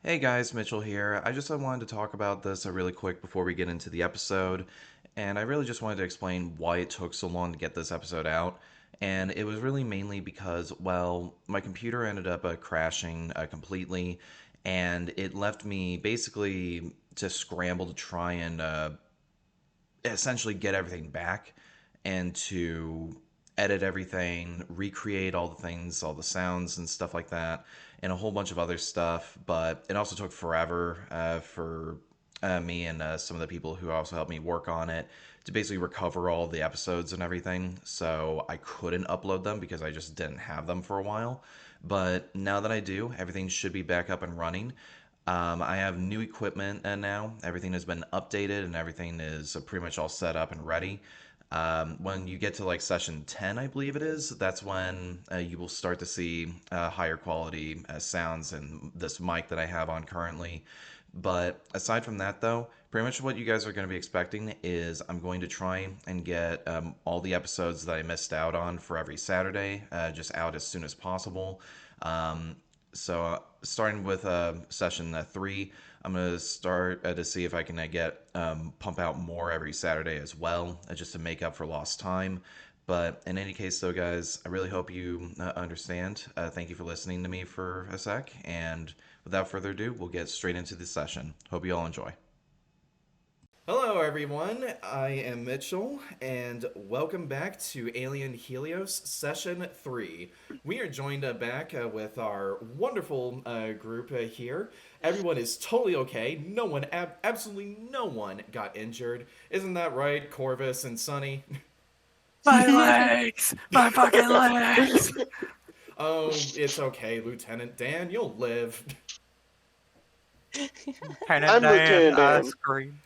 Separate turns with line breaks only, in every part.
Hey guys, Mitchell here. I just wanted to talk about this really quick before we get into the episode. And I really just wanted to explain why it took so long to get this episode out. And it was really mainly because, well, my computer ended up crashing completely. And it left me basically to scramble to try and essentially get everything back and to edit everything, recreate all the things, all the sounds and stuff like that, and a whole bunch of other stuff. But it also took forever for me and some of the people who also helped me work on it to basically recover all the episodes and everything. So I couldn't upload them because I just didn't have them for a while. But now that I do, everything should be back up and running. I have new equipment now. Everything has been updated and everything is pretty much all set up and ready. When you get to like session 10, I believe it is, that's when you will start to see higher quality sounds and this mic that I have on currently. But aside from that, though, pretty much what you guys are going to be expecting is I'm going to try and get all the episodes that I missed out on for every Saturday just out as soon as possible. Starting with session 3, I'm gonna start to see if I can get pump out more every Saturday as well, just to make up for lost time. But in any case, though, guys, I really hope you understand. Thank you for listening to me for a sec, and without further ado, we'll get straight into the session. Hope you all enjoy. Hello, everyone. I am Mitchell, and welcome back to Alien Helios Session 3. We are joined back with our wonderful group here. Everyone is totally okay. No one, absolutely no one got injured. Isn't that right, Corvus and Sunny?
My legs! My fucking legs!
Oh, it's okay, Lieutenant Dan. You'll live.
I'm
Lieutenant Dan.
scream.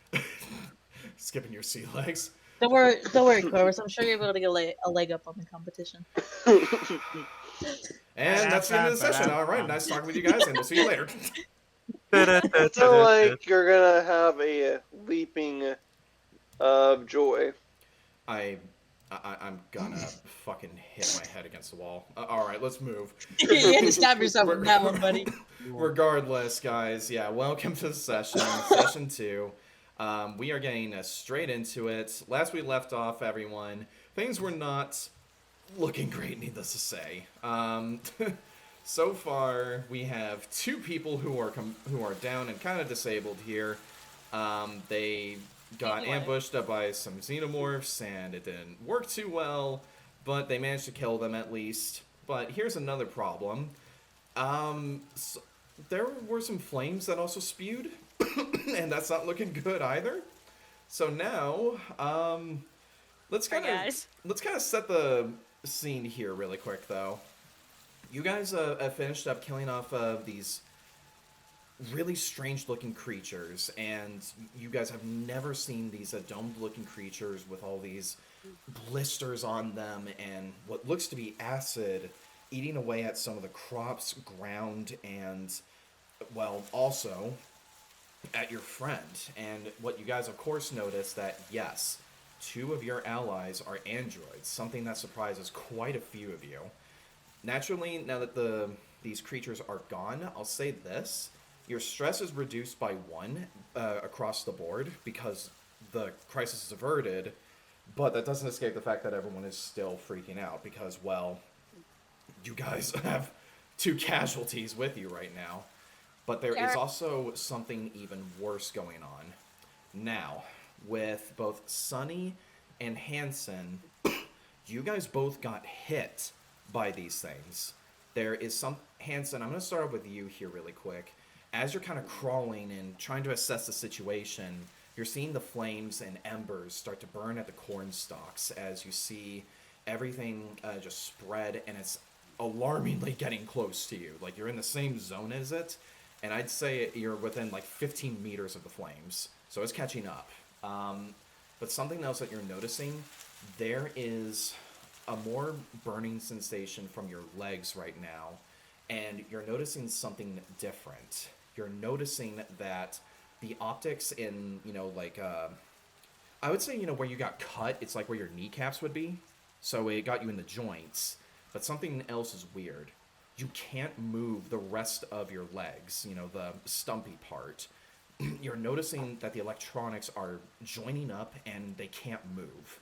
Skipping your sea legs.
Don't worry, Corvus. I'm sure you're able to get a leg up on the competition.
And that's the end of the session. All right, nice talking with you guys, and we'll see you later.
I feel like you're gonna have a leaping of joy.
I'm gonna fucking hit my head against the wall. All right, let's move.
You had to stop yourself with that one, buddy.
Regardless, guys, yeah, welcome to the session, session 2. We are getting straight into it. Last we left off, everyone, things were not looking great, needless to say. So far, we have 2 people who are down and kind of disabled here. They got ambushed by some xenomorphs, and it didn't work too well, but they managed to kill them at least. But here's another problem. So there were some flames that also spewed, and that's not looking good either. So now, let's kind of set the scene here really quick, though. You guys finished up killing off these really strange-looking creatures, and you guys have never seen these domed-looking creatures with all these blisters on them and what looks to be acid eating away at some of the crops, ground, and, well, also at your friend. And what you guys, of course, notice that, yes, 2 of your allies are androids, something that surprises quite a few of you. Naturally, now that these creatures are gone, I'll say this. Your stress is reduced by 1 across the board because the crisis is averted, but that doesn't escape the fact that everyone is still freaking out because, well, you guys have 2 casualties with you right now. But there is also something even worse going on. Now, with both Sunny and Hansen, you guys both got hit by these things. There is some... Hansen, I'm going to start off with you here really quick. As you're kind of crawling and trying to assess the situation, you're seeing the flames and embers start to burn at the corn stalks as you see everything just spread, and it's alarmingly getting close to you. Like, you're in the same zone as it, and I'd say you're within like 15 meters of the flames, so it's catching up. But something else that you're noticing, there is a more burning sensation from your legs right now, and you're noticing something different. You're noticing that the optics in, I would say, where you got cut, it's like where your kneecaps would be. So it got you in the joints. But something else is weird. you can't move the rest of your legs, the stumpy part. You're noticing that the electronics are joining up and they can't move.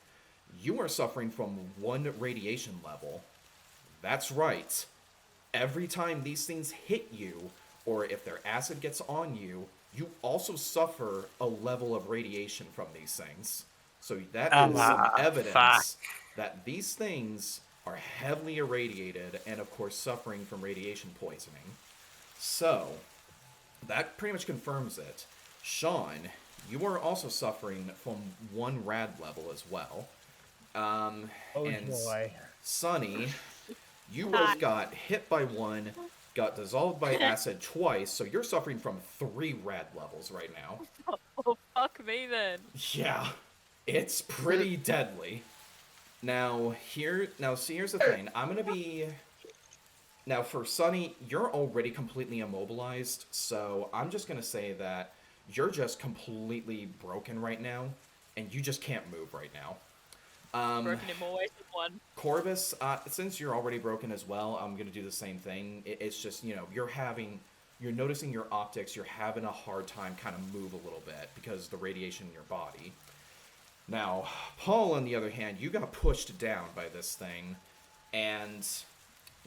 You are suffering from 1 radiation level. That's right. Every time these things hit you, or if their acid gets on you, you also suffer a level of radiation from these things. So that is some evidence that these things are heavily irradiated and, of course, suffering from radiation poisoning. So, that pretty much confirms it. Sean, you are also suffering from 1 rad level as well. And
boy.
Sunny, you both got hit by 1, got dissolved by acid twice, so you're suffering from 3 rad levels right now.
Oh, fuck me then.
Yeah, it's pretty deadly. Now, here's the thing. I'm gonna be... Now, for Sunny, you're already completely immobilized, so I'm just gonna say that you're just completely broken right now, and you just can't move right now.
Broken in more ways than one.
Corvus, since you're already broken as well, I'm gonna do the same thing. It's just, you're noticing your optics, you're having a hard time kind of move a little bit because of the radiation in your body. Now, Paul, on the other hand, you got pushed down by this thing, and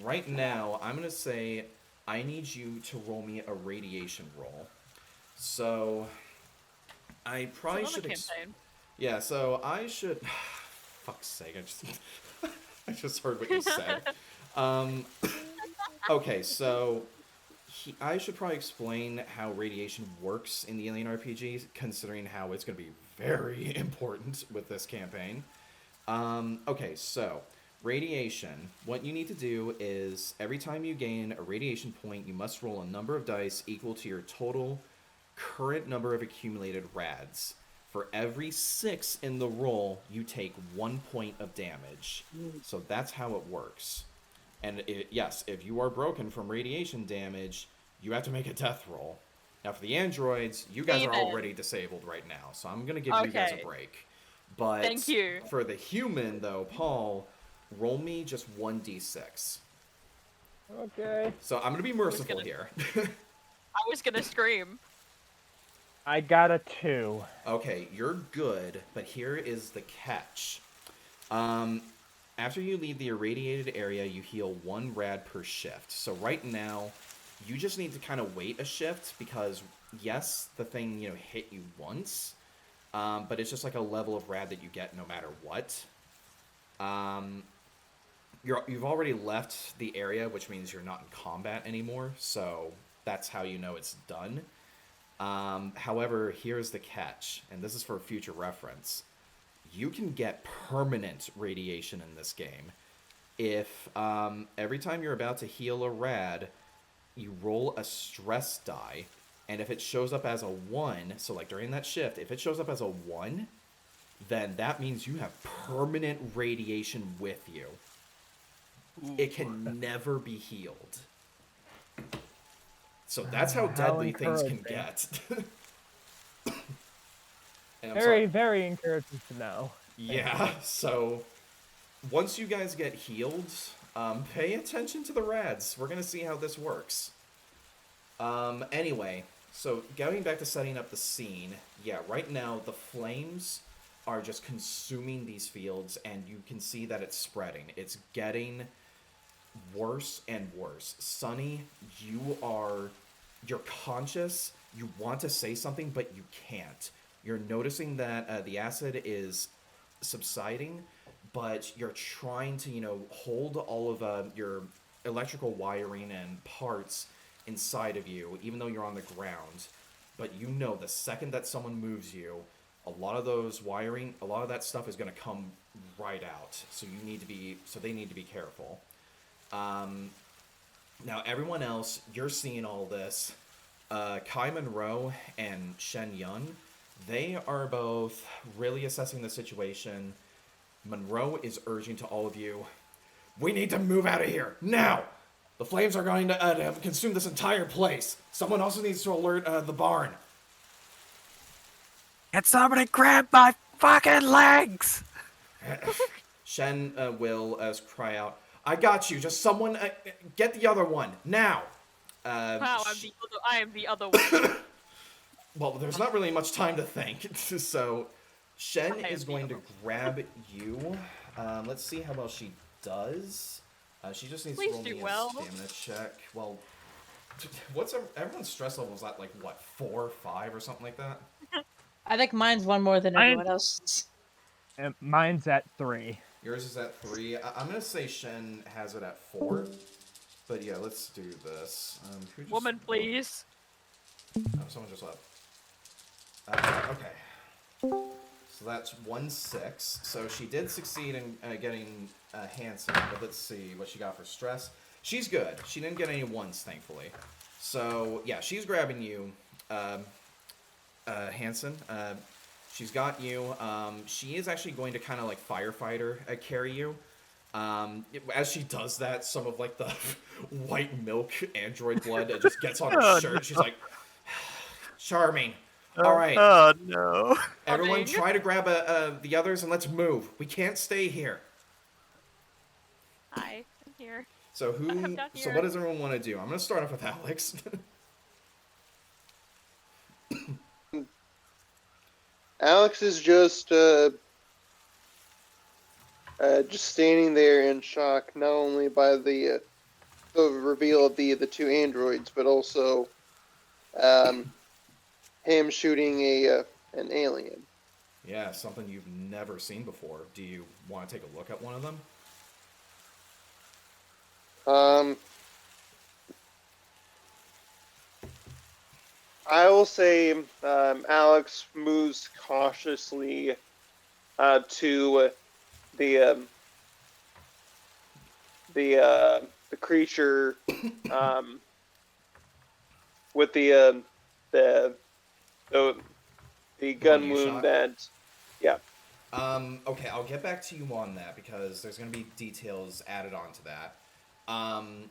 right now, I'm gonna say I need you to roll me a radiation roll. So, I probably should... Yeah, so I should... Fuck's sake, I just heard what you said. Okay, so I should probably explain how radiation works in the Alien RPG, considering how it's going to be very important with this campaign. Okay, so radiation. What you need to do is every time you gain a radiation point, you must roll a number of dice equal to your total current number of accumulated rads. For every 6 in the roll, you take 1 point of damage. So that's how it works. And yes, if you are broken from radiation damage, you have to make a death roll. Now for the androids, you guys are already disabled right now, so I'm going to give you guys a break. But
thank you.
For the human, though, Paul, roll me just 1d6.
Okay.
So I'm going to be merciful here.
I was going to scream.
I got a 2.
Okay, you're good, but here is the catch. After you leave the irradiated area, you heal 1 rad per shift. So right now, you just need to kind of wait a shift because, yes, the thing, hit you once, but it's just like a level of rad that you get no matter what. You've already left the area, which means you're not in combat anymore, so that's how you know it's done. However, here's the catch, and this is for future reference. You can get permanent radiation in this game. If every time you're about to heal a rad, you roll a stress die, and if it shows up as a 1, so like during that shift, if it shows up as a 1, then that means you have permanent radiation with you. Ooh. It can never be healed. So that's how deadly things can get.
Very encouraging to know.
Yeah, so once you guys get healed, pay attention to the rads. We're going to see how this works. Anyway, so going back to setting up the scene, yeah, right now the flames are just consuming these fields, and you can see that it's spreading. It's getting worse and worse. Sunny, you're conscious, you want to say something, but you can't. You're noticing that the acid is subsiding, but you're trying to, hold all of your electrical wiring and parts inside of you, even though you're on the ground. But the second that someone moves you, a lot of those wiring, a lot of that stuff is going to come right out. So they need to be careful. Now, everyone else, you're seeing all this. Kai Monroe and Shen Yun, they are both really assessing the situation. Monroe is urging to all of you, we need to move out of here, now! The flames are going to consume this entire place. Someone also needs to alert the barn.
Can somebody grab my fucking legs?
Shen will cry out, I got you. Just someone get the other one now.
Wow, I am the other one.
Well, there's not really much time to think. So, Shen
I
is
am
going
the
to grab you. Let's see how well she does. She just needs
Please
to roll
do
me
well.
a stamina check. Well, everyone's stress level is at like what 4 or 5 or something like that.
I think mine's one more than everyone else's.
And mine's at 3.
Yours is at 3. I'm gonna say Shen has it at 4. But yeah, let's do this. Who just
Woman, please.
Oh, someone just left. Okay. So that's 1-6. So she did succeed in getting Hanson, but let's see what she got for stress. She's good. She didn't get any 1s, thankfully. So yeah, she's grabbing you, Hanson. She's got you. She is actually going to kind of like firefighter carry you. As she does that, some of like the white milk android blood just gets on her shirt. She's like, charming. All right.
Oh no.
Everyone try to grab the others and let's move. We can't stay here.
Hi, I'm here.
So
I'm down
so
here.
what does everyone want to do? I'm going to start off with Alex.
Alex is just standing there in shock, not only by the reveal of the 2 androids, but also him shooting an alien.
Yeah, something you've never seen before. Do you want to take a look at one of them?
I will say Alex moves cautiously to the creature with the gun wound
shot?
that, yeah.
Okay, I'll get back to you on that because there's going to be details added on to that.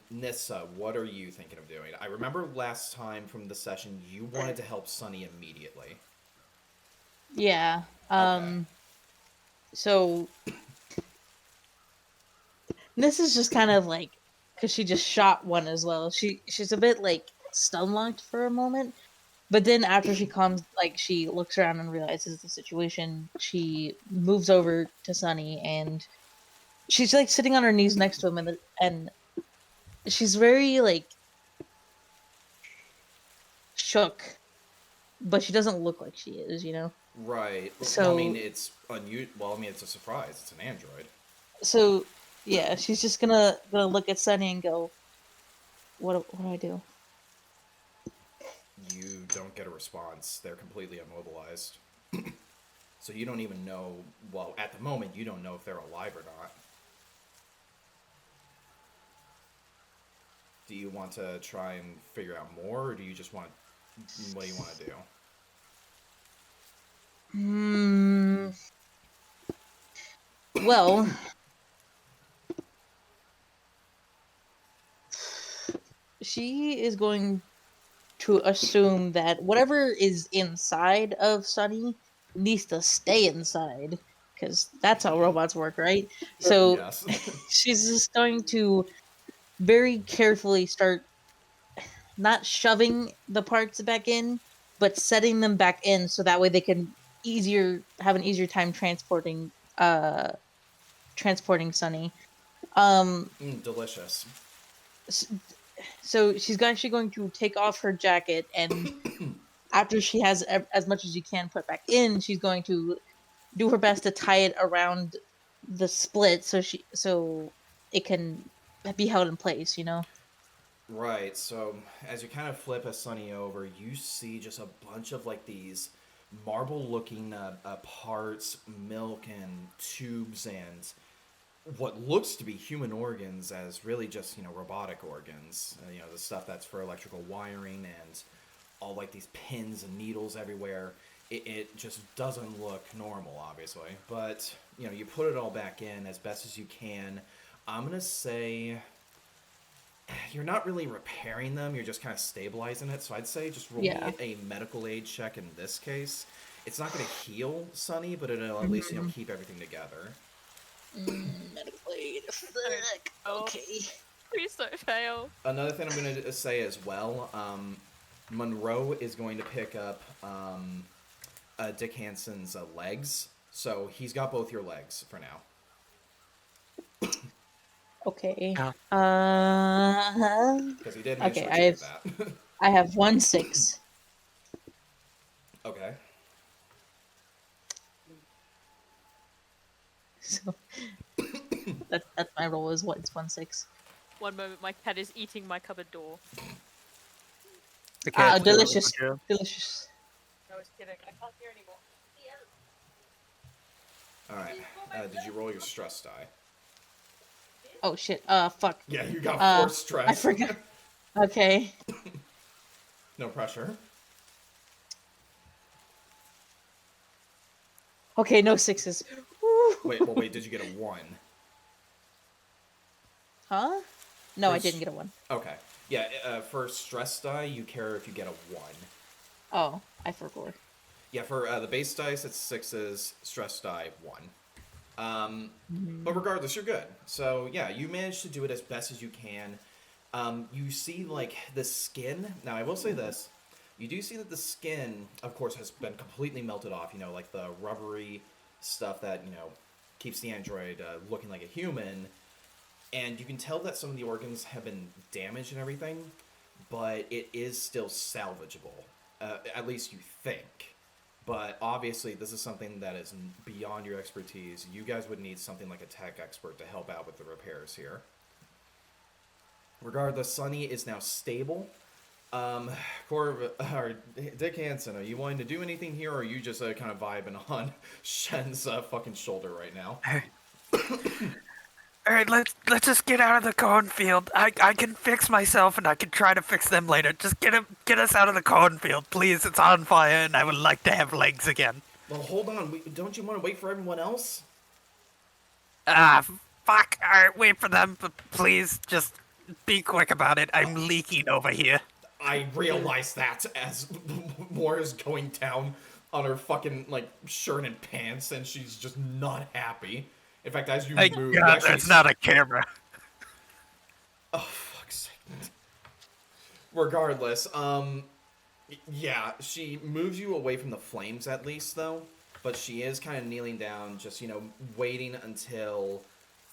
Nissa, what are you thinking of doing? I remember last time from the session you wanted to help Sunny immediately.
Yeah.
Okay.
So this is just kind of like, because she just shot one as well. She's a bit like stun locked for a moment, but then after she comes, like she looks around and realizes the situation. She moves over to Sunny and she's like sitting on her knees next to him, and she's very like shook, but she doesn't look like she is, you know.
Right.
So
well, I mean, it's unusual. Well, I mean, it's a surprise. It's an android.
So yeah, she's just gonna look at Sunny and go, "What do I do?"
You don't get a response. They're completely immobilized. So you don't even know. Well, at the moment, you don't know if they're alive or not. Do you want to try and figure out more, or do you just want? What do you want to do?
Well, she is going to assume that whatever is inside of Sunny needs to stay inside, because that's how robots work, right? So
Yes.
she's just going to very carefully start not shoving the parts back in, but setting them back in so that way they can have an easier time transporting Sunny.
Delicious.
So she's actually going to take off her jacket, and after she has as much as you can put back in, she's going to do her best to tie it around the split so it can be held in place, you know?
Right, so as you kind of flip a Sunny over, you see just a bunch of like these marble-looking parts, milk and tubes, and what looks to be human organs as really just, robotic organs. The stuff that's for electrical wiring and all like these pins and needles everywhere. It just doesn't look normal, obviously. But, you put it all back in as best as you can. I'm going to say you're not really repairing them. You're just kind of stabilizing it. So I'd say just roll me a medical aid check in this case. It's not going to heal Sunny, but it'll at least, keep everything together.
Medical aid. Fuck.
Oh.
Okay.
Please don't fail.
Another thing I'm going to say as well, Monroe is going to pick up Dick Hansen's legs. So he's got both your legs for now.
Okay.
Yeah.
Because he did
Okay,
mention that.
I have 1 6.
Okay.
So that's my roll is what? It's 1 6.
One moment, my cat is eating my cupboard door.
The cat's
Delicious.
doing
Delicious.
I was kidding. I can't hear anymore.
Alright. Did you roll your stress die?
Oh shit. Fuck.
Yeah, you got 4 stress.
I forgot. Okay.
No pressure.
Okay, no 6s. Woo.
Wait, did you get a 1?
Huh? No, I
First-
didn't get a 1.
Okay. Yeah, for stress die, you care if you get a 1.
Oh, I forgot.
Yeah, for the base dice, it's 6s, stress die, 1. But regardless, you're good. So, yeah, you managed to do it as best as you can. You see, like, the skin. Now, I will say this. You do see that the skin, of course, has been completely melted off. You know, like the rubbery stuff that, you know, keeps the android looking like a human. And you can tell that some of the organs have been damaged and everything, but it is still salvageable. At least you think. But obviously, this is something that is beyond your expertise. You guys would need something like a tech expert to help out with the repairs here. Regardless, Sunny is now stable. Dick Hansen, are you wanting to do anything here, or are you just kind of vibing on Shen's fucking shoulder right now?
All right, let's just get out of the cornfield. I can fix myself, and I can try to fix them later. Just get us out of the cornfield, please. It's on fire, and I would like to have legs again.
Well, hold on. Don't you want to wait for everyone else?
Ah, fuck. All right, wait for them, but please just be quick about it. I'm leaking over here.
I realize that as more is going down on her fucking, like, shirt and pants, and she's just not happy. In fact, as you
Thank
move... you
God,
actually
that's not a camera.
Oh, fuck's sake. Regardless, yeah, she moves you away from the flames at least, though. But she is kind of kneeling down, just, you know, waiting until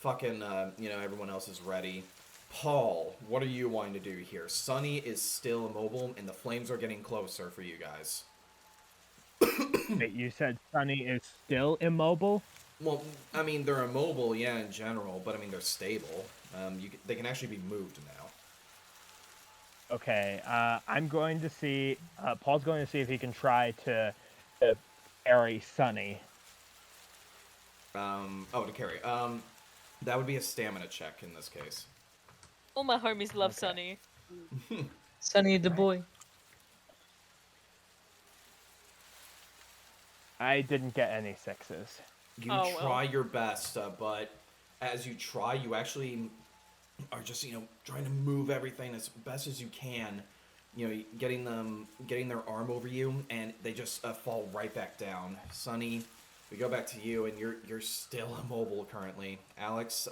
fucking, you know, everyone else is ready. Paul, what are you wanting to do here? Sunny is still immobile, and the flames are getting closer for you guys.
Wait, you said Sunny is still immobile?
Well, I mean, they're immobile, yeah, in general, but I mean, they're stable. They can actually be moved now.
Okay, I'm going to see... Paul's going to see if he can try to carry Sunny.
To carry. That would be a stamina check in this case.
All my homies love
Okay.
Sunny.
Sunny the boy.
I didn't get any 6s.
You
Oh, well.
try your best, but as you try, you actually are just, you know, trying to move everything as best as you can. You know, getting their arm over you, and they just fall right back down. Sunny, we go back to you, and you're still immobile currently. Alex,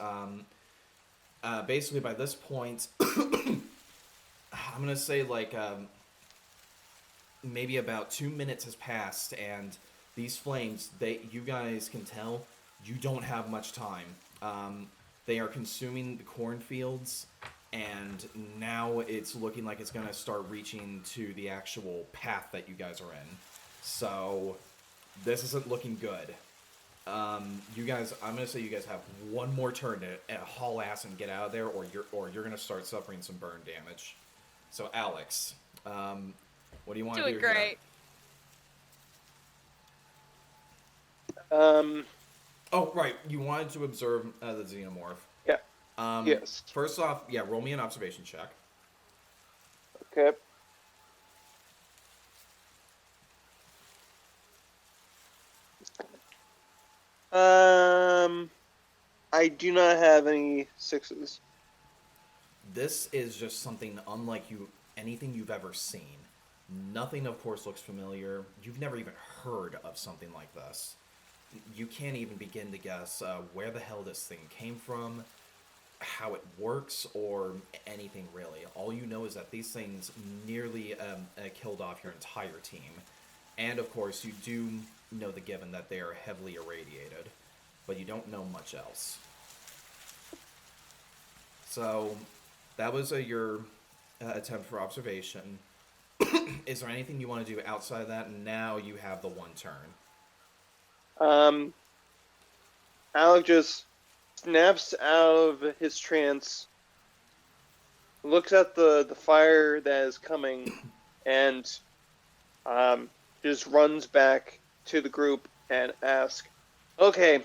basically by this point, I'm gonna say like maybe about 2 minutes has passed, and these flames, you guys can tell you don't have much time. They are consuming the cornfields, and now it's looking like it's going to start reaching to the actual path that you guys are in. So this isn't looking good. You guys, I'm going to say you guys have one more turn to haul ass and get out of there, or you're going to start suffering some burn damage. So Alex, what do you want to do?
Doing great.
Oh, right. You wanted to observe the xenomorph.
Yeah. Yes.
First off, yeah, roll me an observation check.
Okay. I do not have any 6s.
This is just something unlike anything you've ever seen. Nothing, of course, looks familiar. You've never even heard of something like this. you can't even begin to guess where the hell this thing came from, how it works, or anything really. All you know is that these things nearly killed off your entire team. And of course, you do know the given that they are heavily irradiated, but you don't know much else. So, that was your attempt for observation. Is there anything you want to do outside of that? And now you have the one turn.
Alec just snaps out of his trance, looks at the fire that is coming, and just runs back to the group and asks, "Okay,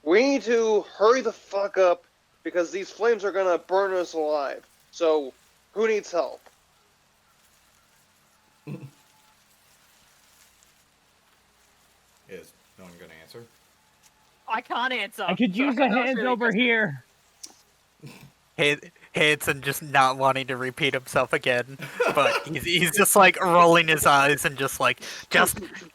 we need to hurry the fuck up because these flames are gonna burn us alive. So, who needs help?"
Is no one going to answer?
I can't answer.
I could use
Sorry,
a
that was
hand
really
over
aggressive.
here.
Hanson just not wanting to repeat himself again, but he's just like rolling his eyes and just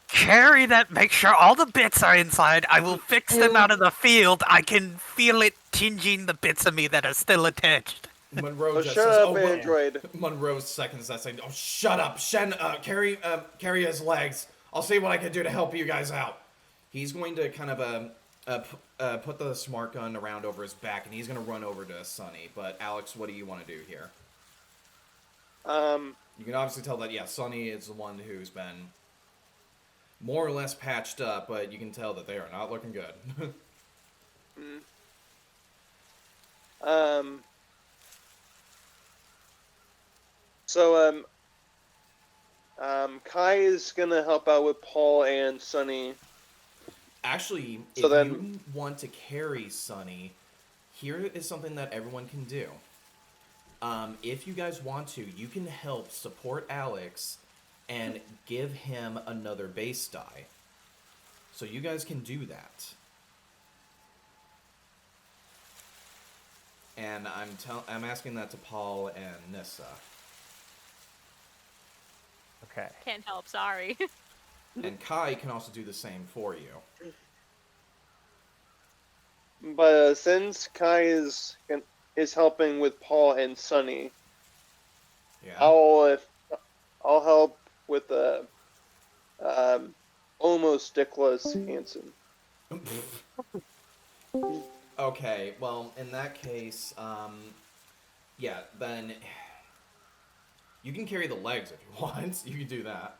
carry that. Make sure all the bits are inside. I will fix them out of the field. I can feel it tinging the bits of me that are still attached.
Monroe
Oh,
just
shut
says,
up,
"Oh,
android.
Monroe seconds that saying, "Oh, shut up, Shen. Carry his legs. I'll see what I can do to help you guys out." He's going to kind of put the smart gun around over his back, and he's going to run over to Sonny. But Alex, what do you want to do here? You can obviously tell that Sonny is the one who's been more or less patched up, but you can tell that they are not looking good.
So, Kai is gonna help out with Paul and Sonny.
Actually,
So
if
then-
you want to carry Sonny, here is something that everyone can do. If you guys want to, you can help support Alex and give him another base die. So you guys can do that. And I'm asking that to Paul and Nissa.
Okay.
Can't help, sorry.
And Kai can also do the same for you.
But since Kai is helping with Paul and Sonny,
Yeah.
I'll help with almost dickless Hanson.
Okay, well, in that case, then you can carry the legs if you want. You can do that.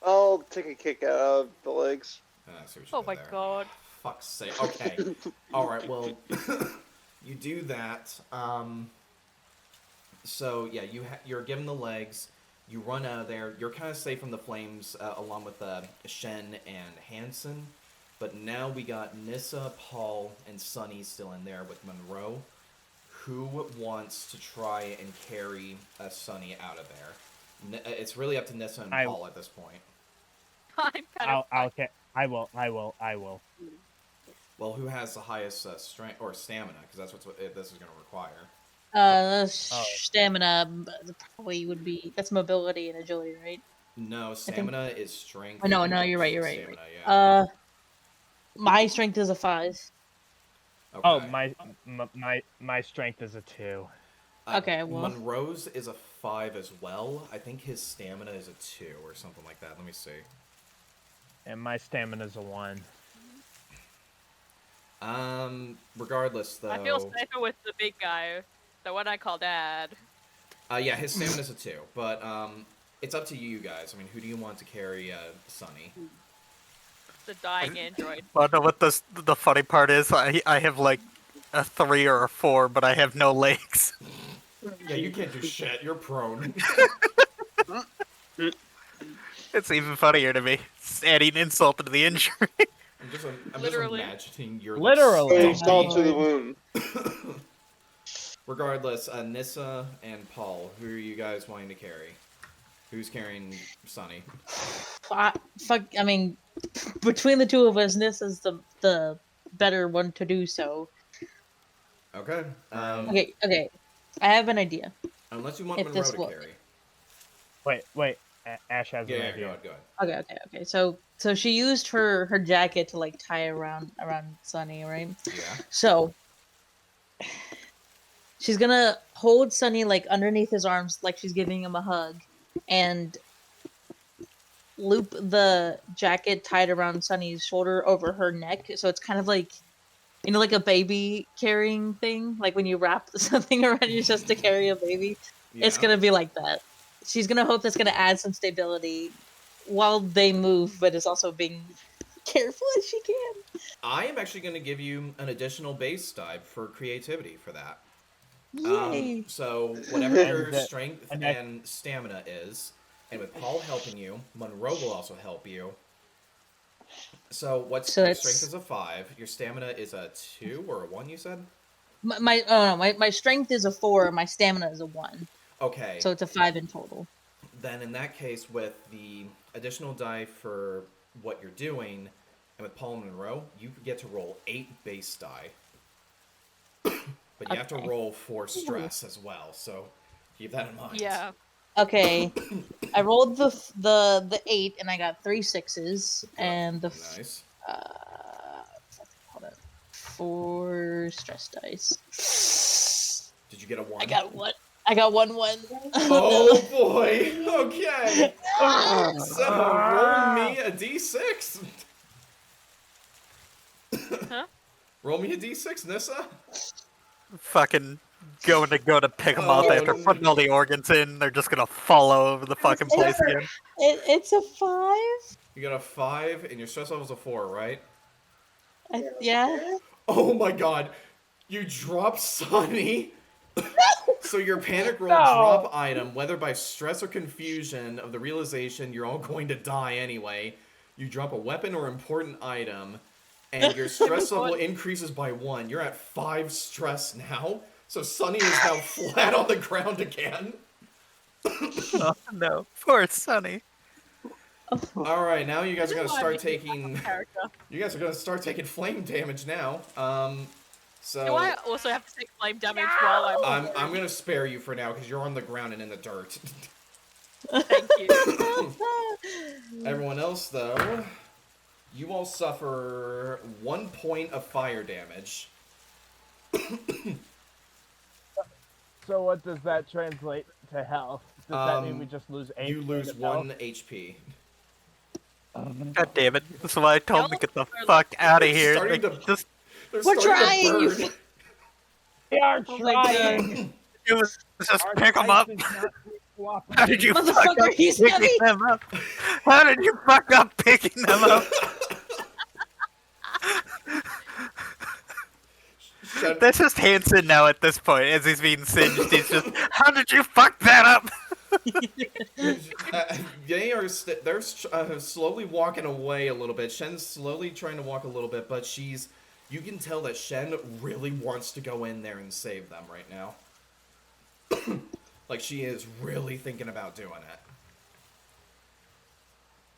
I'll take a kick out of the legs.
I see what you
Oh
did
my
there.
god.
Fuck's sake. Okay. Alright, well, you do that. So, yeah, you're given the legs. You run out of there. You're kind of safe from the flames, along with Shen and Hanson. But now we got Nissa, Paul, and Sonny still in there with Monroe. Who wants to try and carry Sonny out of there? It's really up to Nissa and Paul at this point.
I'm kind of.
I will.
Well, who has the highest strength or stamina? Because that's what this is going to require.
Stamina probably would be that's mobility and agility, right?
No, stamina is strength.
Oh, no, you're right.
Stamina, yeah.
My strength is a 5.
Okay.
Oh, my strength is a 2.
Okay, well.
Monroe's is a 5 as well. I think his stamina is a 2 or something like that. Let me see.
And my stamina's a 1.
Regardless, though.
I feel safer with the big guy, the one I call Dad.
Yeah, his stamina's a 2, but it's up to you guys. I mean, who do you want to carry Sonny?
The dying android.
Well, no, what the funny part is, I have like a 3 or a 4, but I have no legs.
Yeah, you can't do shit. You're prone.
It's even funnier to me. It's adding insult to the injury.
I'm just
Literally.
imagining you're
Literally.
Salt to the wound.
Regardless, Nissa and Paul, who are you guys wanting to carry? Who's carrying Sonny?
I mean, between the two of us, this is the better one to do so.
Okay.
Okay. I have an idea.
Unless you want
If
Monroe
this
to
work.
carry.
Wait. Ash has an
Yeah,
idea.
go ahead.
Okay. So she used her jacket to like tie around Sunny, right?
Yeah.
So she's gonna hold Sunny like underneath his arms, like she's giving him a hug, and loop the jacket tied around Sunny's shoulder over her neck. So it's kind of like, you know, like a baby carrying thing, like when you wrap something around your chest to carry a baby. It's
Yeah.
gonna be like that. She's gonna hope that's gonna add some stability while they move, but is also being careful as she can.
I am actually going to give you an additional base die for creativity for that.
Yay!
So whatever your
And
strength
and
and stamina is, and with Paul helping you, Monroe will also help you. So what's
So
your
it's-
strength is a 5, your stamina is a 2 or a 1, you said?
My strength is a 4, my stamina is a 1,
Okay.
so it's a 5 in total.
Then in that case, with the additional die for what you're doing, and with Paul and Monroe, you get to roll 8 base die. But you have to
Okay.
roll for stress as well, so keep that in mind.
Yeah.
Okay, I rolled the 8 and I got 3 6s, and the
Nice.
hold on, 4 stress dice.
Did you get a 1?
I got 1. I got 1 1.
Oh boy! Okay! So, roll me a d6!
Huh?
Roll me a d6, Nissa?
Fucking going to go to pick them up
Oh,
after
no.
putting all the organs in. They're just gonna fall all over the fucking place again.
It's a 5.
You got a 5, and your stress level's a 4, right?
Yeah.
Oh my god! You drop Sunny! So your panic roll
No.
drop item, whether by stress or confusion of the realization you're all going to die anyway, you drop a weapon or important item, and your stress level increases by 1. You're at 5 stress now, so Sunny is now flat on the ground again.
Oh no, poor Sonny.
Alright, now you guys are gonna
Why
start
make me
taking...
Character.
You guys are gonna start taking flame damage now. So...
Do I also have to take flame damage while
I'm gonna spare you for now, because you're on the ground and in the dirt.
Thank you.
Everyone else, though, you all suffer 1 point of fire damage.
So what does that translate to health? Does that mean we just lose 8?
You lose
points of health?
1 HP.
God damn it. That's why I told him to get the fuck out of here.
Starting
Like,
to-
just
They're
We're
starting to
trying,
burn.
you
We are
Oh my
trying.
just
Our
pick them
dice
up.
is not cooperating.
How did you fuck
Motherfucker,
up
he's
picking
heavy.
them up? How did you fuck up picking them up?
Shen-
That's just Hanson now at this point, as he's being singed. He's just, how did you fuck that up?
they are they're slowly walking away a little bit. Shen's slowly trying to walk a little bit, but you can tell that Shen really wants to go in there and save them right now. Like, she is really thinking about doing it.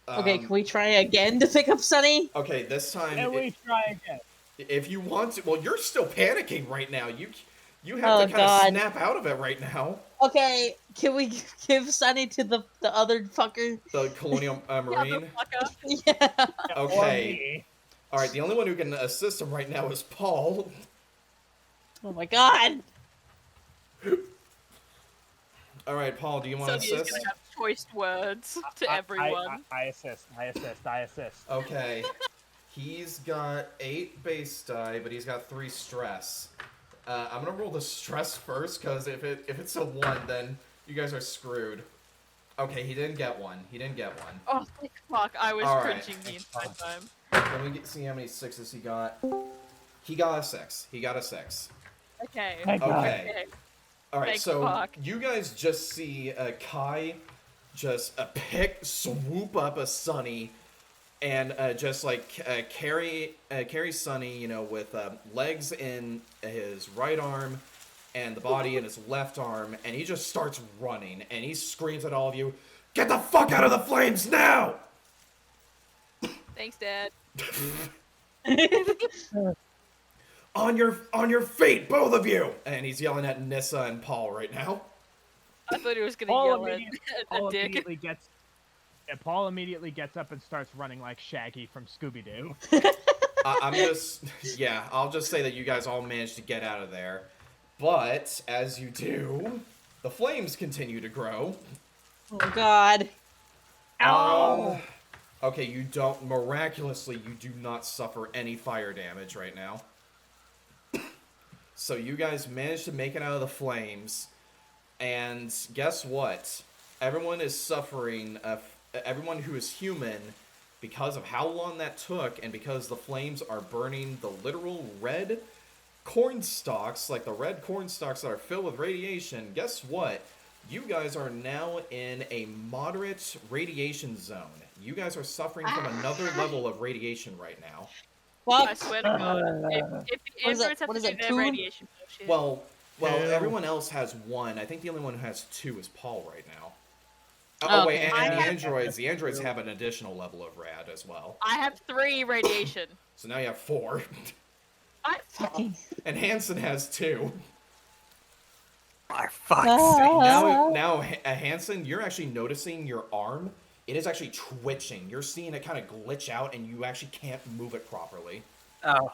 Okay, can we try again to pick up Sunny?
Okay, this time,
Can we try again?
if you want to, well, you're still panicking right now. You have
Oh,
to kind
God.
of snap out of it right now.
Okay, can we give Sunny to the other fucker?
The Colonial Marine.
Motherfucker.
Yeah.
Or
Okay.
me.
All right, the only one who can assist him right now is Paul.
Oh my god.
All right, Paul, do you want to
Sonny is
assist?
gonna have choice words to everyone.
I assist.
Okay. He's got 8 base die, but he's got 3 stress. I'm gonna roll the stress first, because if it's a 1, then you guys are screwed. Okay, he didn't get one.
Oh, thank fuck. I was
All right.
cringing the entire time.
Let me see how many 6s he got. He got a 6.
Okay.
Thank God.
Okay.
Okay.
All right,
Thank
so
fuck.
you guys just see Kai just swoop up a Sunny and just like carry Sunny, with legs in his right arm and the body in his left arm, and he just starts running and he screams at all of you, "Get the fuck out of the flames now!"
Thanks, Dad.
On your feet, both of you! And he's yelling at Nissa and Paul right now.
I thought he was gonna
Paul
yell at
immediately,
the
Paul
dick.
immediately gets And Paul immediately gets up and starts running like Shaggy from Scooby-Doo.
I'll just say that you guys all managed to get out of there. But, as you do, the flames continue to grow.
Oh God.
Ow!
Okay, you do not suffer any fire damage right now. So you guys managed to make it out of the flames, and guess what? Everyone is suffering, everyone who is human, because of how long that took, and because the flames are burning the literal red corn stalks, like the red corn stalks that are filled with radiation, guess what? You guys are now in a moderate radiation zone. You guys are suffering from another level of radiation right now.
I swear to God. If
What is it?
androids have
What
to
is
do
it,
their
2?
radiation bullshit.
Well,
Two.
everyone else has 1. I think the only one who has 2 is Paul right now.
Oh,
Wait,
okay.
and
I have-
the androids have an additional level of rad as well.
I have 3 radiation.
So now you have 4.
Fucking.
And Hanson has 2.
For fuck's sake.
Now, Hanson, you're actually noticing your arm. It is actually twitching. You're seeing it kind of glitch out, and you actually can't move it properly.
Oh.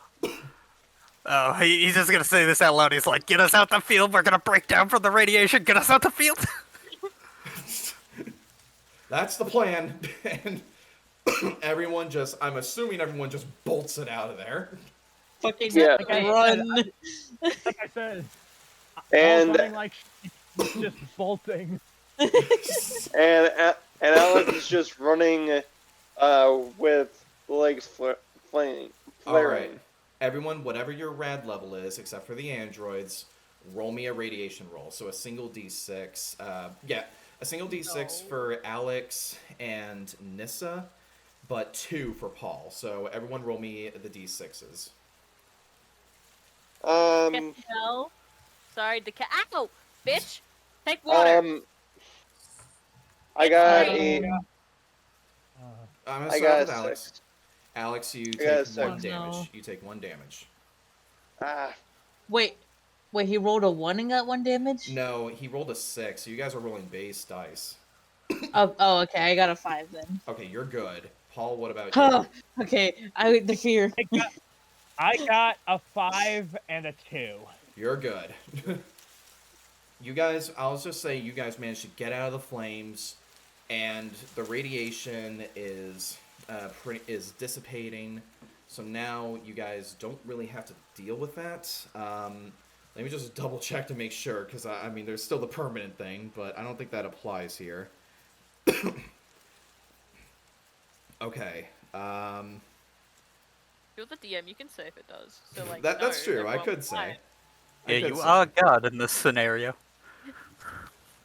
Oh, he's just gonna say this out loud. He's like, "Get us out the field. We're gonna break down from the radiation. Get us out the field."
That's the plan. And I'm assuming everyone just bolts it out of there.
Fucking
Yeah.
run.
Like I said,
And-
Paul's running like he's just bolting.
And Alex is just running with the legs flaring.
Alright. Everyone, whatever your rad level is, except for the androids, roll me a radiation roll. So a single d6. A single d6 for Alex and Nissa, but 2 for Paul. So everyone roll me the d6s.
No. Sorry, the cat. Ow! Bitch! Take water!
I got
It's
a.
I'm gonna
I
start
got
with
a
Alex.
6.
Alex, you
got
take
a
1
6.
damage.
No.
You take 1 damage.
Wait, he rolled a 1 and got 1 damage?
No, he rolled a 6. So you guys are rolling base dice.
Oh, okay, I got a 5 then.
Okay, you're good. Paul, what about
Oh,
you?
okay, the fear.
I got a 5 and a 2.
You're good. You guys, I'll just say you guys managed to get out of the flames, and the radiation is dissipating. So now you guys don't really have to deal with that. Let me just double check to make sure, because I mean, there's still the permanent thing, but I don't think that applies here. Okay.
You're the DM, you can say if it does. So, like,
That's
no,
true.
they're
I
both
could say.
fine.
Yeah,
could
you
say.
are God in this scenario.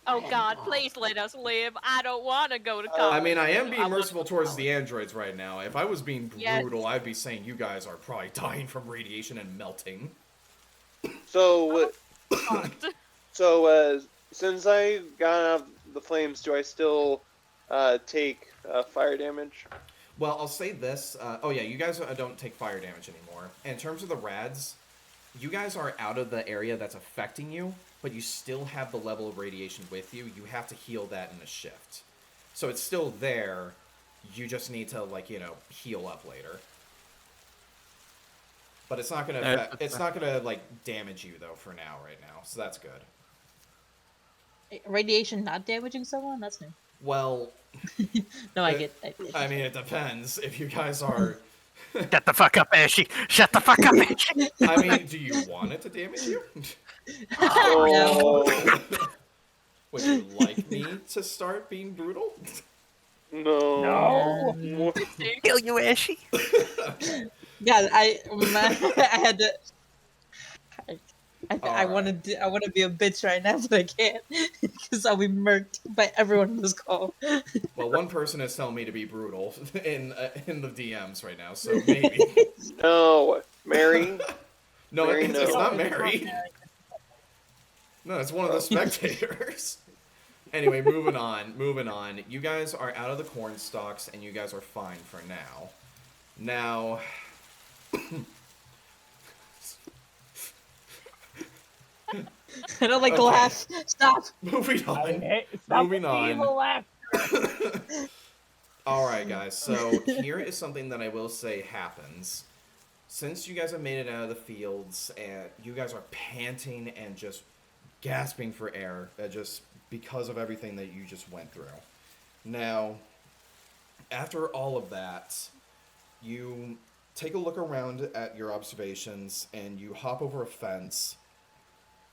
Oh God, please let us live. I don't want to go to college.
I mean, I am being
want
merciful
to
towards
college.
the androids right now. If I was being
Yes.
brutal, I'd be saying you guys are probably dying from radiation and melting.
So,
God.
since I got out of the flames, do I still take fire damage?
Well, I'll say this. You guys don't take fire damage anymore. In terms of the rads, you guys are out of the area that's affecting you, but you still have the level of radiation with you. You have to heal that in a shift. So it's still there. You just need to, heal up later. But it's not gonna damage you though for now, right now. So that's good.
Radiation not damaging someone? That's new.
Well,
No, I get.
I mean, it depends. If you guys are,
Shut the fuck up, Ashy. Shut the fuck up, Ashy.
I mean, do you want it to damage you?
Oh,
Would you like me to start being brutal?
no.
No.
Kill you, Ashy.
Yeah, I had to. I
Alright.
want to be a bitch right now, but I can't because I'll be murked by everyone in this call.
Well, one person is telling me to be brutal in the DMs right now, so maybe.
No, Mary.
No,
Mary,
it's
no.
not Mary. No, it's one of the spectators. Anyway, moving on. You guys are out of the corn stalks, and you guys are fine for now. Now,
I don't like to
Okay.
laugh. Stop.
moving on.
Stop
Moving
the
on.
evil laugh.
All right, guys. So here is something that I will say happens. Since you guys have made it out of the fields and you guys are panting and just gasping for air, just because of everything that you just went through. Now, after all of that, you take a look around at your observations and you hop over a fence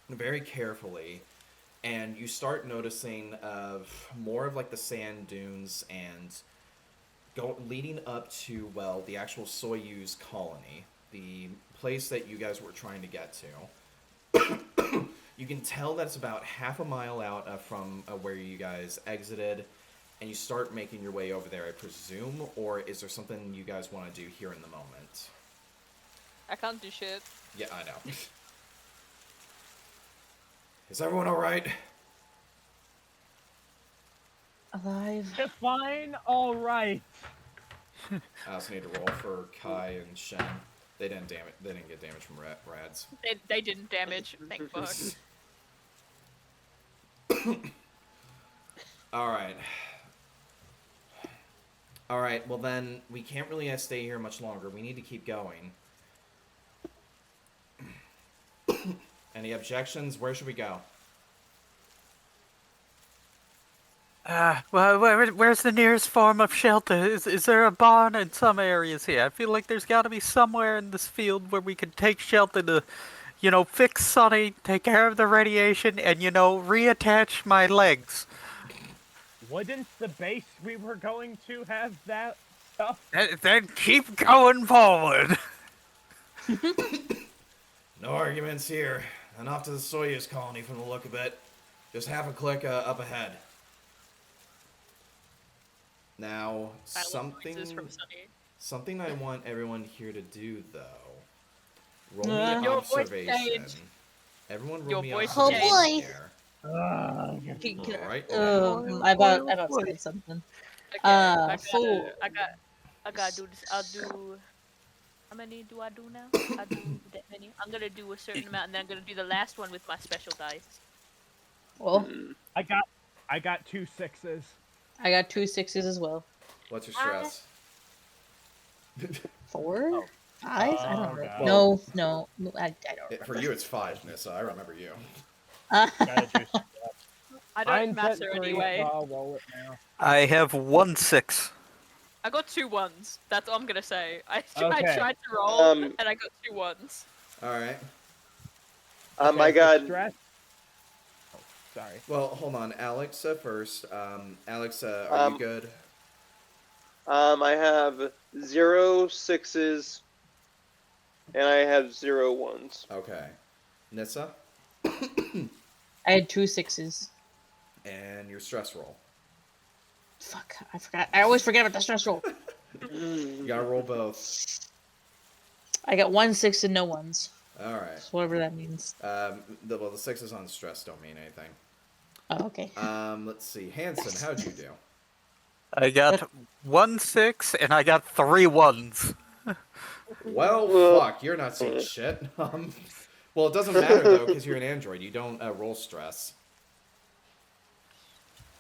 very carefully, and you start noticing more of like the sand dunes and leading up to, well, the actual Soyuz colony, the place that you guys were trying to get to. You can tell that it's about half a mile out from where you guys exited, and you start making your way over there, I presume, or is there something you guys want to do here in the moment?
I can't do shit.
Yeah, I know. Is everyone alright?
Alive.
Define all right.
I also need to roll for Kai and Shen. They didn't get damage from rads.
They didn't damage. Thank fuck.
Alright, well then, we can't really stay here much longer. We need to keep going. Any objections? Where should we go?
Well, where's the nearest form of shelter? Is there a barn in some areas here? I feel like there's got to be somewhere in this field where we can take shelter to, fix Sonny, take care of the radiation, and, reattach my legs.
Wouldn't the base we were going to have that stuff?
Then keep going forward.
No arguments here. And off to the Soyuz colony from the look of it. Just half a click up ahead. Now, something I want everyone here to do, though. Roll me an
Your voice
observation.
changed.
Everyone roll
Your
me
voice
an observation
changed.
here.
Alright.
Alright.
I about said something.
Okay,
I
gotta do this. I'll do. How many do I do now? I do that many. I'm gonna do a certain amount, and then I'm gonna do the last one with my special dice.
Well,
I got 2 6s.
I got 2 6s as well.
What's your stress?
4?
Oh.
5? I don't
Oh,
know.
God.
No, I don't remember.
For you, it's 5, Nissa. I remember you.
Gotta do stuff.
I don't
Mine's
matter
at 3,
anyway.
so I'll roll it now.
I have 1 6.
I got 2 1s. That's all I'm gonna say. I
Okay.
tried to roll, and I got 2 1s.
Alright.
Okay,
I
for
got
stress. Oh, sorry.
Well, hold on. Alex first. Alex, are you good?
I have 0 6s, and I have 0 1s.
Okay. Nissa?
I had 2 6s.
And your stress roll.
Fuck, I forgot. I always forget about the stress roll.
You gotta roll both.
I got 1 6 and no 1s.
Alright.
So whatever that means.
The 6s on stress don't mean anything.
Oh, okay.
Let's see. Hanson, how'd you do?
I got 1 6 and I got 3 1s.
Well, fuck, you're not seeing shit. Well, it doesn't matter, though, because you're an android. You don't roll stress.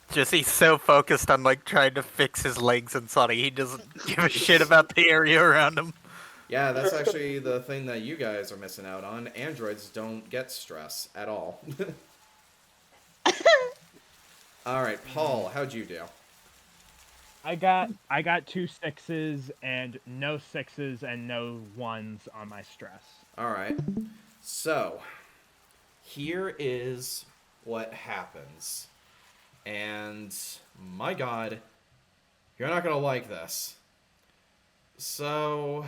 Just he's so focused on trying to fix his legs and Sonny, he doesn't give a shit about the area around him.
Yeah, that's actually the thing that you guys are missing out on. Androids don't get stress at all. Alright, Paul, how'd you do?
I got 2 6s and no 6s and no 1s on my stress.
Alright. So, here is what happens. And, my god, you're not gonna like this. So,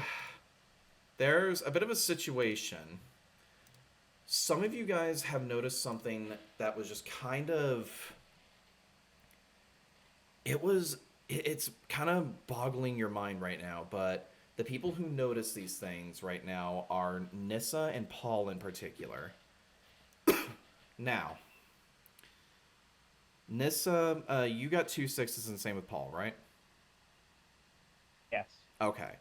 there's a bit of a situation. Some of you guys have noticed something that was just kind of... It's kind of boggling your mind right now, but the people who notice these things right now are Nissa and Paul in particular. Now, Nissa, you got 2 6s and same with Paul, right?
Yes.
Okay.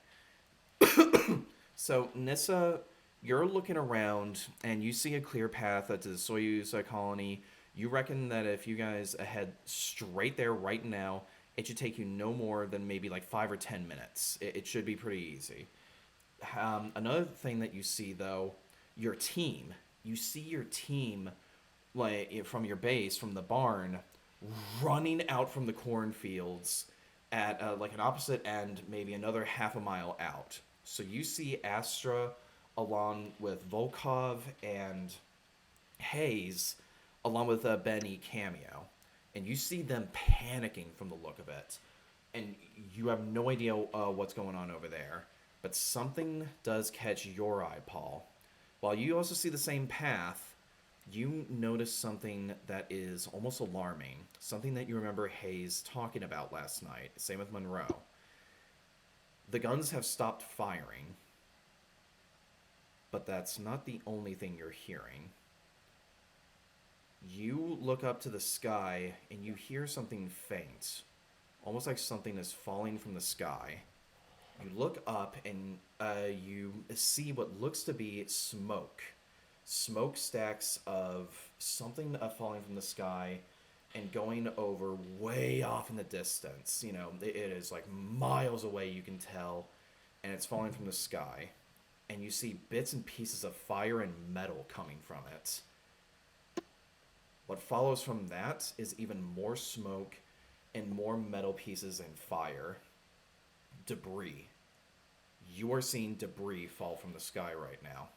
So, Nissa, you're looking around and you see a clear path to the Soyuz colony. You reckon that if you guys head straight there right now, It should take you no more than maybe like 5 or 10 minutes. It should be pretty easy. Another thing that you see, though, your team. You see your team, like from your base, from the barn, running out from the cornfields at like an opposite end, maybe another half a mile out. So you see Astra along with Volkov and Hayes, along with Benny Cameo. And you see them panicking from the look of it. And you have no idea what's going on over there. But something does catch your eye, Paul. While you also see the same path, you notice something that is almost alarming. Something that you remember Hayes talking about last night. Same with Monroe. The guns have stopped firing. But that's not the only thing you're hearing. You look up to the sky and you hear something faint. Almost like something is falling from the sky. You look up and you see what looks to be smoke. Smokestacks of something falling from the sky and going over way off in the distance. You know, it is like miles away, you can tell, and it's falling from the sky. And you see bits and pieces of fire and metal coming from it. What follows from that is even more smoke and more metal pieces and fire. Debris. You are seeing debris fall from the sky right now.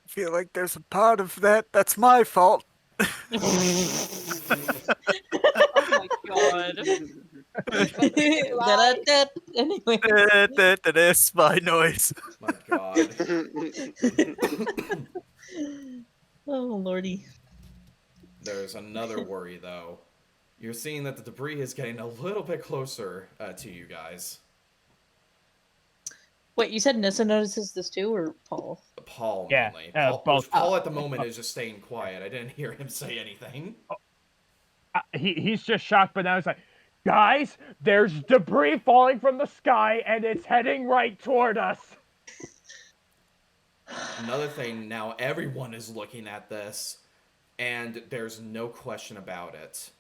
I feel like there's a part of that's my fault.
Oh my god.
Anyway.
That's my noise.
My god.
Oh, lordy.
There's another worry, though. You're seeing that the debris is getting a little bit closer to you guys.
Wait, you said Nissa notices this too, or Paul?
Paul,
Yeah,
mainly.
both.
Paul at the moment is just staying quiet. I didn't hear him say anything.
He's just shocked, but now he's like, guys, there's debris falling from the sky, and it's heading right toward us.
Another thing, now everyone is looking at this, and there's no question about it.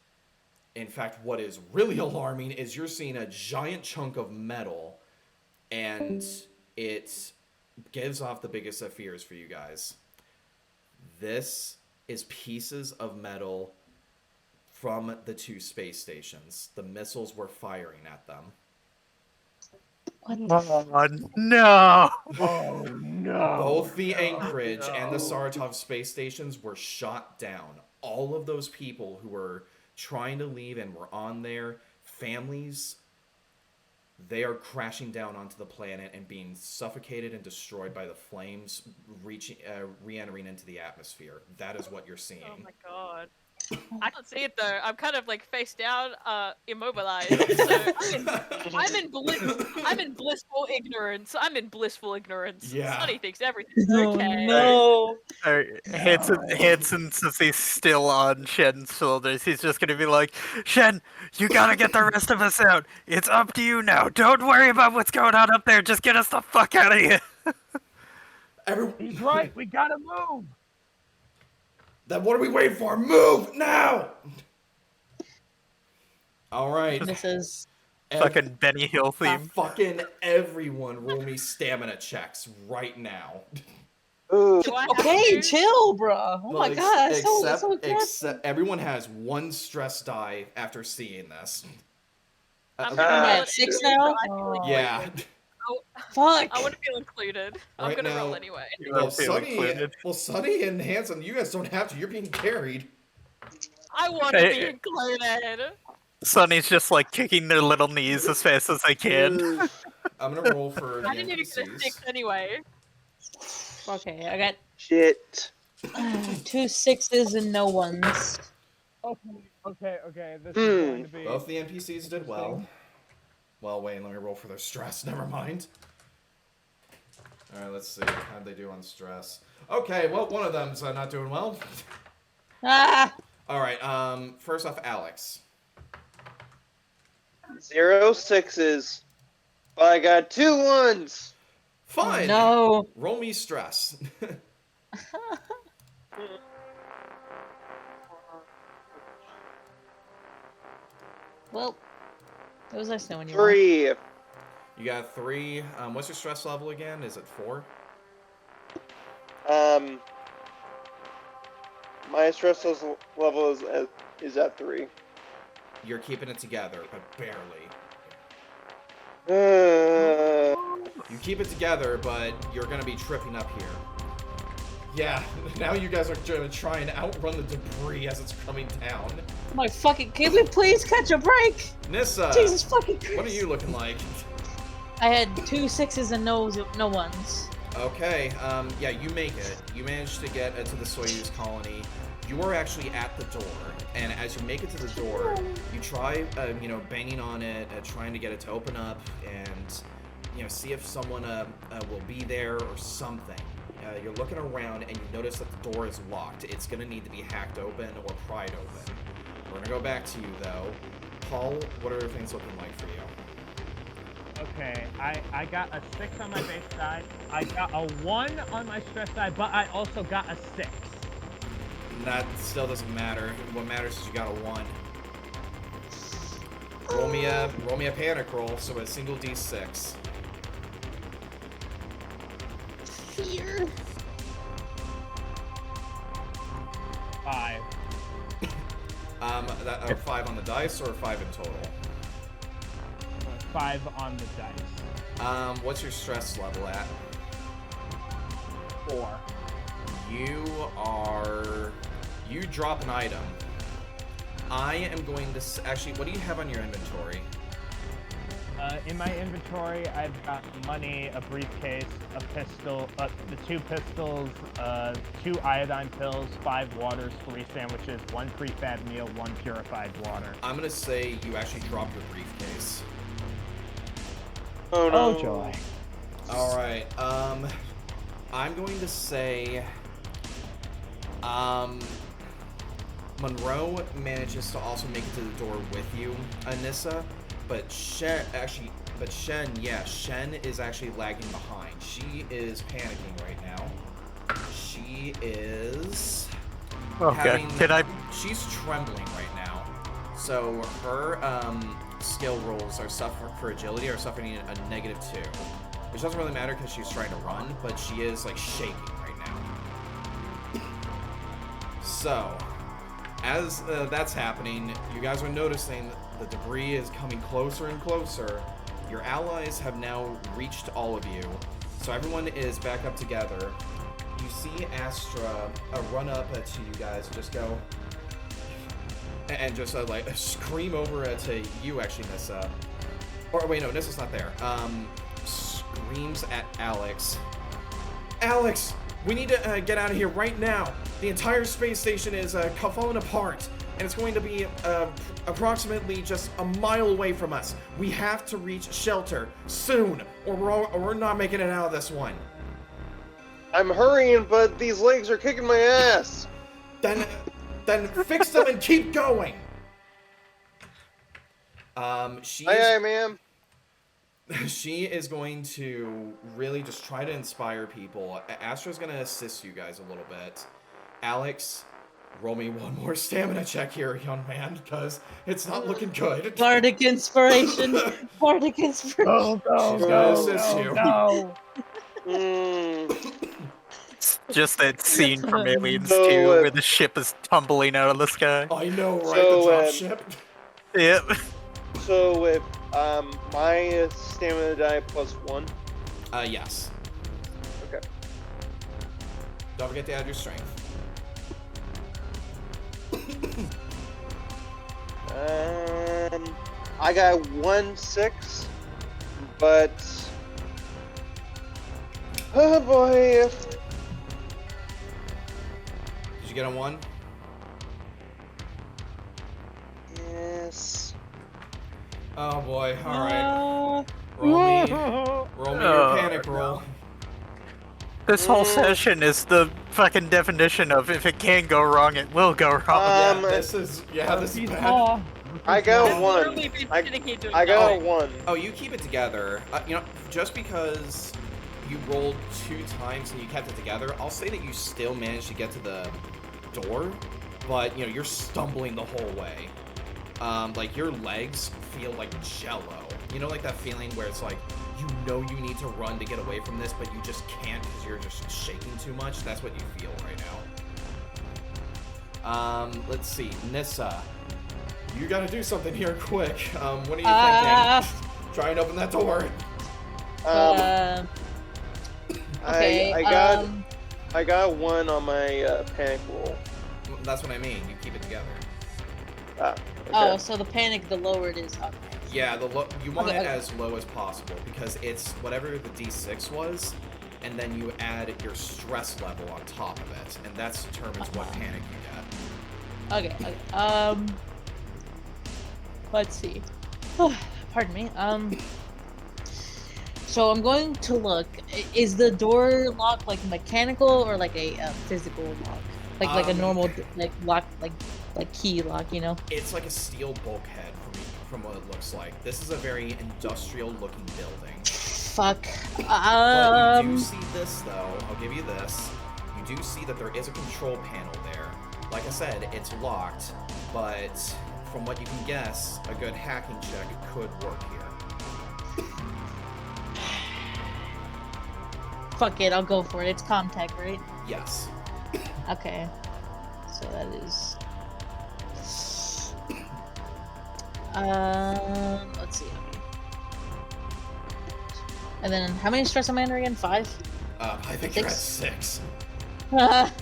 In fact, what is really alarming is you're seeing a giant chunk of metal, and it gives off the biggest of fears for you guys. This is pieces of metal from the 2 space stations. The missiles were firing at them.
Oh, no!
Oh no!
Both the Anchorage and the Saratov space stations were shot down. All of those people who were trying to leave and were on there, families, they are crashing down onto the planet and being suffocated and destroyed by the flames, re-entering into the atmosphere. That is what you're seeing.
Oh my god. I can't see it though. I'm kind of like face down, immobilized. So I'm in blissful ignorance.
Yeah.
Sonny thinks everything's
Oh,
okay.
no.
Hanson, since he's still on Shen's shoulders, he's just gonna be like, Shen, you gotta get the rest of us out. It's up to you now. Don't worry about what's going on up there. Just get us the fuck out of here.
He's right. We gotta move.
Then what are we waiting for? Move now! All right.
This is
Fucking Benny Hill theme.
Fucking everyone roll me stamina checks right now.
Ooh.
Do I have
okay.
to?
Chill, bro. Oh my god, that's so aggressive.
except everyone has 1 stress die after seeing this.
I'm
Ah.
at 6 now?
Oh.
Yeah.
Fuck.
I want to feel included. I'm
Right
gonna
now-
roll anyway.
Well, Sonny and Hanson, you guys don't have to. You're being carried.
I want to
Hey.
be included.
Sonny's just like kicking their little knees as fast as they can.
I'm gonna roll for the
I didn't even get a
NPCs.
6 anyway.
Okay, I got
Shit.
2 6s and no 1s.
Okay. This is going to be.
Both the NPCs did well. Well, wait, let me roll for their stress. Never mind. Alright, let's see. How'd they do on stress? Okay, well, one of them's not doing well.
Ah!
Alright, first off, Alex.
0 6s. But I got 2 1s.
Fun!
No.
Roll me stress.
Well, it was nice knowing you.
3.
You got 3. What's your stress level again? Is it 4?
My stress level is at 3.
You're keeping it together, but barely. You keep it together, but you're gonna be tripping up here. Yeah, now you guys are gonna try and outrun the debris as it's coming down.
My fucking, can we please catch a break?
Nissa,
Jesus fucking Christ.
what are you looking like?
I had 2 6s and no ones.
Okay, yeah, you make it. You manage to get to the Soyuz colony. You are actually at the door, and as you make it to the door, you try, banging on it, trying to get it to open up, and, see if someone will be there or something. You're looking around, and you notice that the door is locked. It's gonna need to be hacked open or pried open. We're gonna go back to you, though. Paul, what are things looking like for you?
Okay, I got a 6 on my base side. I got a 1 on my stress side, but I also got a 6.
That still doesn't matter. What matters is you got a 1. Roll me a panic roll, so a single d6.
Fear.
5.
5 on the dice or 5 in total?
5 on the dice.
What's your stress level at?
4.
You drop an item. I am going to actually. What do you have on your inventory?
In my inventory, I've got money, a briefcase, a pistol, the 2 pistols, 2 iodine pills, 5 waters, 3 sandwiches, 1 prefab meal, 1 purified water.
I'm gonna say you actually dropped your briefcase.
Oh no.
Oh joy.
All right. I'm going to say. Monroe manages to also make it to the door with you, Anissa, but Shen is actually lagging behind. She is panicking right now. She is she's trembling right now. So her skill rolls are suffering for agility are suffering a -2. Which doesn't really matter because she's trying to run, but she is like shaking right now. So, as that's happening, you guys are noticing the debris is coming closer and closer. Your allies have now reached all of you, so everyone is back up together. You see Astra run up to you guys and just go, and just scream over to you, actually, Nissa. Or wait, no, Nissa's not there. Screams at Alex. Alex, we need to get out of here right now. The entire space station is falling apart, and it's going to be approximately just a mile away from us. We have to reach shelter soon, or we're not making it out of this one.
I'm hurrying, but these legs are kicking my ass.
Then fix them and keep going.
Aye, ma'am.
She is going to really just try to inspire people. Astra's going to assist you guys a little bit. Alex, roll me one more stamina check here, young man, because it's not looking good.
Bardic inspiration. Bardic inspiration.
Oh no!
She's gonna assist you.
No!
Just that scene from Aliens
So,
2 where the ship is tumbling out of the sky.
I know, right?
So,
the drop ship.
Yep.
So with my stamina die +1.
Yes.
Okay.
Don't forget to add your strength.
I got 1/6, but oh boy.
Did you get a 1?
Yes.
Oh boy. All right. Roll me your panic roll.
This whole session is the fucking definition of if it can go wrong, it will go wrong.
This is
He's
bad.
Paul.
I got
That's
1.
literally been
I
dedicated to
got a
it.
1.
Oh, you keep it together. Just because you rolled 2 times and you kept it together, I'll say that you still managed to get to the door, but, you know, you're stumbling the whole way. Like, your legs feel like jello. You know, like that feeling where it's like, you know you need to run to get away from this, but you just can't because you're just shaking too much? That's what you feel right now. Let's see. Nissa, you gotta do something here quick. What are you thinking? Try and open that door.
Okay.
I got 1 on my panic roll.
That's what I mean. You keep it together.
Ah, okay.
Oh, so the panic, the lower it is. Okay.
Yeah, you want
Okay,
it
okay.
as low as possible because it's whatever the D6 was, and then you add your stress level on top of it, and that determines what panic you get.
Okay. Let's see. Pardon me. So I'm going to look. Is the door lock like mechanical or like a physical lock? Like a normal like lock, like key lock, you know?
It's like a steel bulkhead from what it looks like. This is a very industrial-looking building.
Fuck.
But you do see this, though. I'll give you this. You do see that there is a control panel there. Like I said, it's locked, but from what you can guess, a good hacking check could work here.
Fuck it, I'll go for it. It's Comtech, right?
Yes.
Okay. So that is. Let's see. And then how many stress am I under again? 5?
I think you're at
6.
6.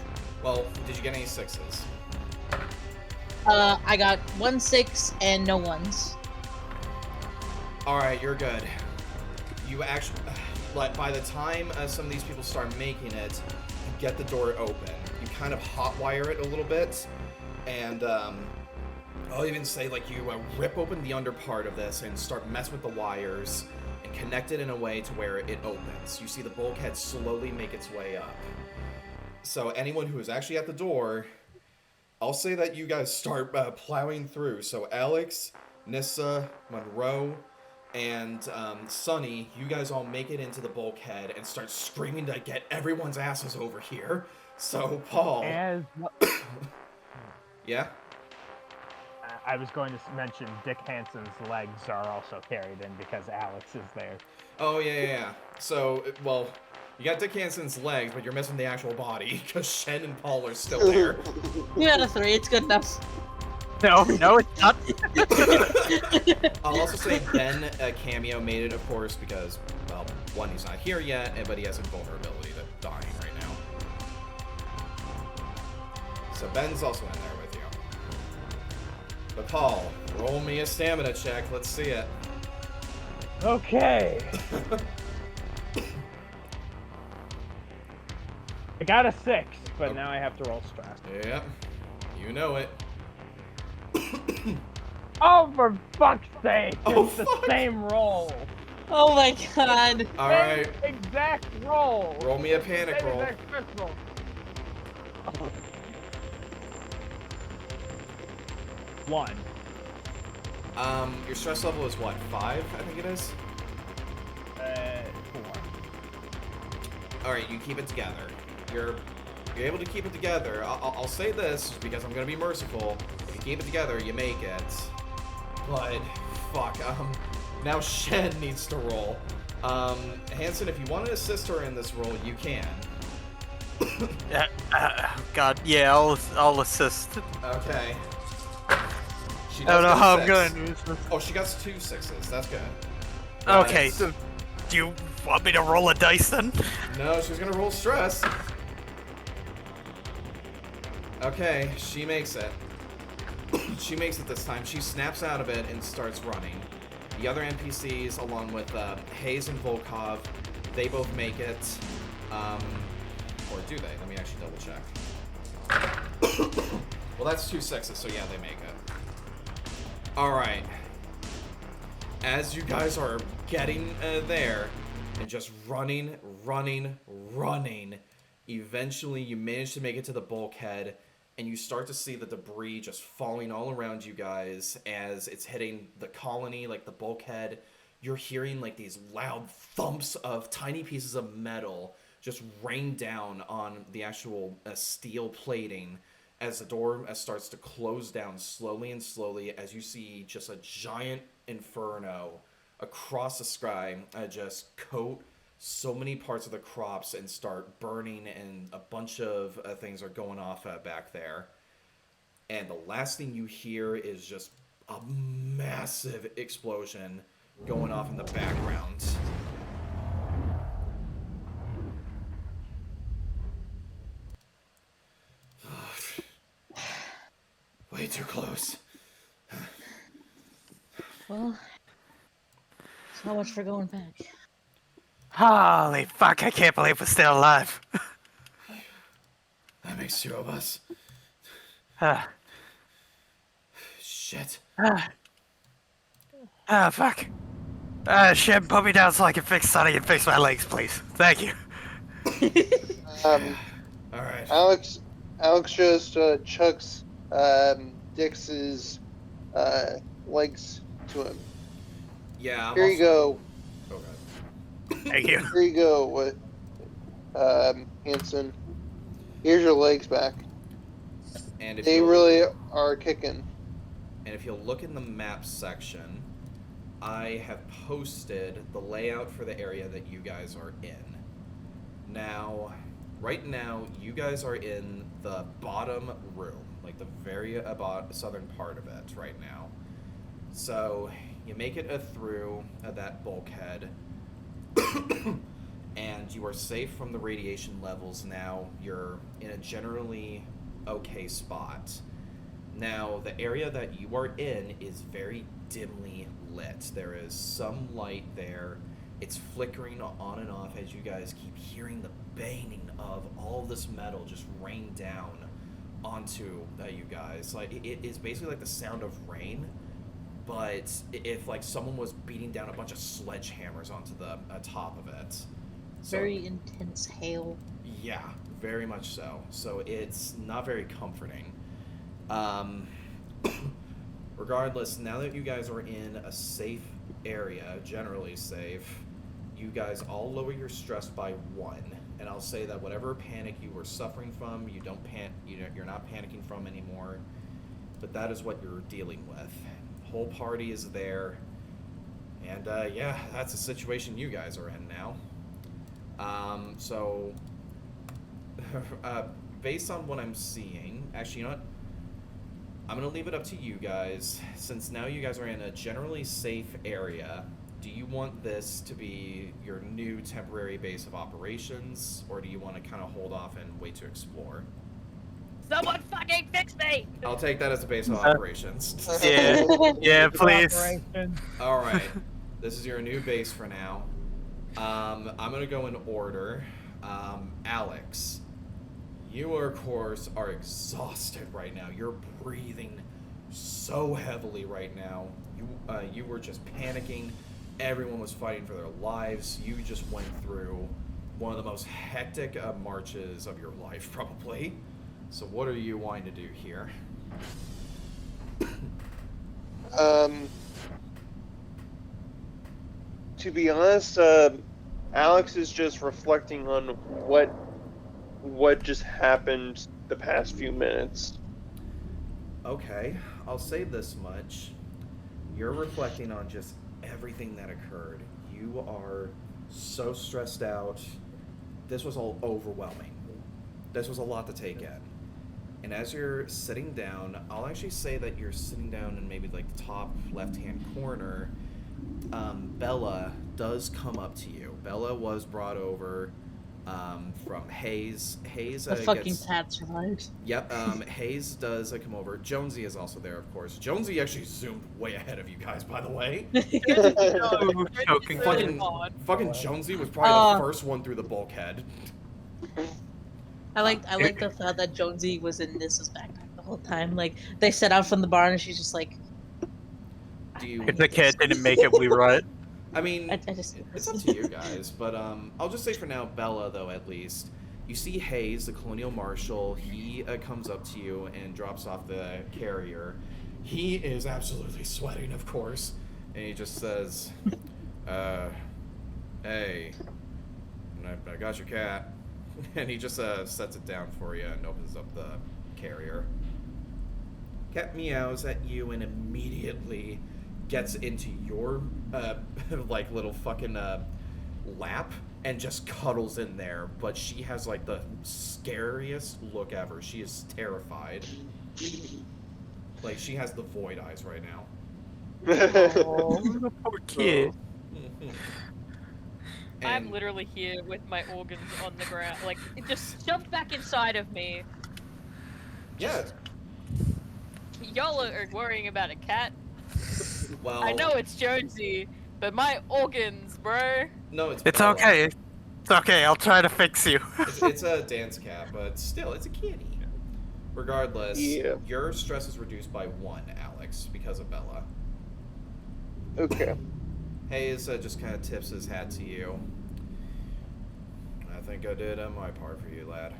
Well, did you get any 6s?
I got 1 6 and no 1s.
Alright, you're good. You actually, by the time some of these people start making it, you get the door open. You kind of hotwire it a little bit, and I'll even say like you rip open the under part of this and start messing with the wires and connect it in a way to where it opens. You see the bulkhead slowly make its way up. So anyone who is actually at the door, I'll say that you guys start plowing through. So Alex, Nissa, Monroe, and Sunny, you guys all make it into the bulkhead and start screaming to get everyone's asses over here. So Paul, yeah.
I was going to mention Dick Hansen's legs are also carried in because Alex is there.
Oh yeah. So well, you got Dick Hansen's legs, but you're missing the actual body because Shen and Paul are still there.
2 out of 3, it's good enough.
No, it's not.
I'll also say Ben Cameo made it, of course, because, well, 1, he's not here yet, but he has a vulnerability to dying right now. So Ben's also in there with you. But Paul, roll me a stamina check. Let's see it.
Okay. I got a 6, but now I have to roll stress.
Yep. You know it.
Oh, for fuck's sake!
Oh,
It's the
fuck.
same roll.
Oh my god.
All right.
Same exact roll.
Roll me a panic
Same
roll.
exact crystal. One.
Your stress level is what? 5, I think it is.
4.
All right, you keep it together. You're able to keep it together. I'll say this because I'm gonna be merciful. If you keep it together, you make it. But fuck. Now Shen needs to roll. Hanson, if you want to assist her in this roll, you can.
God, yeah, I'll assist.
Okay. She
I don't know
does
how
get a
I'm
6.
gonna use this.
Oh, she got 2 6s. That's good.
Okay,
But-
so do you want me to roll a dice then?
No, she's gonna roll stress. Okay, she makes it. She makes it this time. She snaps out of it and starts running. The other NPCs, along with Hayes and Volkov, they both make it. Or do they? Let me actually double check. Well, that's 2 6s, so yeah, they make it. Alright. As you guys are getting there, and just running, eventually you manage to make it to the bulkhead, and you start to see the debris just falling all around you guys as it's hitting the colony, like the bulkhead. you're hearing like these loud thumps of tiny pieces of metal just rain down on the actual steel plating as the door starts to close down slowly and slowly, as you see just a giant inferno across the sky just coat so many parts of the crops and start burning, and a bunch of things are going off back there. And the last thing you hear is just a massive explosion going off in the background. Way too close.
Well, so much for going back.
Holy fuck, I can't believe we're still alive.
That makes two of us.
Ah,
Shit.
Fuck. Shem, put me down so I can fix Sonny and fix my legs, please. Thank you.
Alright.
Alex just chucks Dix's legs to him.
Yeah,
Here you go.
Oh, God.
Thank you.
Here you go, Hanson. Here's your legs back.
And if
They
you'll-
really are kicking.
And if you'll look in the map section, I have posted the layout for the area that you guys are in. Now, right now, you guys are in the bottom room, like the very southern part of it right now. So, you make it through that bulkhead, and you are safe from the radiation levels now. You're in a generally okay spot. Now, the area that you are in is very dimly lit. There is some light there. It's flickering on and off as you guys keep hearing the banging of all this metal just rain down onto you guys. Like, it is basically like the sound of rain, but if like someone was beating down a bunch of sledgehammers onto the top of it. So,
Very intense hail.
yeah, very much so. So it's not very comforting. Regardless, now that you guys are in a safe area, generally safe, you guys all lower your stress by 1. And I'll say that whatever panic you were suffering from, you're not panicking from anymore. But that is what you're dealing with. Whole party is there, and yeah, that's the situation you guys are in now. So based on what I'm seeing, actually, you know what? I'm gonna leave it up to you guys, since now you guys are in a generally safe area. Do you want this to be your new temporary base of operations, or do you want to kind of hold off and wait to explore?
Someone fucking fix me!
I'll take that as a base of operations.
Yeah, please.
Operation.
All right, this is your new base for now. I'm gonna go in order. Alex, you of course are exhausted right now. You're breathing so heavily right now. You were just panicking. Everyone was fighting for their lives. You just went through one of the most hectic marches of your life, probably. So what are you wanting to do here?
To be honest, Alex is just reflecting on what just happened the past few minutes.
Okay, I'll say this much. You're reflecting on just everything that occurred. You are so stressed out. This was all overwhelming. This was a lot to take in. And as you're sitting down, I'll actually say that you're sitting down in maybe like the top left-hand corner. Bella does come up to you. Bella was brought over from Hayes. Hayes
The fucking
gets...
cat survived.
Yep, Hayes does come over. Jonesy is also there, of course. Jonesy actually zoomed way ahead of you guys, by the way.
Choking.
Fucking Jonesy was probably the first one through the bulkhead.
I like the thought that Jonesy was in Nissa's backpack the whole time. Like, they set out from the barn and she's just like,
Do you?
If the kid didn't make it, we run.
I mean,
I just
it's up to you guys, but I'll just say for now, Bella, though, at least. You see Hayes, the colonial marshal. He comes up to you and drops off the carrier. He is absolutely sweating, of course, and he just says, Hey, I got your cat. And he just sets it down for you and opens up the carrier. Cat meows at you and immediately gets into your like little fucking lap and just cuddles in there. But she has like the scariest look ever. She is terrified. Like she has the void eyes right now.
Oh, poor kid.
I'm
And-
literally here with my organs on the ground. Like, it just jumped back inside of me.
Yeah.
Y'all are worrying about a cat.
Well,
I know it's Jonesy, but my organs, bro.
No, it's
It's
Bella.
okay. It's okay. I'll try to fix you.
It's a dance cat, but still, it's a kitty. Regardless,
Yeah.
your stress is reduced by 1, Alex, because of Bella.
Okay.
Hayes just kind of tips his hat to you. I think I did my part for you, lad.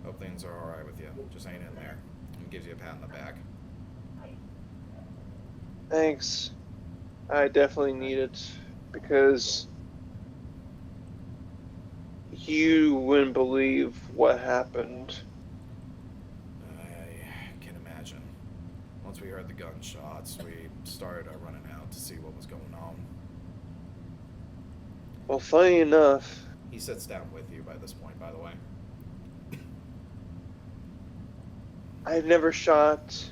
Hope things are alright with you. Just hang in there. And gives you a pat on the back.
Thanks. I definitely need it because you wouldn't believe what happened.
I can imagine. Once we heard the gunshots, we started running out to see what was going on.
Well, funny enough,
He sits down with you by this point, by the way.
I've never shot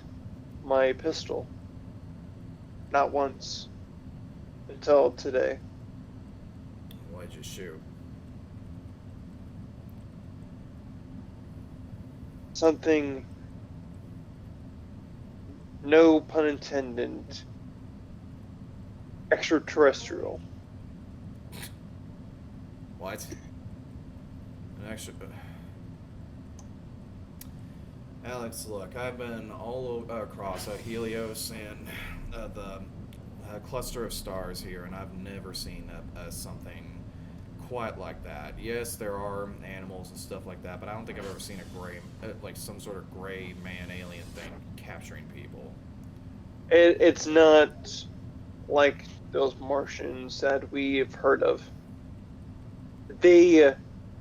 my pistol. Not once. Until today.
Why'd you shoot?
Something, no pun intended, extraterrestrial.
What? An extra. Alex, look, I've been all across Helios and the cluster of stars here, and I've never seen something quite like that. Yes, there are animals and stuff like that, but I don't think I've ever seen a gray, like some sort of gray man alien thing capturing people.
It's not like those Martians that we've heard of. They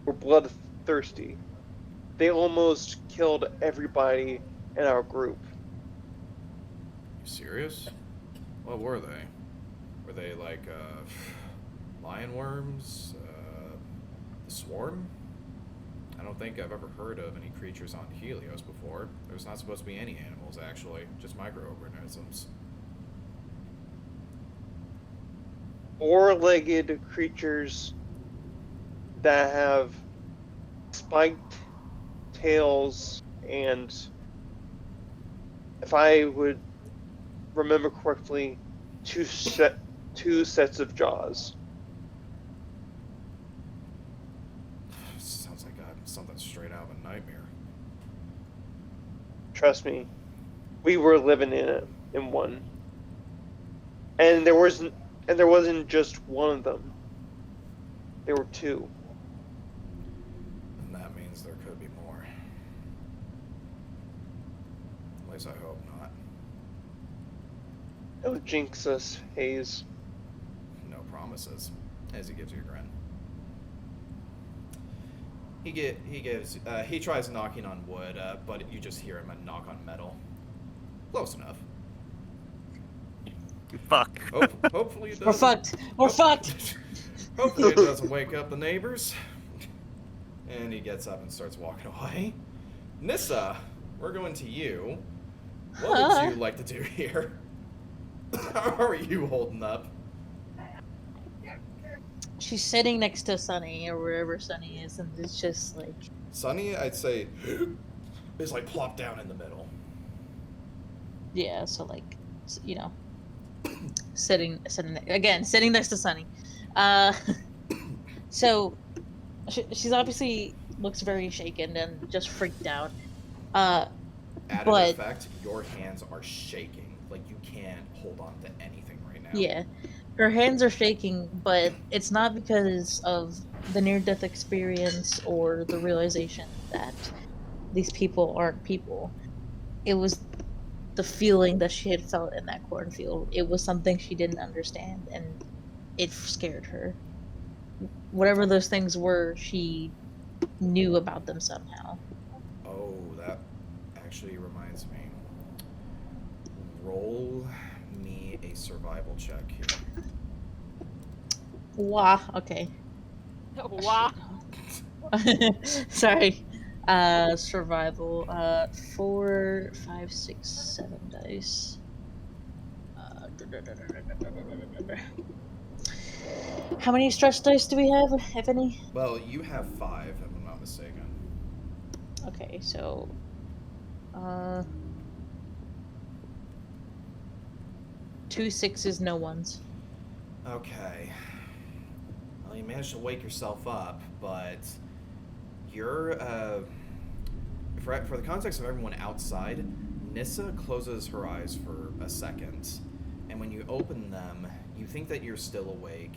were bloodthirsty. They almost killed everybody in our group.
You serious? What were they? Were they like lion worms? The swarm? I don't think I've ever heard of any creatures on Helios before. There's not supposed to be any animals, actually, just microorganisms.
Four-legged creatures that have spiked tails and, if I would remember correctly, two sets of jaws.
Sounds like something straight out of a nightmare.
Trust me, we were living in one, and there wasn't just one of them. There were two.
And that means there could be more. At least I hope not.
Don't jinx us, Hayes.
No promises. As he gives you a grin. He tries knocking on wood, but you just hear him knock on metal. Close enough.
Fuck.
Hopefully it doesn't.
We're fucked. We're fucked.
Hopefully it doesn't wake up the neighbors. And he gets up and starts walking away. Nissa, we're going to you. What would you like to do here? How are you holding up?
She's sitting next to Sunny or wherever Sunny is, and it's just like,
Sunny, I'd say, is like plopped down in the middle.
yeah. So like, you know, sitting next to Sunny. So she's obviously looks very shaken and just freaked out.
Added
But-
effect, your hands are shaking. Like you can't hold on to anything right now.
Yeah, her hands are shaking, but it's not because of the near-death experience or the realization that these people aren't people. It was the feeling that she had felt in that cornfield. It was something she didn't understand, and it scared her. Whatever those things were, she knew about them somehow.
Oh, that actually reminds me. Roll me a survival check here.
Wah, okay.
Wow.
Sorry. Survival. 4, 5, 6, 7 dice. How many stretch dice do we have, if any?
Well, you have 5, if I'm not mistaken.
Okay, so 2 6s, no ones.
Okay. Well, you managed to wake yourself up, but you're, for the context of everyone outside, Nissa closes her eyes for a second, and when you open them, you think that you're still awake,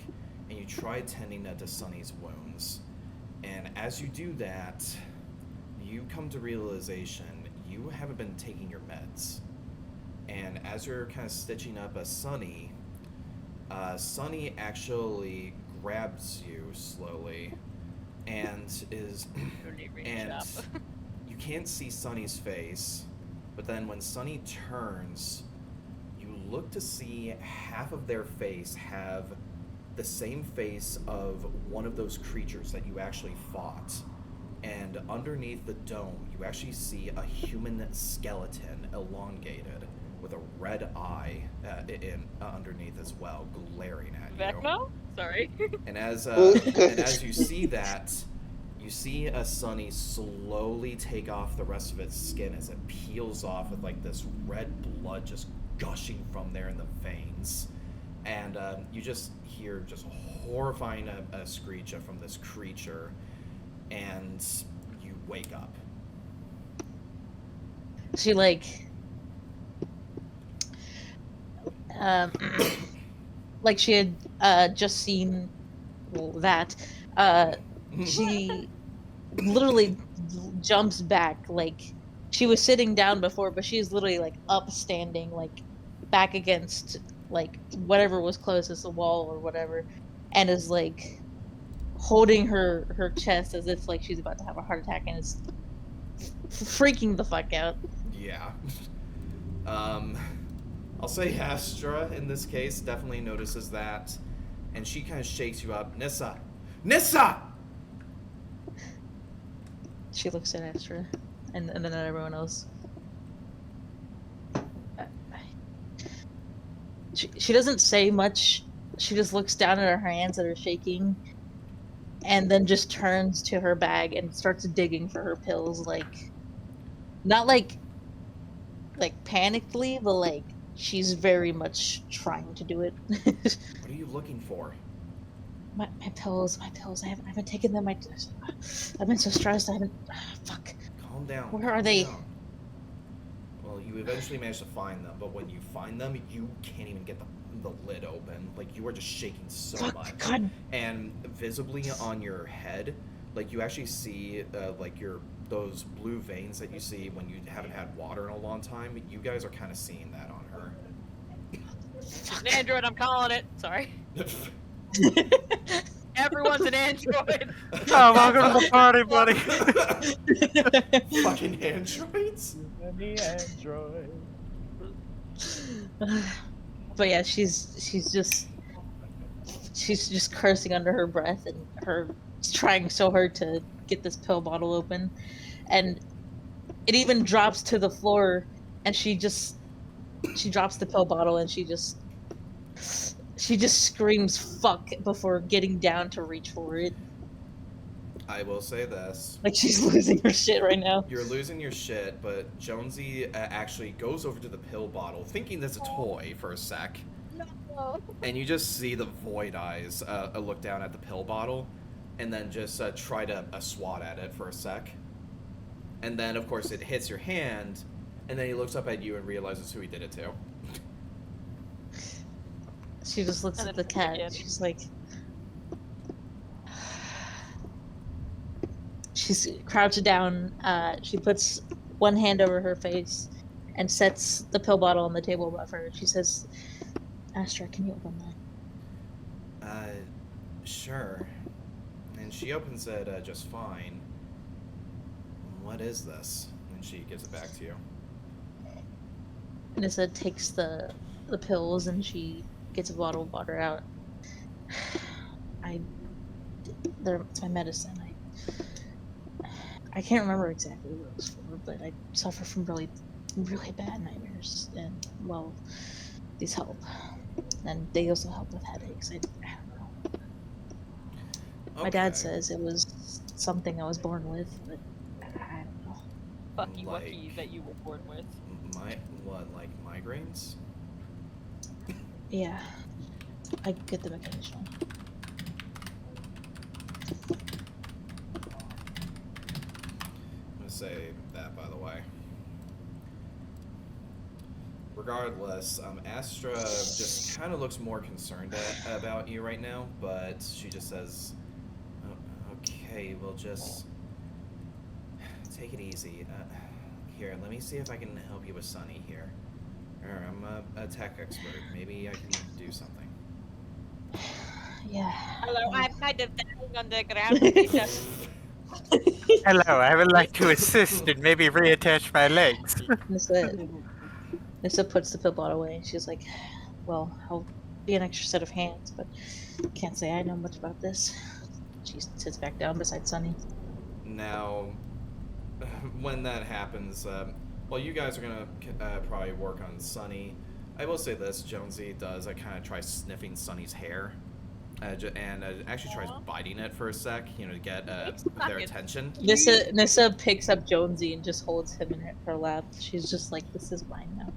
and you try tending to Sunny's wounds. And as you do that, you come to realization you haven't been taking your meds. And as you're kind of stitching up a Sunny, Sunny actually grabs you slowly and is and you can't see Sunny's face, but then when Sunny turns, you look to see half of their face have the same face of one of those creatures that you actually fought. And underneath the dome, you actually see a human skeleton, elongated, with a red eye underneath as well, glaring at you.
Vecmo? Sorry.
And as you see that, you see a Sunny slowly take off the rest of its skin as it peels off with like this red blood just gushing from there in the veins. And you just hear just horrifying a screech from this creature, and you wake up.
She like she had just seen that. She literally jumps back, like she was sitting down before, but she's literally like upstanding, like back against like whatever was closest, the wall or whatever, and is like holding her chest as if like she's about to have a heart attack, and is freaking the fuck out.
Yeah. I'll say Astra in this case definitely notices that, and she kind of shakes you up. Nissa! Nissa!
She looks at Astra, and then at everyone else. She doesn't say much. She just looks down at her hands that are shaking, and then just turns to her bag and starts digging for her pills, like, not like panically, but like she's very much trying to do it.
What are you looking for?
My pills. I haven't taken them. I've been so stressed. I haven't. Fuck.
Calm down.
Where are
calm
they?
down. Well, you eventually manage to find them, but when you find them, you can't even get the lid open. Like, you are just shaking so
Fuck,
much.
God.
And visibly on your head, like, you actually see, like, those blue veins that you see when you haven't had water in a long time. You guys are kind of seeing that on her.
It's an android, I'm calling it. Sorry. Everyone's an android.
Oh, welcome to the party, buddy.
Fucking androids?
The android.
But yeah, she's just cursing under her breath, and her trying so hard to get this pill bottle open, and it even drops to the floor, and she drops the pill bottle, and she just screams fuck before getting down to reach for it.
I will say this.
Like, she's losing her shit right now.
You're losing your shit, but Jonesy actually goes over to the pill bottle, thinking that's a toy for a sec.
No.
And you just see the void eyes look down at the pill bottle, and then just try to swat at it for a sec. And then, of course, it hits your hand, and then he looks up at you and realizes who he did it to.
She just looks at the cat. She's like... She's crouched down. She puts one hand over her face and sets the pill bottle on the table above her. She says, Astra, can you open that?
Sure. And she opens it just fine. What is this? And she gives it back to you.
Nissa takes the pills and she gets a bottle of water out. It's my medicine. I can't remember exactly what it was for, but I suffer from really, really bad nightmares, and well, these help. And they also help with headaches. I don't know. My dad says it was something I was born with, but I don't know.
Fucky
Like-
wucky that you were born with.
Like migraines?
Yeah, I get them occasionally.
I'm gonna say that, by the way. Regardless, Astra just kind of looks more concerned about you right now, but she just says, okay, we'll just take it easy. Here, let me see if I can help you with Sunny here. I'm a tech expert. Maybe I can do something.
Yeah.
Hello, I'm kind of dying on the ground. Lisa.
Hello, I would like to assist and maybe reattach my legs.
Nissa puts the pill bottle away, and she's like, well, I'll be an extra set of hands, but can't say I know much about this. She sits back down beside Sunny.
Now, when that happens, well, you guys are gonna probably work on Sunny. I will say this: Jonesy does kind of try sniffing Sunny's hair, and actually tries biting it for a sec, to get their attention.
Nissa picks up Jonesy and just holds him in her lap. She's just like, "This is mine now."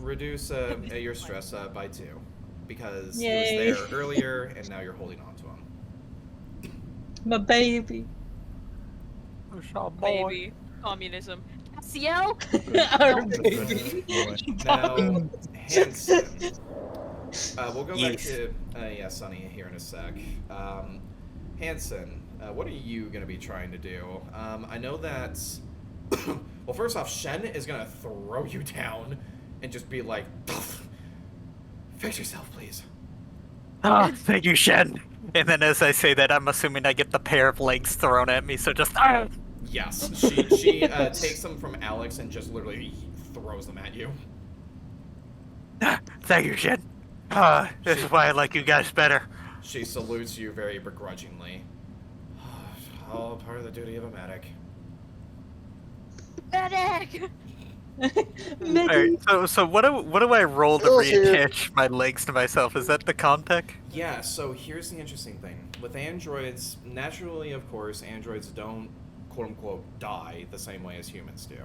Reduce your stress by 2, because
Yay.
he was there earlier, and now you're holding on to him.
My baby.
Baby. Communism. Ciel?
Our baby.
Now, Hanson. We'll go back
Yes.
to Sunny here in a sec. Hanson, what are you going to be trying to do? I know that. Well, first off, Shen is going to throw you down and just be like, fix yourself, please.
Ah, thank you, Shen. And then as I say that, I'm assuming I get the pair of legs thrown at me, so just...
Yes, she takes them from Alex and just literally throws them at you.
Thank you, Shen. This is why I like you guys better.
She salutes you very begrudgingly. All part of the duty of a medic.
Medic!
Alright, so what do I roll to reattach my legs to myself? Is that the Comtech?
Yeah, so here's the interesting thing. With androids, naturally, of course, androids don't, quote-unquote, die the same way as humans do.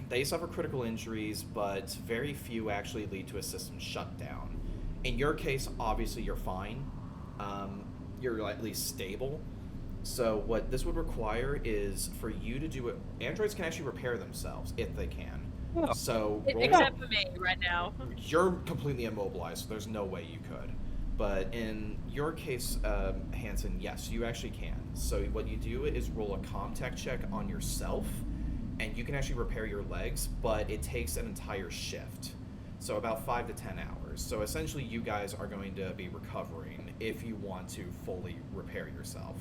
They suffer critical injuries, but very few actually lead to a system shutdown. In your case, obviously, you're fine. You're at least stable. So what this would require is for you to do it. Androids can actually repair themselves if they can. So roll
Except for me right now.
You're completely immobilized, so there's no way you could. But in your case, Hanson, yes, you actually can. So what you do is roll a Comtech check on yourself, and you can actually repair your legs, but it takes an entire shift. So about 5 to 10 hours. So essentially you guys are going to be recovering if you want to fully repair yourself.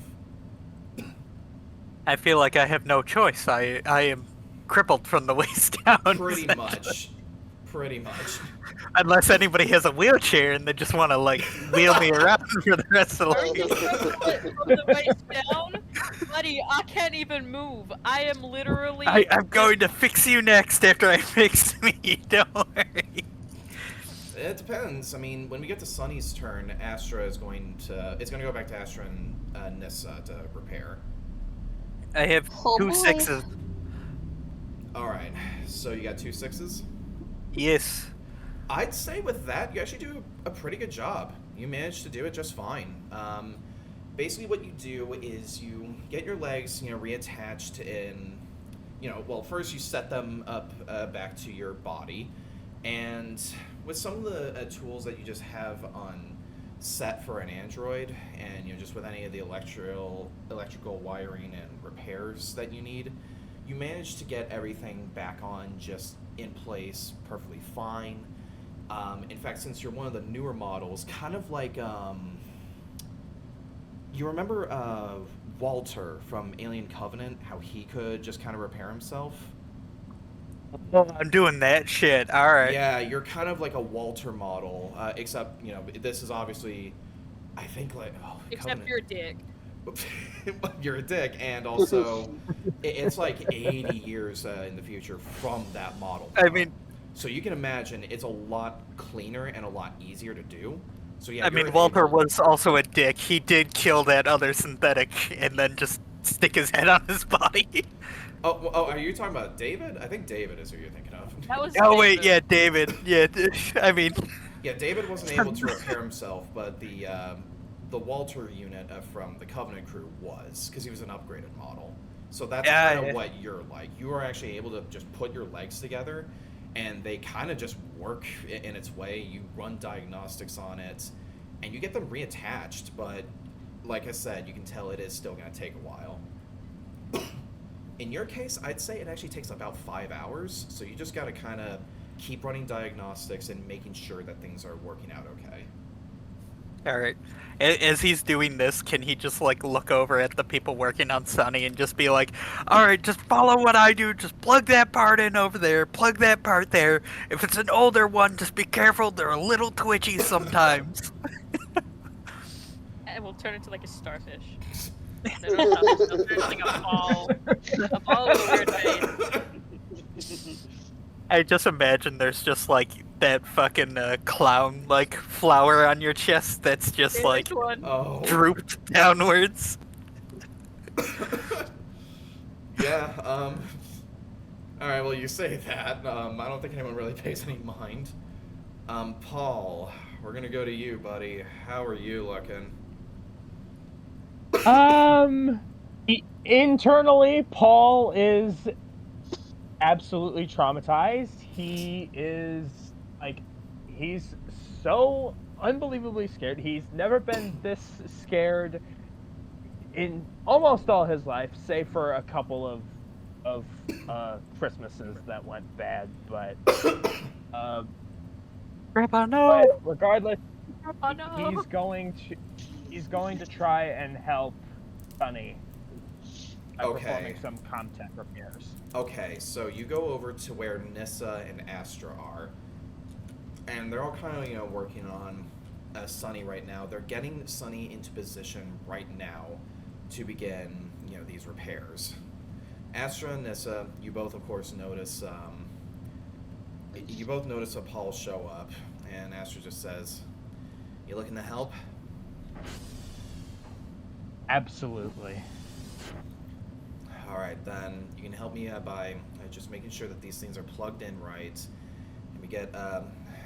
I feel like I have no choice. I am crippled from the waist down.
Pretty much.
Unless anybody has a wheelchair and they just want to, wheel me around for the rest of the
Are you
life.
from the waist down? Buddy, I can't even move. I am literally...
I'm going to fix you next after I fix me. Don't worry.
It depends. I mean, when we get to Sunny's turn, Astra is going to... It's going to go back to Astra and Nissa to repair.
I have
Oh,
2
boy.
6s.
Alright, so you got 2 6s?
Yes.
I'd say with that, you actually do a pretty good job. You managed to do it just fine. Basically what you do is you get your legs, reattached in, well, first you set them up back to your body, and with some of the tools that you just have on set for an android, and just with any of the electrical wiring and repairs that you need, you manage to get everything back on just in place perfectly fine. In fact, since you're one of the newer models, kind of like you remember Walter from Alien Covenant, how he could just kind of repair himself?
Oh, I'm doing that shit. All right.
Yeah, you're kind of like a Walter model, except, this is obviously, I think, like,
Except
Covenant.
you're a dick.
You're a dick, and also, it's like 80 years in the future from that model.
I mean,
So you can imagine it's a lot cleaner and a lot easier to do. So yeah,
I
you're
mean, Walter
able-
was also a dick. He did kill that other synthetic and then just stick his head on his body.
Oh, are you talking about David? I think David is who you're thinking of.
That was
Oh wait,
David.
yeah, David. Yeah, I mean,
Yeah, David wasn't able to repair himself, but the Walter unit from the Covenant crew was, because he was an upgraded model. So that's
Yeah,
kind of
yeah.
what you're like. You are actually able to just put your legs together, and they kind of just work in its way. You run diagnostics on it, and you get them reattached, but like I said, you can tell it is still going to take a while. In your case, I'd say it actually takes about 5 hours, so you just got to kind of keep running diagnostics and making sure that things are working out okay.
all right. As he's doing this, can he just like look over at the people working on Sunny and just be like, "All right, just follow what I do. Just plug that part in over there. Plug that part there. If it's an older one, just be careful. They're a little twitchy sometimes."
And we'll turn into like a starfish. They'll turn into like a ball with a weird face.
I just imagine there's just like that fucking clown like flower on your chest that's just
There's
like
one.
Oh.
drooped downwards.
Yeah, alright, well, you say that. I don't think anyone really pays any mind. Paul, we're gonna go to you, buddy. How are you looking?
Internally, Paul is absolutely traumatized. He is he's so unbelievably scared. He's never been this scared in almost all his life, save for a couple of Christmases that went bad. But
Grandpa, no.
but regardless,
Oh no.
he's going to try and help Sunny by
Okay.
performing some Comtech repairs.
Okay, so you go over to where Nissa and Astra are, and they're all kind of, working on Sunny right now. They're getting Sunny into position right now to begin, these repairs. Astra and Nissa, you both, of course, notice, Paul show up, and Astra just says, "You looking to help?"
Absolutely.
All right, then you can help me by just making sure that these things are plugged in right, and we get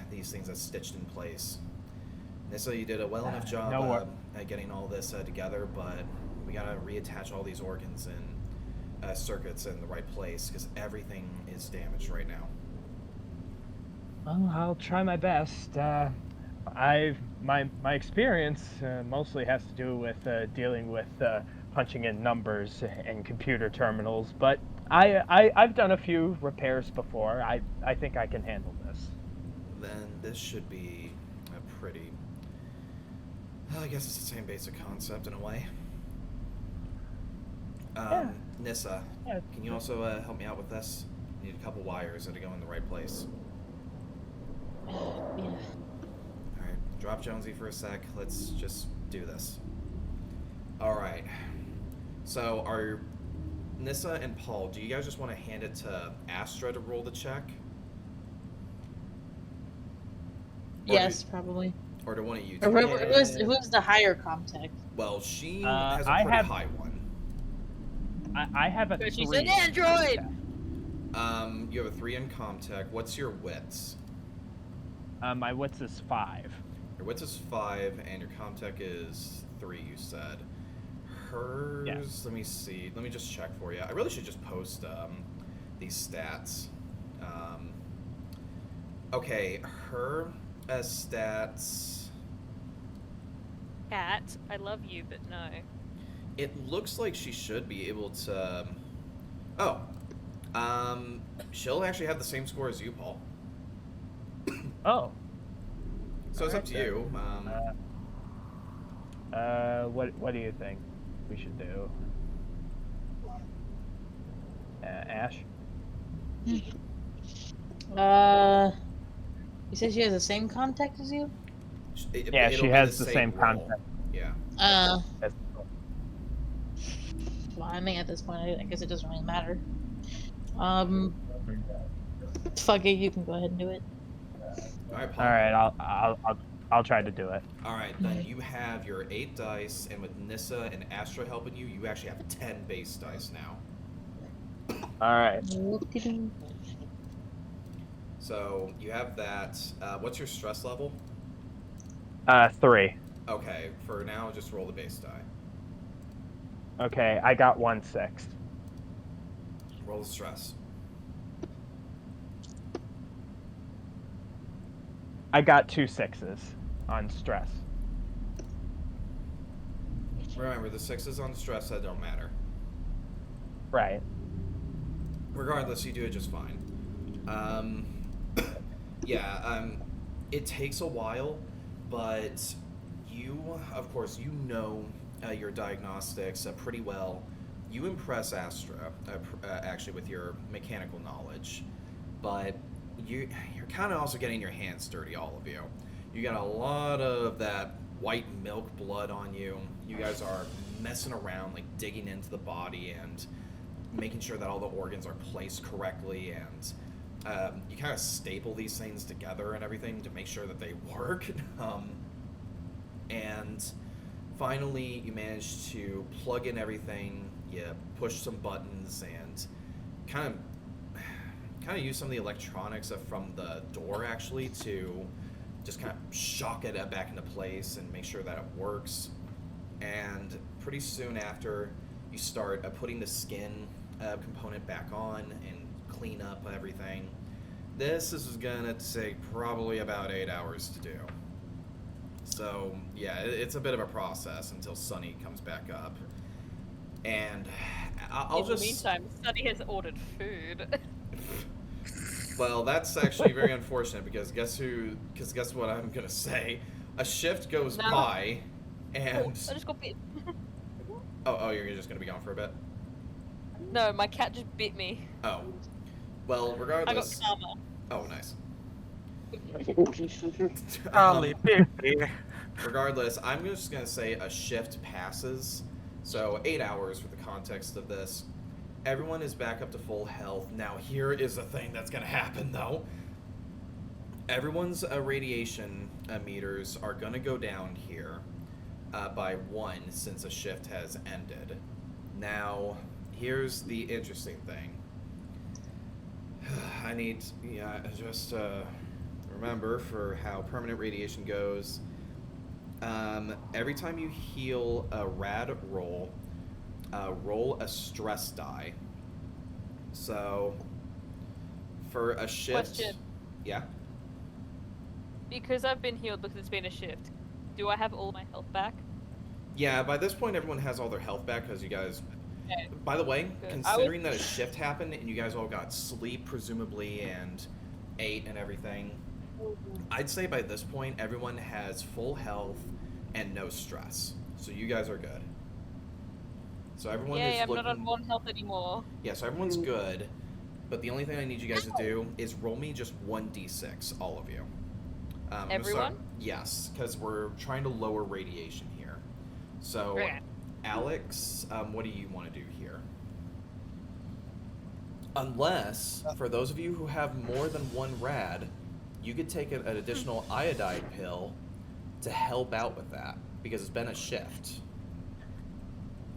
these things stitched in place. Nissa, you did a well enough job at getting all this together, but we gotta reattach all these organs and circuits in the right place because everything is damaged right now.
Well, I'll try my best. My experience mostly has to do with dealing with punching in numbers in computer terminals, but I've done a few repairs before. I think I can handle this.
Then this should be a pretty... Well, I guess it's the same basic concept in a way.
Yeah.
Nissa,
Yeah.
can you also help me out with this? Need a couple wires to go in the right place.
Yeah.
Alright, drop Jonesy for a sec. Let's just do this. Alright. So, are Nissa and Paul, do you guys just want to hand it to Astra to roll the check? Or
Yes, probably.
Or do one of you
Or
two?
who's the higher Comtech?
Well, she
Uh,
has a
I
pretty
have-
high one.
I have a
But
3.
she's an android!
You have a 3 in Comtech. What's your wits?
My wits is 5.
Your wits is 5, and your Comtech is 3, you said. Hers,
Yes.
let me see. Let me just check for you. I really should just post these stats. Okay, her stats...
Cat, I love you, but no.
It looks like she should be able to... Oh.
Oh.
She'll actually have the same score as you, Paul.
Oh,
So it's up to you.
What do you think we should do? Ash?
You said she has the same contact as you?
Yeah, she has the same
role.
contact.
Yeah.
Well, I mean, at this point, I guess it doesn't really matter. Fuck it, you can go ahead and do it.
All right, Paul.
All right, I'll try to do it.
All right, then you have your 8 dice, and with Nissa and Astra helping you, you actually have 10 base dice now.
All right.
So you have that. What's your stress level?
3.
Okay, for now, just roll the base die.
Okay, I got 1 6.
Roll the stress.
I got 2 6s on stress.
Remember, the 6s on the stress that don't matter.
Right.
Regardless, you do it just fine. It takes a while, but you, of course, you know your diagnostics pretty well. You impress Astra, actually, with your mechanical knowledge, but you're kind of also getting your hands dirty, all of you. You got a lot of that white milk blood on you. You guys are messing around, like digging into the body and making sure that all the organs are placed correctly, and you kind of staple these things together and everything to make sure that they work. And finally, you manage to plug in everything. You push some buttons and kind of use some of the electronics from the door actually to just kind of shock it back into place and make sure that it works. And pretty soon after, you start putting the skin component back on and clean up everything. This is gonna take probably about 8 hours to do. So yeah, it's a bit of a process until Sunny comes back up. And I'll
In
just...
the meantime, Sunny has ordered food.
Well, that's actually very unfortunate because guess what I'm gonna say? A shift goes
No.
by,
Oh,
and
I just got bit.
oh, you're just gonna be gone for a bit.
No, my cat just bit me.
Oh, well,
I got
regardless.
karma.
Oh, nice.
Golly, baby.
Regardless, I'm just gonna say a shift passes, so 8 hours for the context of this. Everyone is back up to full health. Now, here is the thing that's gonna happen, though. Everyone's radiation meters are gonna go down here by 1 since a shift has ended. Now, here's the interesting thing. I need, just remember for how permanent radiation goes. Every time you heal a rad roll, roll a stress die. So, for a shift...
Question.
Yeah?
Because I've been healed because it's been a shift, do I have all my health back?
Yeah, by this point everyone has all their health back because you guys...
Okay.
By the way,
Good.
considering that a shift happened and you guys all got sleep, presumably, and ate and everything, I'd say by this point everyone has full health and no stress. So you guys are good. So everyone
Yay,
is
I'm
looking...
not on 1 health anymore.
Yeah, so everyone's good, but the only thing I need you guys to do is roll me just 1d6, all of you. I'm gonna
Everyone?
start- Yes, because we're trying to lower radiation here. So,
Okay.
Alex, what do you want to do here? Unless, for those of you who have more than 1 rad, you could take an additional iodide pill to help out with that, because it's been a shift.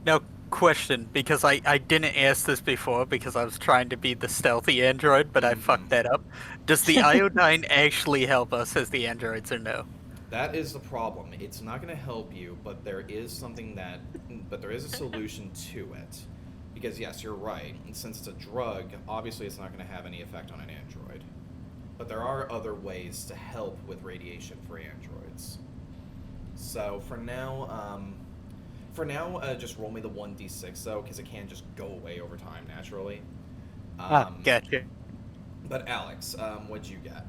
No question, because I didn't ask this before because I was trying to be the stealthy android, but I fucked that up. Does the iodine actually help us as the androids or no?
That is the problem. It's not going to help you, but there is a solution to it. Because yes, you're right. And since it's a drug, obviously it's not going to have any effect on an android. But there are other ways to help with radiation for androids. So for now, just roll me the 1d6 though, because it can just go away over time naturally.
Gotcha.
But Alex, what'd you get?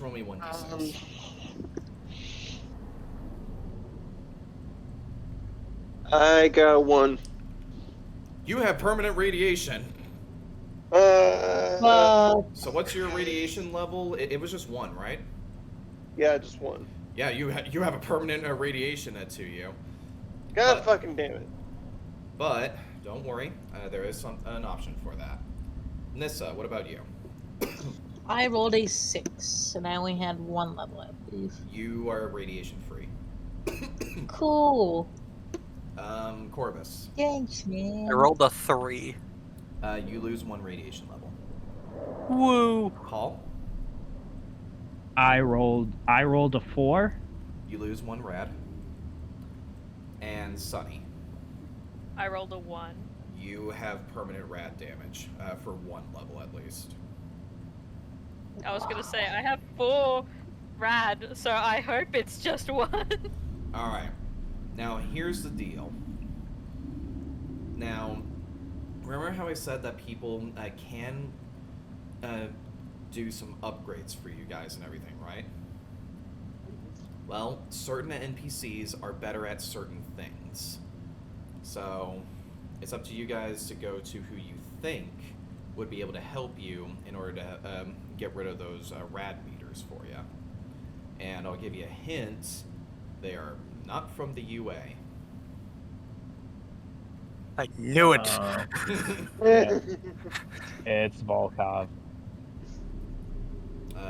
just roll me 1d6.
I got 1.
You have permanent radiation. So what's your radiation level? It was just 1, right?
Yeah, just 1.
Yeah, you have a permanent radiation to you.
God fucking damn it.
But don't worry, there is an option for that. Nissa, what about you?
I rolled a 6, and I only had 1 level, I believe.
You are radiation free.
Cool.
Corvus.
Thanks, man.
I rolled a 3.
You lose 1 radiation level.
Woo!
Paul,
I rolled a 4.
you lose 1 rad. And Sunny,
I rolled a 1.
you have permanent rad damage for 1 level at least.
I was gonna say I have 4 rad, so I hope it's just 1.
All right. Now here's the deal. Now, remember how I said that people can do some upgrades for you guys and everything, right? Well, certain NPCs are better at certain things. So, it's up to you guys to go to who you think would be able to help you in order to get rid of those rad meters for you. And I'll give you a hint. They are not from the UA.
I knew it.
Yeah. It's Volkov.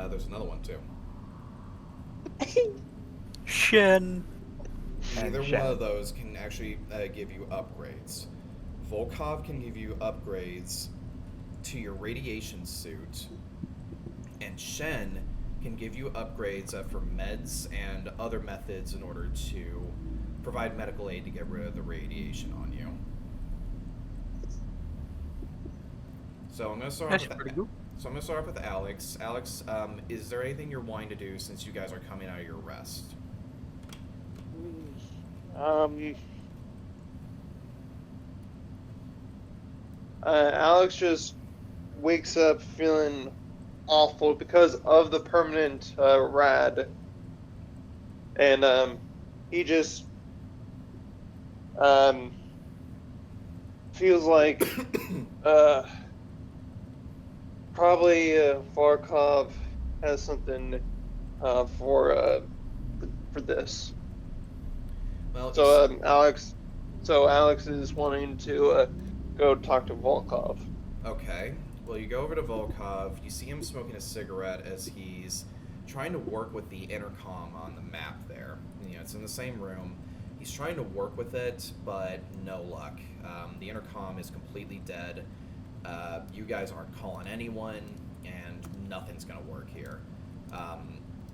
There's another one too.
Shin.
Either
Shen.
one of those can actually give you upgrades. Volkov can give you upgrades to your radiation suit, and Shen can give you upgrades for meds and other methods in order to provide medical aid to get rid of the radiation on you. So I'm gonna start
That's
off with
pretty good.
So I'm gonna start off with Alex. Alex, is there anything you're wanting to do since you guys are coming out of your rest?
Alex just wakes up feeling awful because of the permanent rad, and he just feels like probably Varkov has something for this.
Well,
So Alex is wanting to go talk to Volkov.
okay. Well, you go over to Volkov. You see him smoking a cigarette as he's trying to work with the intercom on the map there. You know, it's in the same room. He's trying to work with it, but no luck. The intercom is completely dead. You guys aren't calling anyone, and nothing's going to work here.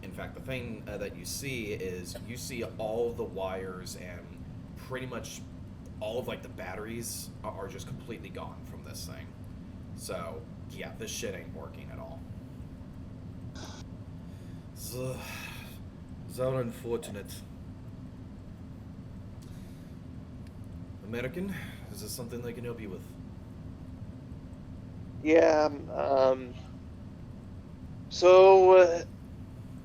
In fact, the thing that you see is you see all the wires and pretty much all of like the batteries are just completely gone from this thing. So yeah, this shit ain't working at all. So unfortunate. American, is this something I can help you with?
Yeah. So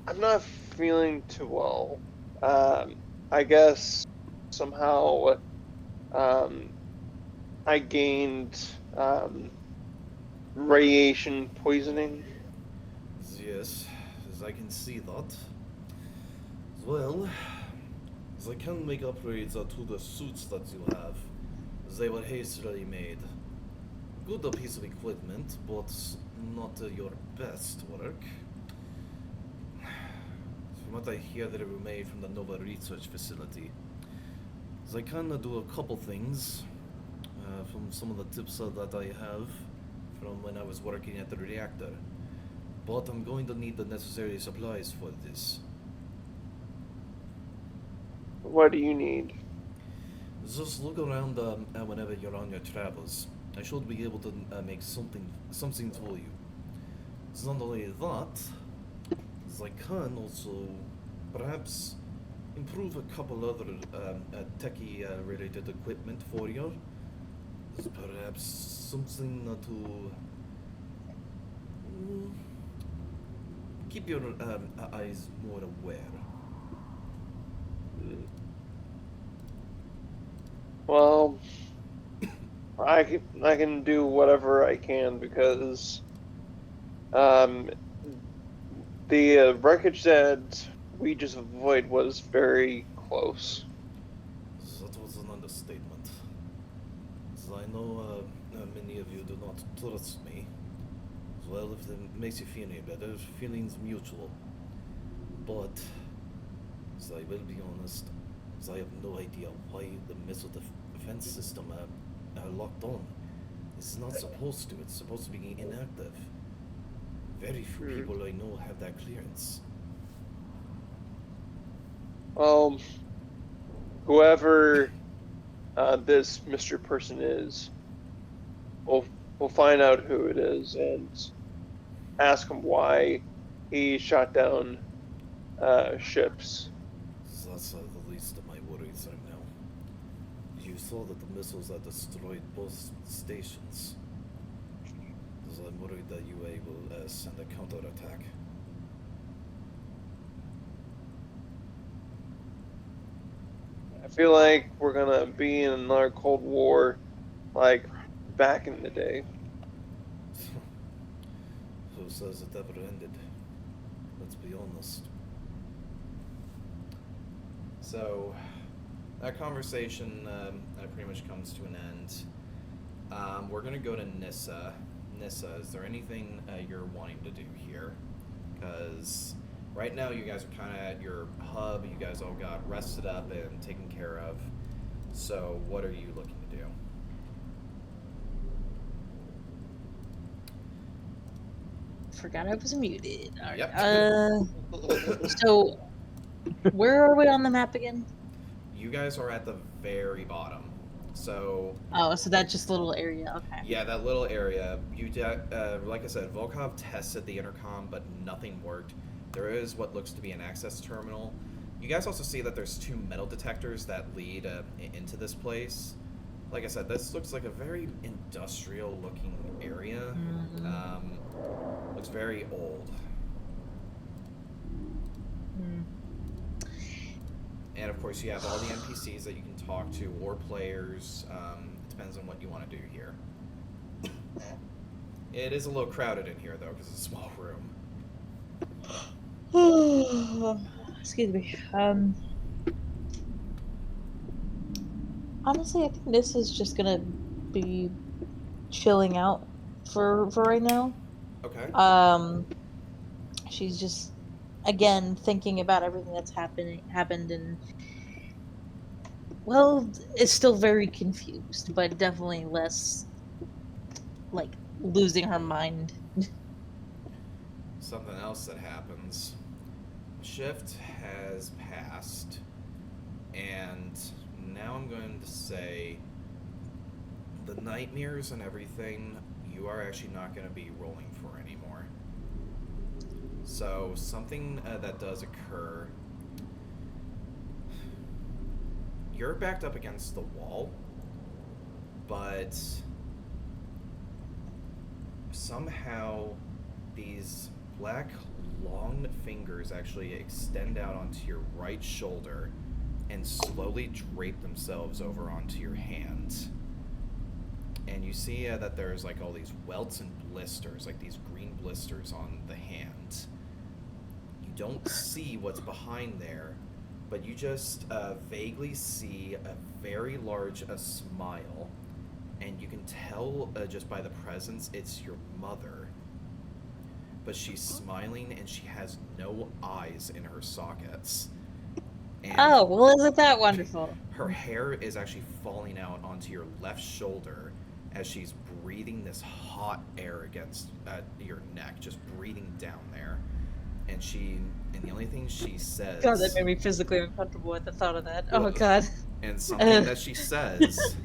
I'm not feeling too well. I guess somehow I gained radiation poisoning.
Yes, as I can see that. Well, as I can make upgrades to the suits that you have. They were hastily made. Good piece of equipment, but not your best work. From what I hear, they were made from the Nova Research Facility. As I can do a couple things from some of the tips that I have from when I was working at the reactor. But I'm going to need the necessary supplies for this.
What do you need?
Just look around whenever you're on your travels. I should be able to make something for you. It's not only that, as I can also perhaps improve a couple other techie related equipment for you. Perhaps something to keep your eyes more aware.
Well, I can do whatever I can because the wreckage that we just avoided was very close.
That was an understatement. So I know many of you do not trust me. Well, if it makes you feel any better, feeling's mutual. But, so I will be honest, I have no idea why the missile defense system are locked on. It's not supposed to. It's supposed to be inactive. Very few people I know have that clearance.
Whoever this Mr. Person is, we'll find out who it is and ask him why he shot down ships.
That's the least of my worries right now. You saw that the missiles that destroyed both stations. So I'm worried that UA will send a counterattack.
I feel like we're gonna be in another Cold War, like back in the day.
Who says it ever ended? Let's be honest. So, that conversation pretty much comes to an end. We're gonna go to Nissa. Nissa, is there anything you're wanting to do here? Because right now you guys are kind of at your hub. You guys all got rested up and taken care of. So, what are you looking to do?
Forgot I was muted. All right.
Yep.
So, where are we on the map again?
You guys are at the very bottom. So.
Oh, so that just little area. Okay.
Yeah, that little area. You like I said, Volkov tested the intercom, but nothing worked. There is what looks to be an access terminal. You guys also see that there's 2 metal detectors that lead into this place. Like I said, this looks like a very industrial-looking area. Looks very old. And of course, you have all the NPCs that you can talk to, or players. It depends on what you want to do here. It is a little crowded in here, though, because it's a small room.
Excuse me. Honestly, I think this is just gonna be chilling out for right now.
Okay.
She's just again thinking about everything that's happened, and well, is still very confused, but definitely less like losing her mind.
Something else that happens. Shift has passed, and now I'm going to say the nightmares and everything you are actually not going to be rolling for anymore. So something that does occur, you're backed up against the wall, but somehow these black long fingers actually extend out onto your right shoulder and slowly drape themselves over onto your hand. And you see that there's like all these welts and blisters, like these green blisters on the hand. You don't see what's behind there, but you just vaguely see a very large smile, and you can tell just by the presence it's your mother. But she's smiling and she has no eyes in her sockets. And
Oh, well, isn't that wonderful?
her hair is actually falling out onto your left shoulder as she's breathing this hot air against your neck, just breathing down there. And the only thing she says...
God, that made me physically uncomfortable at the thought of that. Oh, God.
And something that she says...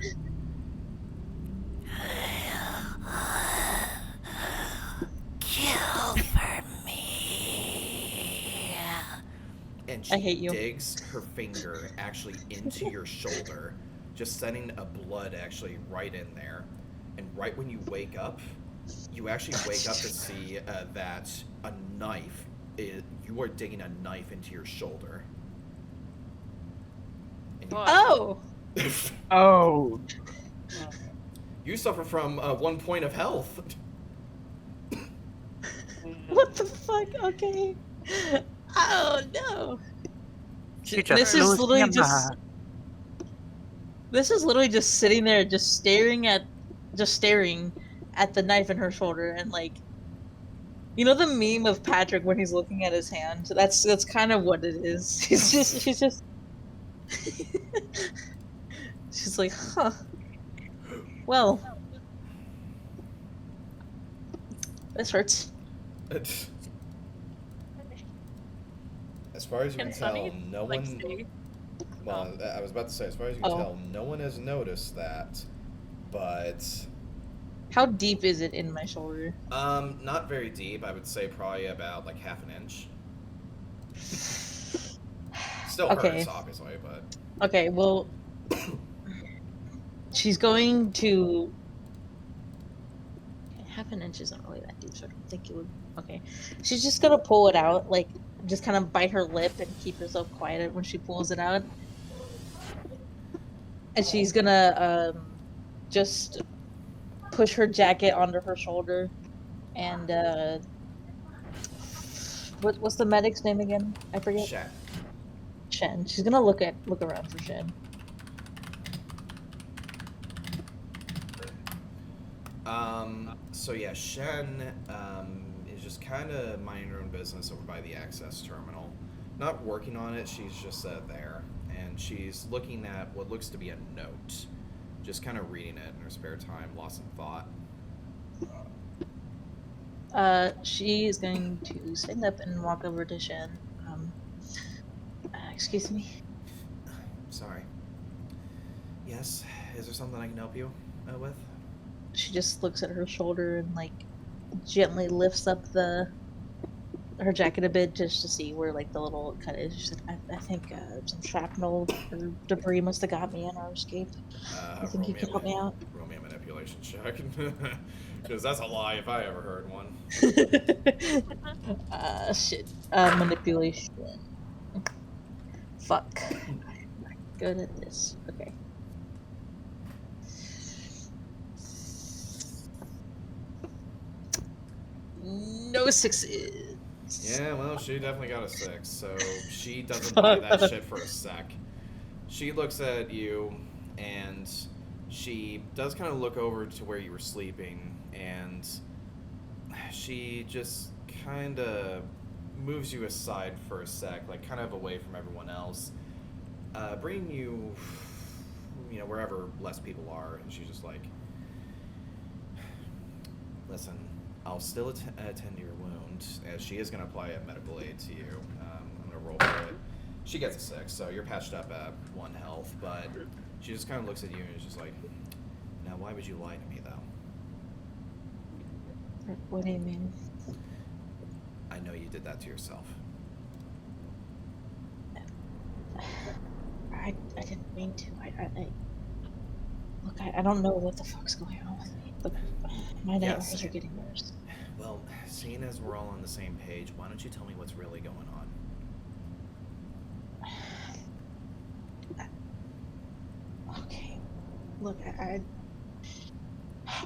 Kill for me.
And
I
she
hate you.
digs her finger actually into your shoulder, just sending a blood actually right in there. And right when you wake up, you actually wake up to see that a knife you are digging a knife into your shoulder. And
Oh!
Oh.
you suffer from 1 point of health.
What the fuck? Okay. Oh no.
She just
This is
lose
literally
your
just.
mind.
This is literally just sitting there, just staring at the knife in her shoulder, and like, you know the meme of Patrick when he's looking at his hand. That's kind of what it is. She's just. She's like, huh. Well, this hurts.
As far as you can
Can
tell,
Sunny,
no
like,
one.
stay?
Well, I was about to say, as far as you can
Oh.
tell, no one has noticed that. But
How deep is it in my shoulder?
not very deep. I would say probably about like half an inch. Still
Okay.
hurts, obviously, but
Okay, well, she's going to. Half an inch isn't really that deep, so I don't think it would. Okay, she's just gonna pull it out, like just kind of bite her lip and keep herself quiet when she pulls it out, and she's gonna just push her jacket onto her shoulder, and what's the medic's name again? I forget.
Shat.
Shen. She's gonna look around for Shen.
So yeah, Shen is just kind of minding her own business over by the access terminal. Not working on it, she's just there. And she's looking at what looks to be a note. Just kind of reading it in her spare time, lost in thought.
She is going to stand up and walk over to Shen. Excuse me?
Sorry. Yes, is there something I can help you with?
She just looks at her shoulder and, like, gently lifts up her jacket a bit just to see where, like, the little cut is. She said, I think some shrapnel or debris must have got me in our escape. I think you can help me out?
Roll me a manipulation check. Because that's a lie if I ever heard one.
Shit. Manipulation. Fuck. I'm not good at this. Okay. No sixes.
Yeah, well, she definitely got a 6, so she doesn't buy that shit for a sec. She looks at you, and she does kind of look over to where you were sleeping, and she just kind of moves you aside for a sec, like kind of away from everyone else, bringing you, wherever less people are, and she's just like, listen, I'll still attend to your wound, as she is going to apply a medical aid to you. I'm going to roll for it. She gets a 6, so you're patched up at 1 health, but she just kind of looks at you and is just like, now why would you lie to me, though?
What do you mean?
I know you did that to yourself.
I didn't mean to. Look, I don't know what the fuck's going on with me, but my nightmares
Yes.
are getting worse.
Well, seeing as we're all on the same page, why don't you tell me what's really going on?
Okay. Look,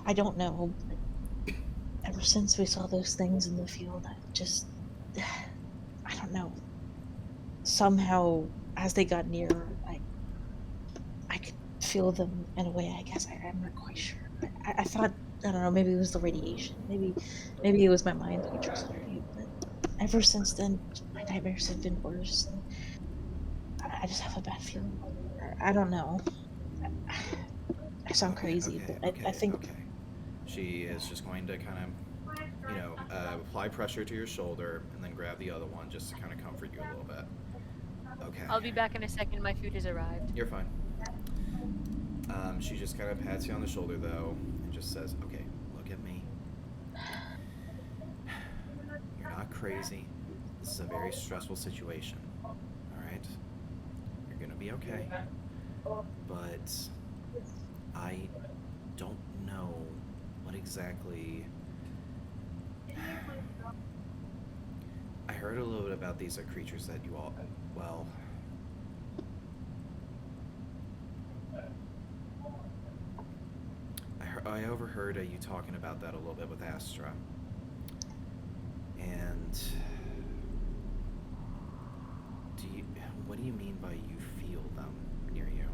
I don't know. But ever since we saw those things in the field, I don't know. Somehow, as they got nearer, I could feel them in a way. I guess I'm not quite sure. I thought, I don't know, maybe it was the radiation. Maybe it was my mind being transferred. But ever since then, my nightmares have been worse. And I just have a bad feeling. I don't know. I sound crazy, but I think.
Okay. She is just going to kind of, apply pressure to your shoulder and then grab the other one just to kind of comfort you a little bit. Okay.
I'll be back in a second. My food has arrived.
You're fine. She just kind of pats you on the shoulder, though, and just says, okay, look at me. You're not crazy. This is a very stressful situation. All right? You're going to be okay. But I don't know what exactly... I heard a little bit about these creatures that you all, well, I overheard you talking about that a little bit with Astra. And what do you mean by you feel them near you?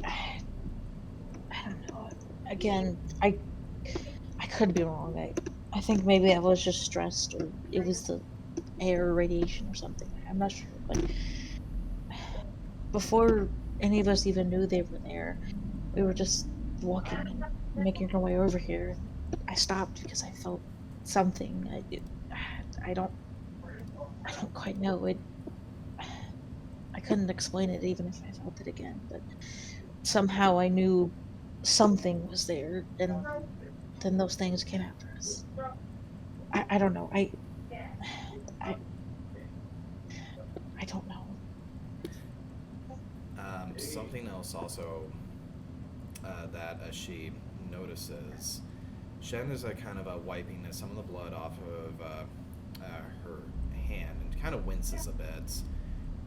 I don't know. Again, I could be wrong. I think maybe I was just stressed, or it was the air radiation or something. I'm not sure, but before any of us even knew they were there, we were just walking and making our way over here. I stopped because I felt something. I don't quite know it. I couldn't explain it even if I felt it again, but somehow I knew something was there, and then those things came after us. I don't know. I don't know.
Something else also that she notices, Shen is kind of wiping some of the blood off of her hand and kind of winces a bit.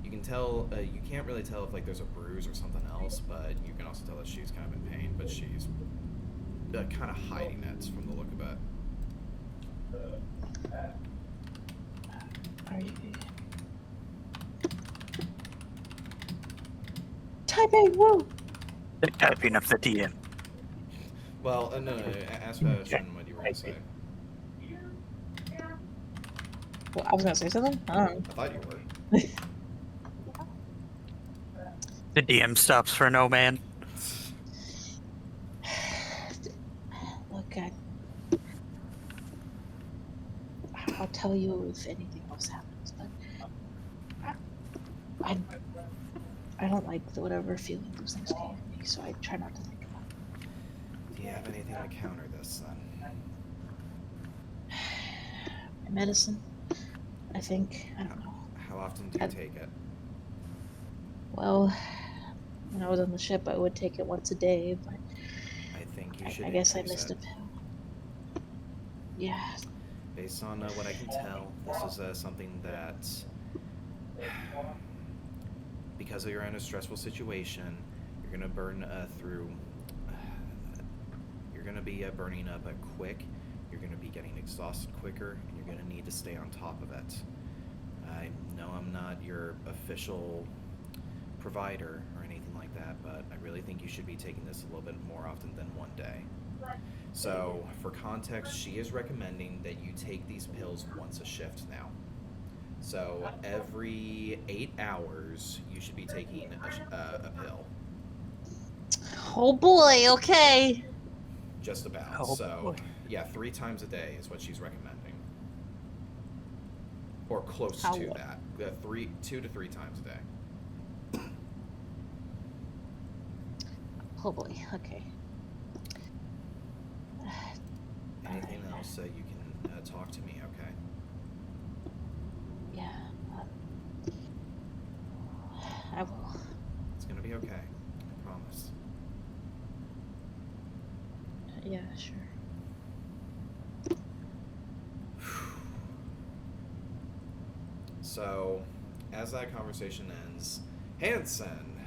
You can tell, you can't really tell if there's a bruise or something else, but you can also tell that she's kind of in pain, but she's kind of hiding it from the look of it.
Are you... Taipei, whoa!
The typing of the DM.
Well, no, ask Shen what you were going to say.
Well, I was gonna say something. I don't know.
I thought you were.
The DM stops for no man.
Look, I'll tell you if anything else happens, but I don't like whatever feeling those things gave me, so I try not to think about it.
Do you have anything to counter this, then?
Medicine, I think. I don't know.
How often do you take it?
Well, when I was on the ship, I would take it once a day, but
I think you should.
I guess I
increase
missed
it.
a pill. Yeah.
Based on what I can tell, this is something that, because you're in a stressful situation, you're gonna burn through. You're gonna be burning up quick. You're gonna be getting exhausted quicker, and you're gonna need to stay on top of it. I know I'm not your official provider or anything like that, but I really think you should be taking this a little bit more often than one day. So, for context, she is recommending that you take these pills once a shift now. So, every 8 hours, you should be taking a pill.
Oh boy, okay.
Just about.
Oh,
So,
boy.
yeah, 3 times a day is what she's recommending. Or close
How
to
what?
that. 2 to 3 times a day.
Oh boy, okay.
Anything else, you can talk to me, okay?
Yeah. I will.
It's gonna be okay. I promise.
Yeah, sure.
So, as that conversation ends, Hansen.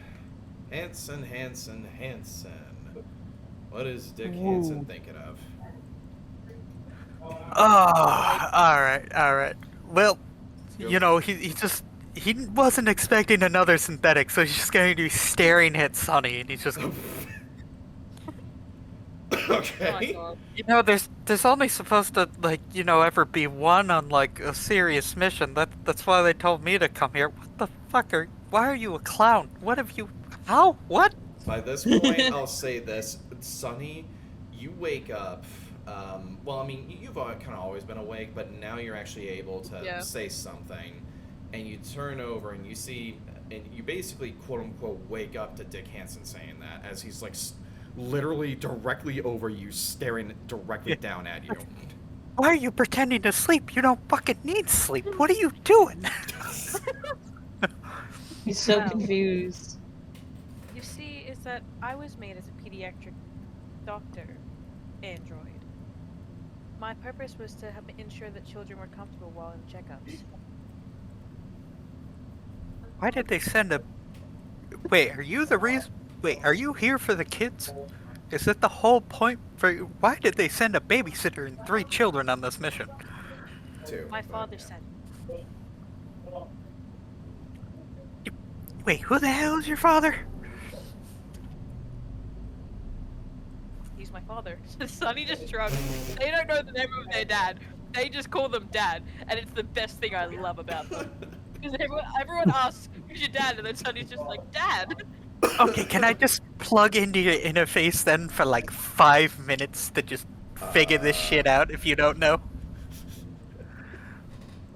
What is Dick Hansen thinking of?
Oh, alright. Well, you know, he wasn't expecting another synthetic, so he's just going to be staring at Sunny, and he's just...
Okay.
You know, there's only supposed to, ever be one on, a serious mission. That's why they told me to come here. What the fuck why are you a clown? What have you... How? What?
By this point, I'll say this. Sunny, you wake up. Well, I mean, you've kind of always been awake, but now you're actually able to say something. And you turn over and you see, and you basically, quote unquote, wake up to Dick Hansen saying that as he's literally directly over you, staring directly down at you.
Why are you pretending to sleep? You don't fucking need sleep. What are you doing?
He's so
Wow.
confused.
You see, is that I was made as a pediatric doctor android. My purpose was to help ensure that children were comfortable while in checkups.
Why did they send a... Wait, are you the reason... Wait, are you here for the kids? Is that the whole point for... Why did they send a babysitter and 3 children on this mission?
2.
My
but,
father
yeah.
said.
Wait, who the hell is your father?
He's my father. Sonny just shrugged. They don't know the name of their dad. They just call them dad, and it's the best thing I love about them. Because everyone asks, who's your dad? And then Sonny's just like, Dad!
Okay, can I just plug into your interface then for like 5 minutes to just figure this shit out if you don't know?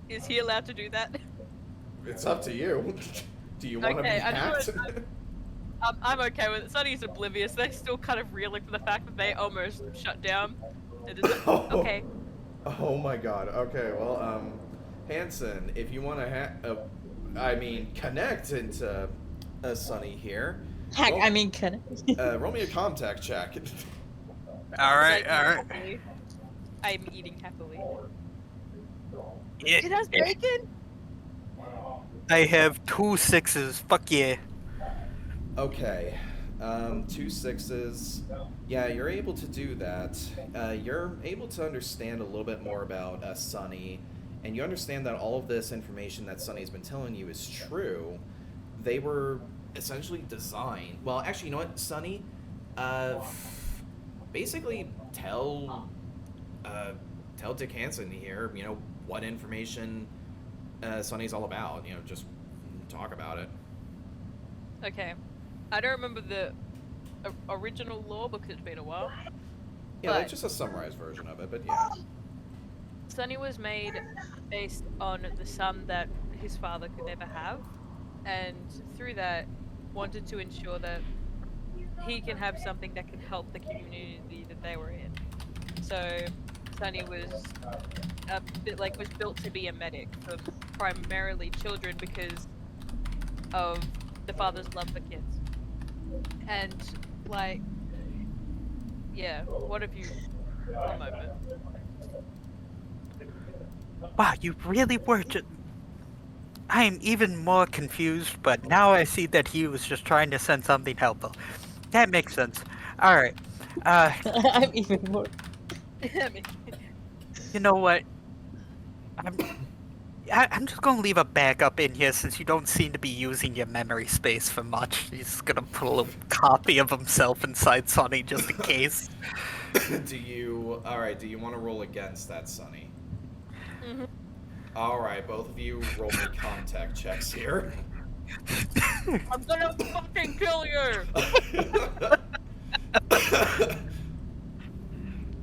Is he allowed to do that?
It's up to you. Do you want to be
Okay, I
hacked?
just I'm okay with it. Sonny's oblivious. They're still kind of reeling from the fact that they almost shut down. It is okay.
Oh my god. Okay, well, Hanson, if you want to connect into Sunny here.
Heck,
roll,
I mean, can
roll me a contact check.
Alright,
Like,
alright.
happily. I'm eating happily.
Yeah,
It has bacon?
I have 2 6s. Fuck yeah.
Okay. 2 6s. Yeah, you're able to do that. You're able to understand a little bit more about Sunny, and you understand that all of this information that Sunny's been telling you is true. They were essentially designed. Well, actually, you know what, Sunny? Basically, tell Dick Hansen here, what information Sunny's all about. Just talk about it.
Okay. I don't remember the original lore because it's been a while.
Yeah,
But-
that's just a summarized version of it, but yeah.
Sunny was made based on the son that his father could never have, and through that, wanted to ensure that he can have something that can help the community that they were in. So, Sunny was a bit was built to be a medic for primarily children because of the father's love for kids. And yeah, what have you for a moment?
Wow, you really were just... I am even more confused, but now I see that he was just trying to send something helpful. That makes sense. Alright.
I'm even more.
You know what? I'm just gonna leave a backup in here since you don't seem to be using your memory space for much. He's gonna put a little copy of himself inside Sonny just in case.
Do you want to roll against that, Sunny?
Mm-hmm.
Alright, both of you roll me contact checks here.
I'm gonna fucking kill you!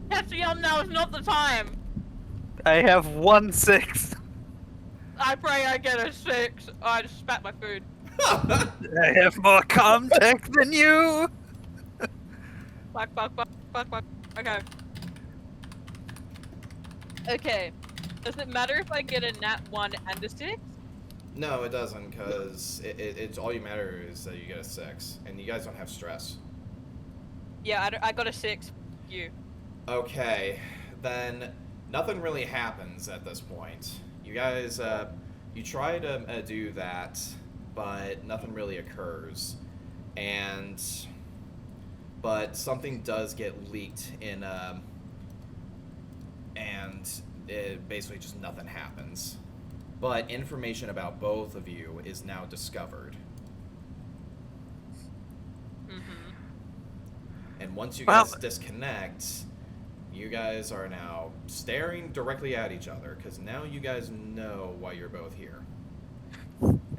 Cassian, now is not the time!
I have 1 6.
I pray I get a 6. Oh, I just spat my food.
I have more contact than you.
Fuck. Okay. Okay. Does it matter if I get a nat 1 and a 6?
No, it doesn't, because it's all you matter is that you get a 6, and you guys don't have stress.
Yeah, I got a 6. You.
Okay, then nothing really happens at this point. You guys, you try to do that, but nothing really occurs. But something does get leaked in, and it basically just nothing happens. But information about both of you is now discovered.
Mm-hmm.
And once you
Well-
guys disconnect, you guys are now staring directly at each other, because now you guys know why you're both here.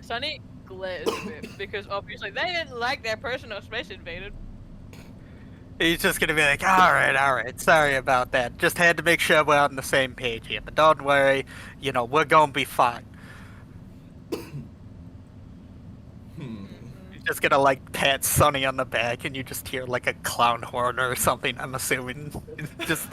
Sunny glares a bit because obviously they didn't like their personal space invaded.
He's just gonna be like, alright, sorry about that. Just had to make sure we're on the same page here. But don't worry, we're gonna be fine. He's just gonna pat Sonny on the back and you just hear like a clown horn or something, I'm assuming. He's just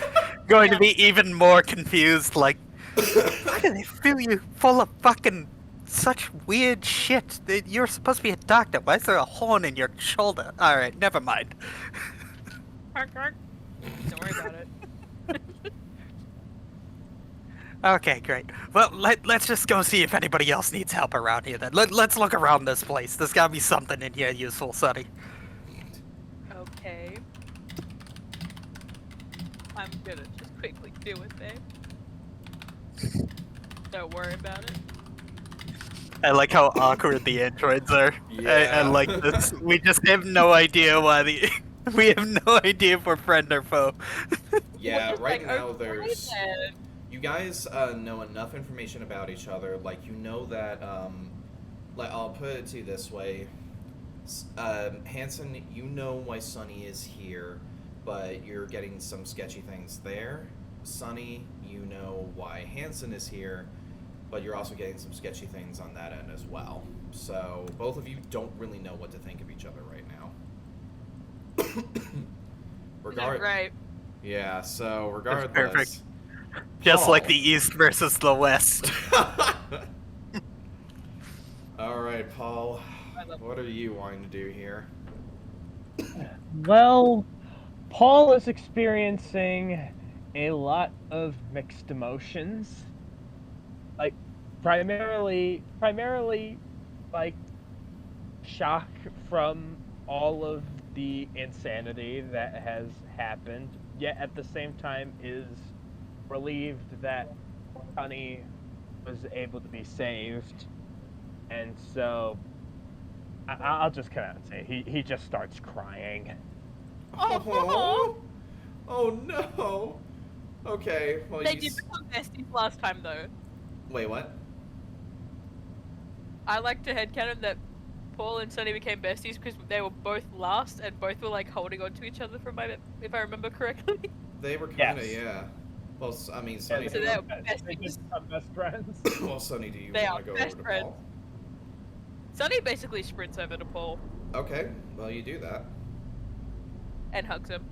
going to be even more confused, like, why do they fill you full of fucking such weird shit? You're supposed to be a doctor. Why is there a horn in your shoulder? Alright, never mind.
Don't worry about it.
Okay, great. Well, let's just go see if anybody else needs help around here then. Let's look around this place. There's gotta be something in here useful, Sonny.
Okay. I'm gonna just quickly do it, babe. Don't worry about it.
I like how awkward the androids are. I like this. We just have no idea why we have no idea if we're friend or foe.
Yeah,
Just
right
like,
now
okay,
there's...
then.
You guys know enough information about each other. Like, you know that, I'll put it to you this way. Hanson, you know why Sunny is here, but you're getting some sketchy things there. Sunny, you know why Hanson is here, but you're also getting some sketchy things on that end as well. So, both of you don't really know what to think of each other right now.
Right.
Yeah, so regardless...
perfect. Just like the East versus the West.
Alright, Paul. What are you wanting to do here?
Well, Paul is experiencing a lot of mixed emotions. Like, primarily, like, shock from all of the insanity that has happened, yet at the same time is relieved that Honey was able to be saved. And so, I'll just come out and say, he just starts crying.
Oh, oh no. Okay, well
They did become besties last time, though.
Wait, what?
I like to headcanon that Paul and Sunny became besties because they were both last and both were like holding on to each other if I remember correctly.
They were kind of,
Yes.
yeah. Well, I mean, Sunny,
so they're best
They
friends.
just become best friends.
well, Sunny, do you
They
want
are
to go
best
over to
friends.
Paul?
Sunny basically sprints over to Paul
Okay, well, you do that.
and hugs him.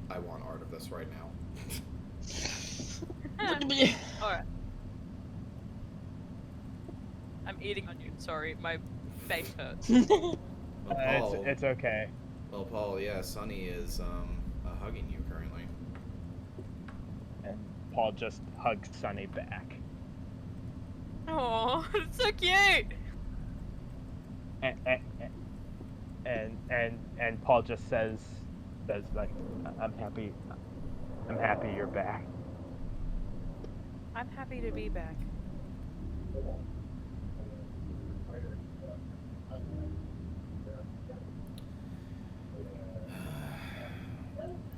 I want art of this right now.
Alright. I'm eating onion, sorry, my face hurts.
Well, Paul,
It's okay.
well, Paul, yeah, Sunny is, hugging you currently.
And Paul just hugs Sunny back.
Oh, it's so cute!
And Paul just says like, I'm happy you're back.
I'm happy to be back.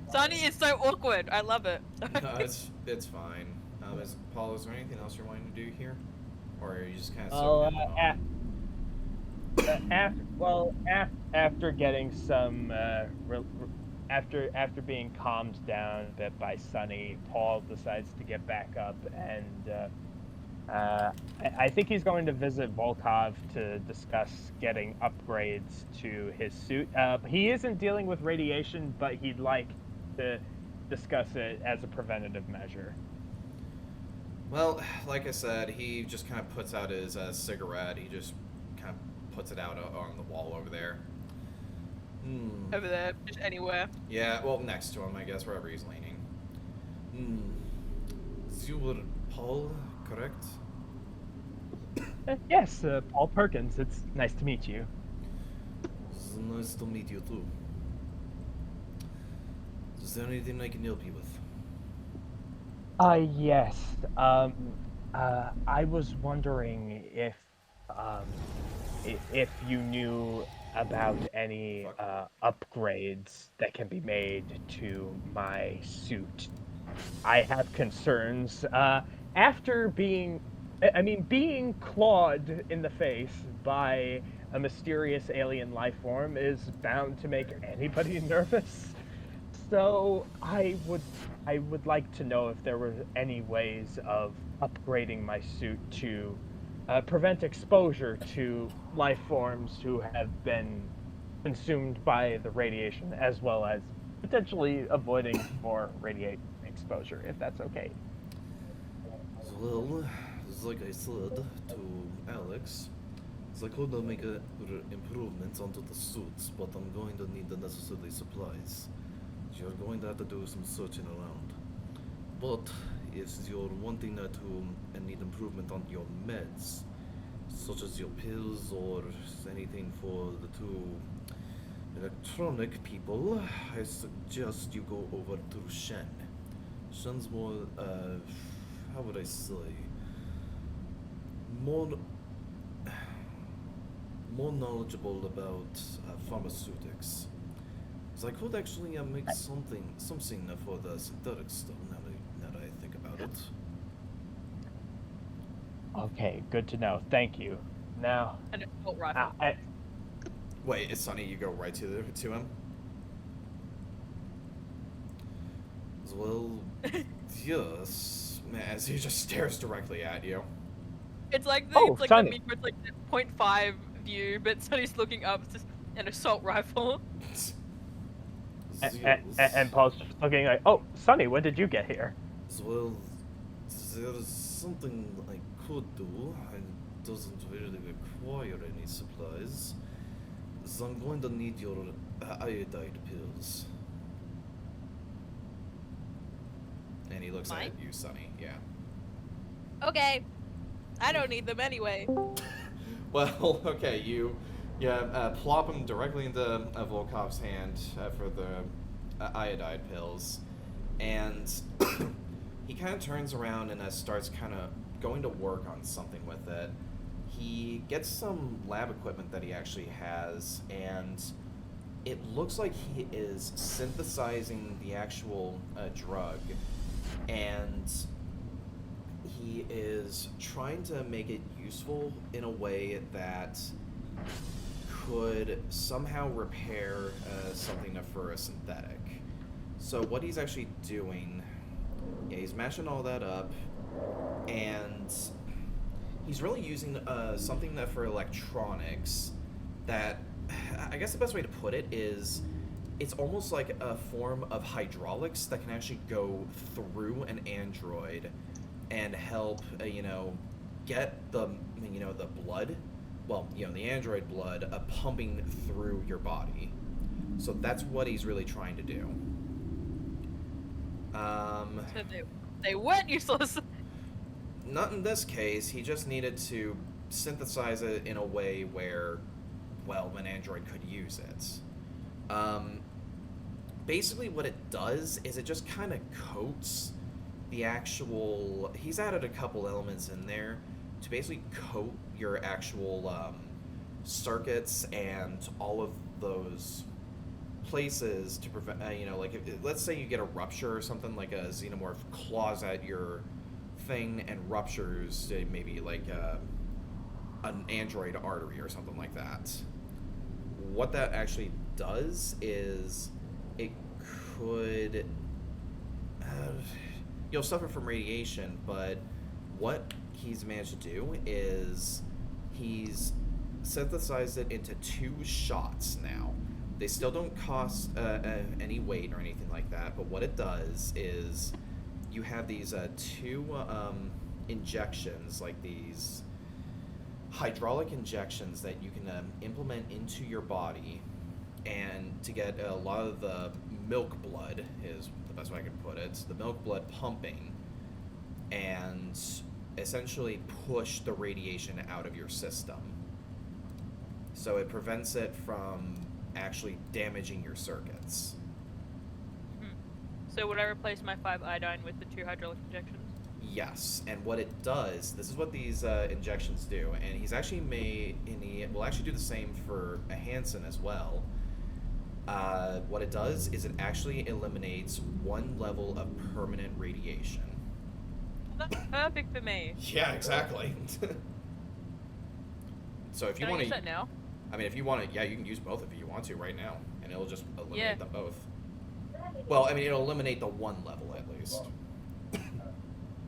Sunny is so awkward. I love it.
No, it's fine. Paul, is there anything else you're wanting to do here? Or are you just kind of
After getting some after being calmed down a bit by Sunny, Paul decides to get back up, and I think he's going to visit Volkov to discuss getting upgrades to his suit. He isn't dealing with radiation, but he'd like to discuss it as a preventative measure.
Well, like I said, he just kind of puts out his cigarette. He just kind of puts it out on the wall over there.
Over there, just anywhere.
Yeah, well, next to him, I guess, wherever he's leaning. You were Paul, correct?
Yes, Paul Perkins. It's nice to meet you.
It's nice to meet you, too. Is there anything I can help you with?
Yes. I was wondering if you knew about any upgrades that can be made to my suit. I have concerns. After being clawed in the face by a mysterious alien life form is bound to make anybody nervous. So I would like to know if there were any ways of upgrading my suit to prevent exposure to life forms who have been consumed by the radiation, as well as potentially avoiding more radiation exposure, if that's okay.
Well, like I said to Alex, I could make improvements onto the suits, but I'm going to need the necessary supplies. You're going to have to do some searching around. But if you're wanting to need improvement on your meds, such as your pills or anything for the two electronic people, I suggest you go over to Shen. Shen's more, how would I say, more knowledgeable about pharmaceutics. So I could actually make something for the synthetic stuff now that I think about it.
Okay, good to know. Thank you. Now,
An assault rifle.
Wait, it's Sonny. You go right to him. Well, yes. As he just stares directly at you.
It's like
Oh,
the
Sonny.
meme where it's like the 0.5 view, but Sonny's looking up. It's just an assault rifle.
and Paul's just looking like, oh, Sonny, when did you get here?
Well, there's something I could do. It doesn't really require any supplies. So I'm going to need your iodide pills. And he looks
Mine?
at you, Sonny. Yeah.
Okay. I don't need them anyway.
Well, okay, you plop him directly into Volkov's hand for the iodide pills, and he kind of turns around and starts kind of going to work on something with it. He gets some lab equipment that he actually has, and it looks like he is synthesizing the actual drug, and he is trying to make it useful in a way that could somehow repair something for a synthetic. So what he's actually doing, he's mashing all that up, and he's really using something that for electronics that, I guess the best way to put it is, it's almost like a form of hydraulics that can actually go through an android and help, get the blood, the android blood pumping through your body. So that's what he's really trying to do.
So they weren't useless.
Not in this case. He just needed to synthesize it in a way where, an android could use it. Basically what it does is it just kind of coats the actual... He's added a couple elements in there to basically coat your actual circuits and all of those places to prevent, let's say you get a rupture or something, like a xenomorph claws at your thing and ruptures maybe like an android artery or something like that. What that actually does is it could... you'll suffer from radiation, but what he's managed to do is he's synthesized it into 2 shots now. They still don't cost any weight or anything like that, but what it does is you have these 2 injections, like these hydraulic injections that you can implement into your body, and to get a lot of the milk blood is the best way I can put it, the milk blood pumping, and essentially push the radiation out of your system. So it prevents it from actually damaging your circuits.
So would I replace my 5 iodine with the 2 hydraulic injections?
Yes, and what it does, this is what these injections do, and he's actually he will actually do the same for a Hansen as well. What it does is it actually eliminates 1 level of permanent radiation.
That's perfect for me.
Yeah, exactly. So if you
Can I
want
use that
to,
now?
I mean, if you want to, yeah, you can use both if you want to right now, and it'll just eliminate
Yeah.
them both. Well, I mean, it'll eliminate the 1 level at least.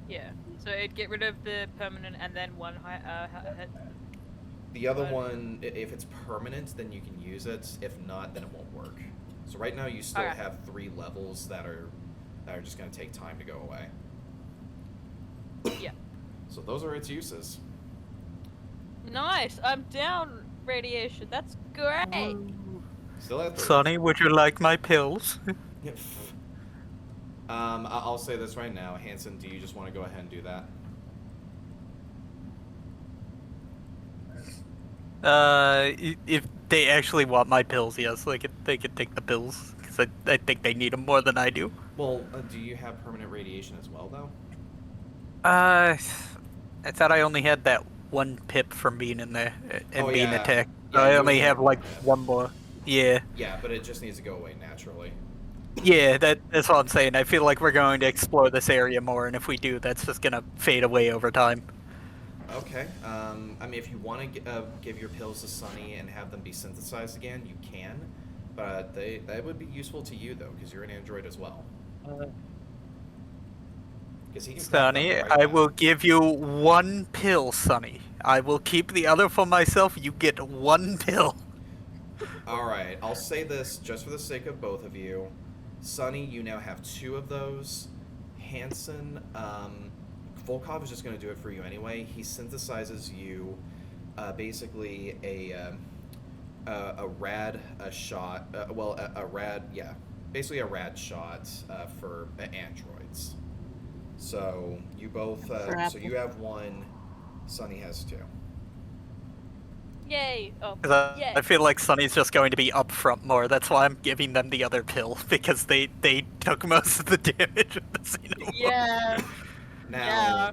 Yeah. So it'd get rid of the permanent and then 1
The other
But-
one, if it's permanent, then you can use it. If not, then it won't work. So right now you still
Okay.
have 3 levels that are just going to take time to go away.
Yeah.
So those are its uses.
Nice. I'm down radiation. That's great.
Still have 3.
Sonny, would you like my pills?
Yeah. I'll say this right now. Hanson, do you just want to go ahead and do that?
If they actually want my pills, yes, they could take the pills because I think they need them more than I do.
Well, do you have permanent radiation as well, though?
I thought I only had that one pip from being in there and
Oh,
being
yeah.
attacked.
Yeah,
I
you
only
only
have
have
like
one,
one more. Yeah,
Yeah, but it just needs to go away naturally.
yeah, that's what I'm saying. I feel like we're going to explore this area more, and if we do, that's just gonna fade away over time.
Okay. I mean, if you want to give your pills to Sunny and have them be synthesized again, you can. But that would be useful to you, though, because you're an android as well. Because he can craft them
Sonny,
right
I
now.
will give you one pill, Sonny. I will keep the other for myself. You get one pill.
Alright, I'll say this just for the sake of both of you. Sunny, you now have 2 of those. Hanson, Volkov is just going to do it for you anyway. He synthesizes you basically a rad shot. Basically a rad shot for androids. So you both. So you have 1. Sunny has 2.
Yay! Oh,
'Cause
yay!
I feel like Sonny's just going to be up front more. That's why I'm giving them the other pill, because they took most of the damage with the xenomorph.
Yeah.
Now,
Yeah.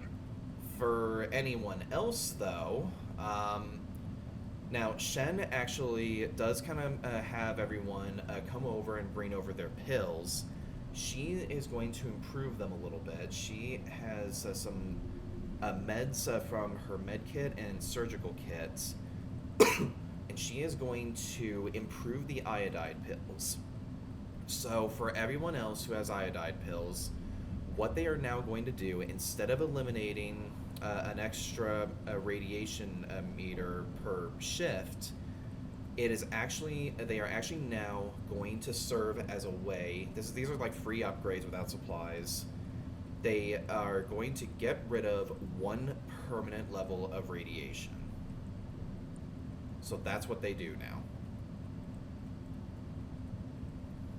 for anyone else, though, now Shen actually does kind of have everyone come over and bring over their pills. She is going to improve them a little bit. She has some meds from her med kit and surgical kits, and she is going to improve the iodide pills. So for everyone else who has iodide pills, what they are now going to do, instead of eliminating an extra radiation meter per shift, they are actually now going to serve as a way. These are like free upgrades without supplies. They are going to get rid of 1 permanent level of radiation. So that's what they do now.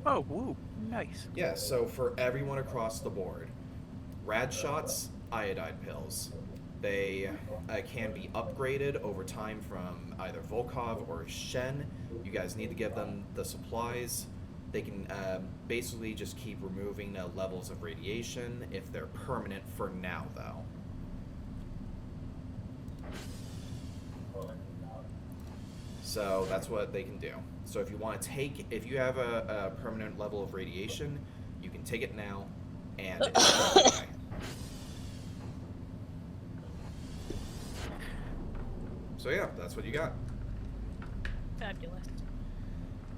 Oh, woo, nice.
Yeah, so for everyone across the board, rad shots, iodide pills. They can be upgraded over time from either Volkov or Shen. You guys need to give them the supplies. They can basically just keep removing levels of radiation if they're permanent for now, though. So that's what they can do. So if you want to if you have a permanent level of radiation, you can take it now, and it's okay. So yeah, that's what you got.
Fabulous.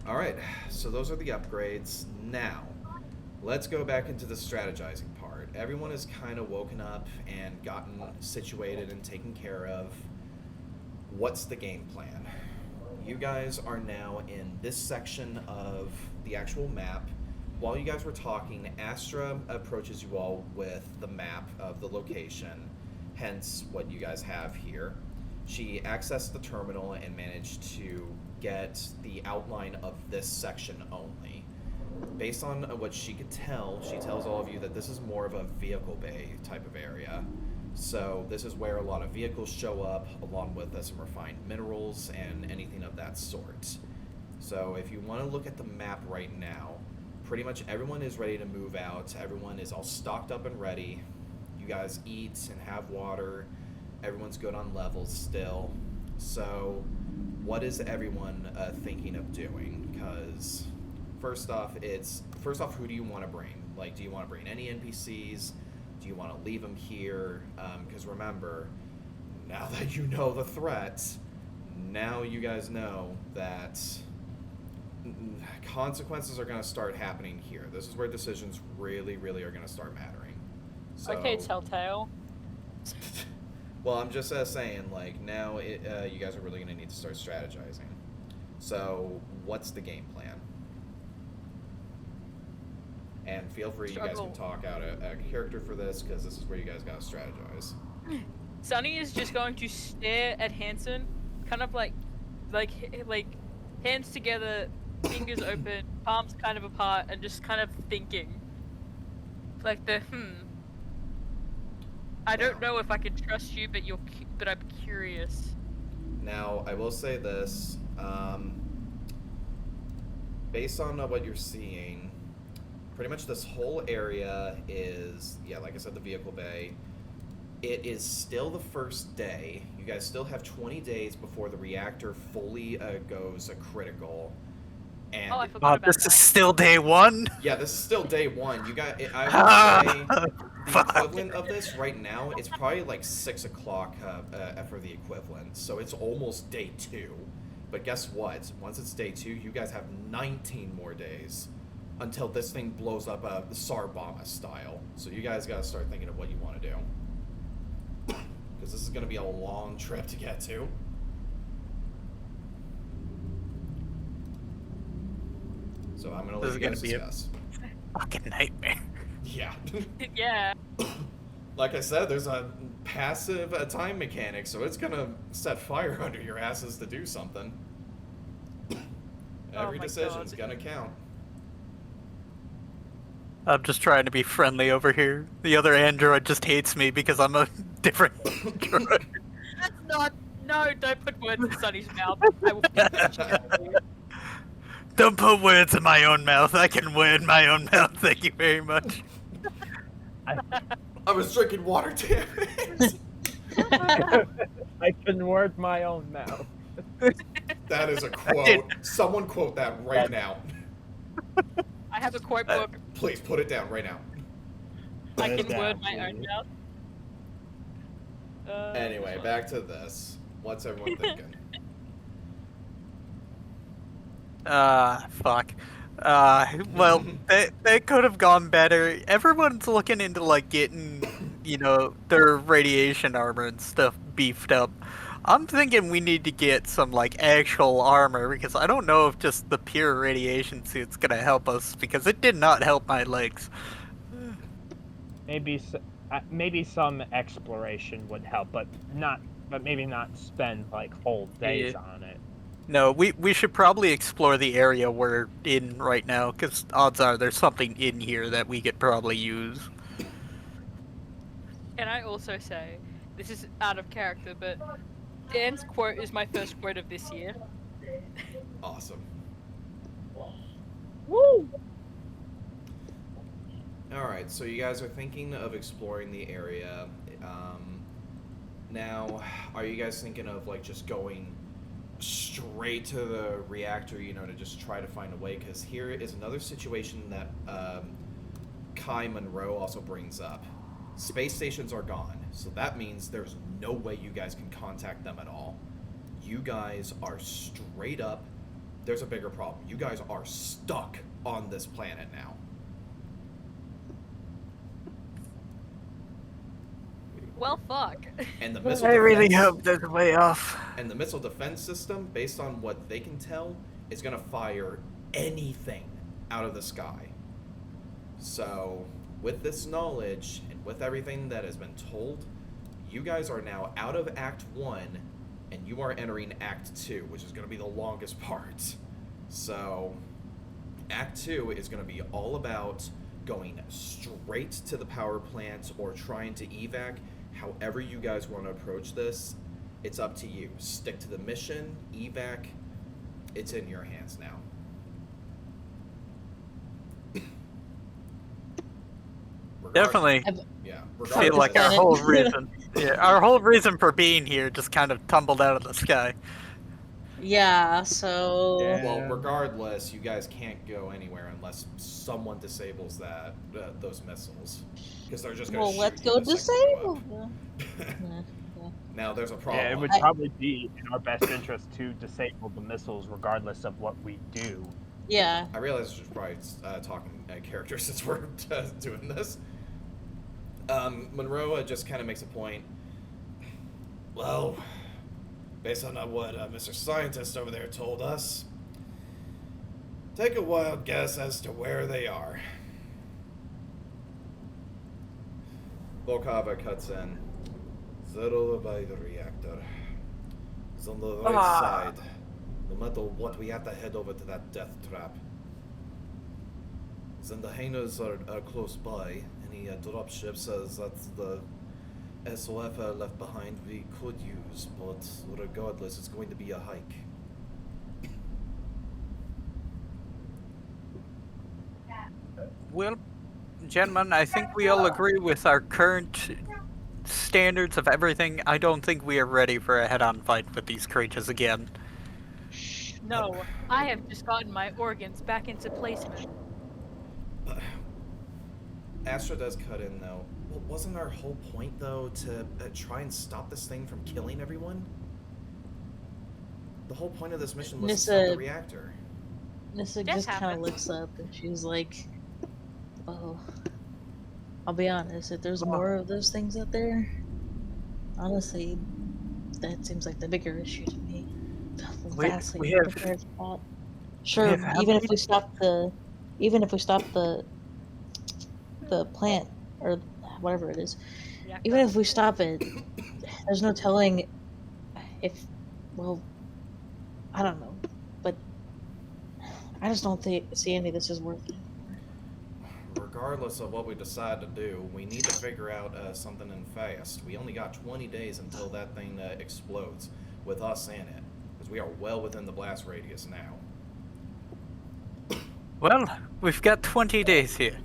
All right, so those are the upgrades. Now, let's go back into the strategizing part. Everyone has kind of woken up and gotten situated and taken care of. What's the game plan? You guys are now in this section of the actual map. While you guys were talking, Astra approaches you all with the map of the location, hence what you guys have here. She accessed the terminal and managed to get the outline of this section only. Based on what she could tell, she tells all of you that this is more of a vehicle bay type of area. So this is where a lot of vehicles show up, along with some refined minerals and anything of that sort. So if you want to look at the map right now, pretty much everyone is ready to move out. Everyone is all stocked up and ready. You guys eat and have water. Everyone's good on levels still. So what is everyone thinking of doing? Because first off, who do you want to bring? Like, do you want to bring any NPCs? Do you want to leave them here? Because remember, now that you know the threat, now you guys know that consequences are going to start happening here. This is where decisions really, really are going to start mattering. So,
Okay, Telltale.
well, I'm just saying, like, now you guys are really going to need to start strategizing. So, what's the game plan? And feel free, you guys can talk out a character for this, because this is where you guys gotta strategize.
Sunny is just going to stare at Hanson, kind of like hands together, fingers open, palms kind of apart, and just kind of thinking. Like the I don't know if I can trust you, but but I'm curious.
Now, I will say this. Based on what you're seeing, pretty much this whole area is, yeah, like I said, the vehicle bay. It is still the first day. You guys still have 20 days before the reactor fully goes critical. And
Oh, I forgot about
This
that.
is still day one?
yeah, this is still day one. You got. I would say the
Fuck.
equivalent of this right now. It's probably like 6 o'clock for the equivalent. So it's almost day 2. But guess what? Once it's day 2, you guys have 19 more days until this thing blows up Sarbama style. So you guys gotta start thinking of what you want to do. Because this is gonna be a long trip to get to. So I'm gonna let you guys discuss.
Fucking nightmare.
Yeah.
Yeah.
Like I said, there's a passive time mechanic, so it's gonna set fire under your asses to do something. Every
my
decision's
God.
gonna count.
I'm just trying to be friendly over here. The other android just hates me because I'm a different android.
That's not. No, don't put words in Sunny's mouth. I will beat the shit out of you.
Don't put words in my own mouth. I can word my own mouth. Thank you very much.
I was drinking water, damn it!
I can word my own mouth.
That is a quote. Someone quote that right now.
I have a quote book.
Please put it down right now.
I
Put it
can word
down,
my own
please.
mouth.
Anyway, back to this. What's everyone thinking?
Fuck. Well, they could have gone better. Everyone's looking into, like, getting, their radiation armor and stuff beefed up. I'm thinking we need to get some, like, actual armor, because I don't know if just the pure radiation suit's gonna help us, because it did not help my legs.
Maybe some exploration would help, but maybe not spend like whole days on it.
No, we should probably explore the area we're in right now, because odds are there's something in here that we could probably use.
Can I also say, this is out of character, but Dan's quote is my first quote of this year.
Awesome.
Woo!
Alright, so you guys are thinking of exploring the area. Now, are you guys thinking of, like, just going straight to the reactor, to just try to find a way? Because here is another situation that Kai Monroe also brings up. Space stations are gone, so that means there's no way you guys can contact them at all. You guys are straight up, there's a bigger problem. You guys are stuck on this planet now.
Well, fuck.
And the missile
I really
defense-
hope there's a way off.
And the missile defense system, based on what they can tell, is going to fire anything out of the sky. So, with this knowledge, and with everything that has been told, you guys are now out of Act 1, and you are entering Act 2, which is going to be the longest part. So, Act 2 is going to be all about going straight to the power plant or trying to evac. However you guys want to approach this, it's up to you. Stick to the mission, evac, it's in your hands now.
Definitely.
Yeah.
I feel like our whole reason, our whole reason for being here just kind of tumbled out of the sky.
Yeah, so
Yeah.
Well, regardless, you guys can't go anywhere unless someone disables those missiles, because they're just going to
well, let's go disable. Yeah.
Now there's a problem.
Yeah, it would probably be in our best interest to disable the missiles regardless of what we do.
Yeah.
I realize I should probably talking characters since we're doing this. Monroe just kind of makes a point. Well, based on what Mr. Scientist over there told us, take a wild guess as to where they are. Volkova cuts in. Zero by the reactor. It's on the right side. No matter what, we have to head over to that death trap. Then the hangars are close by, any drop ships that the SOF left behind we could use, but regardless, it's going to be a hike.
Well, gentlemen, I think we all agree with our current standards of everything. I don't think we are ready for a head-on fight with these creatures again.
No, I have just gotten my organs back into placement.
Astra does cut in, though. Well, wasn't our whole point, though, to try and stop this thing from killing everyone? The whole point of this mission was to stop the reactor.
Nissa
That
just kind of
happens.
looks up and she's like, "Oh, I'll be honest. If there's more of those things out there, honestly, that seems like the bigger issue to me. Vastly
we have-
prepared for that. Sure,
have how
even
many-
if we stop the plant or whatever it is,
Yeah.
even if we stop it, there's no telling if, well, I don't know, but I just don't see any of this as worth it.
Regardless of what we decide to do, we need to figure out something in fast. We only got 20 days until that thing explodes, with us in it, because we are well within the blast radius now.
Well, we've got 20 days here.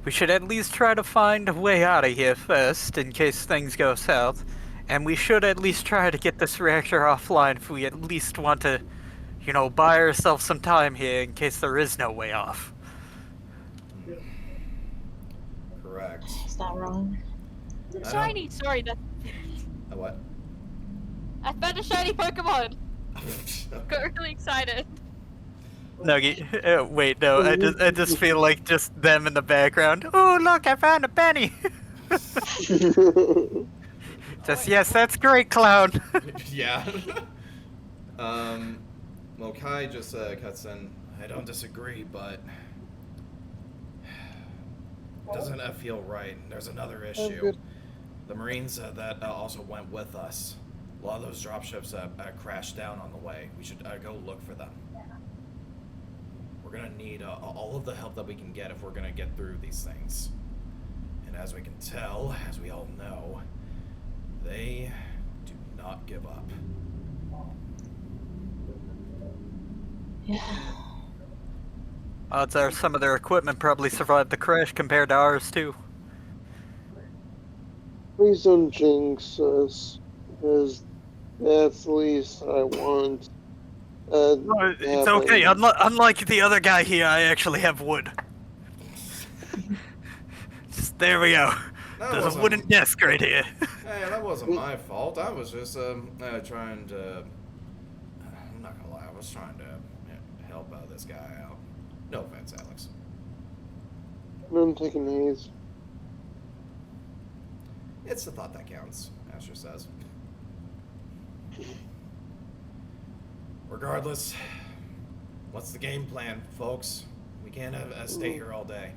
We should at least try to find a way out of here first, in case things go south. And we should at least try to get this reactor offline if we at least want to, buy ourselves some time here in case there is no way off.
Correct.
It's not wrong.
I don't-
Shiny! Sorry, that's.
A what?
I found a shiny Pokemon! Got really excited.
Nuggy, wait, no, I just feel like just them in the background. Oh, look, I found a penny! Yes, that's great, clown.
Yeah. Well, Kai just cuts in. I don't disagree, but it doesn't feel right. There's another issue. The Marines that also went with us. A lot of those dropships crashed down on the way. We should go look for them. We're gonna need all of the help that we can get if we're gonna get through these things. And as we can tell, as we all know, they do not give up.
Yeah.
Odds are some of their equipment probably survived the crash compared to ours, too.
Please don't jinx us, because that's the least I want.
It's okay, unlike the other guy here, I actually have wood. There we go. There's a wooden desk right here.
Hey, that wasn't my fault. I was just trying to. I'm not gonna lie. I was trying to help this guy out. No offense, Alex.
I'm taking these.
It's the thought that counts, Asher says. Regardless, what's the game plan, folks? We can't stay here all day.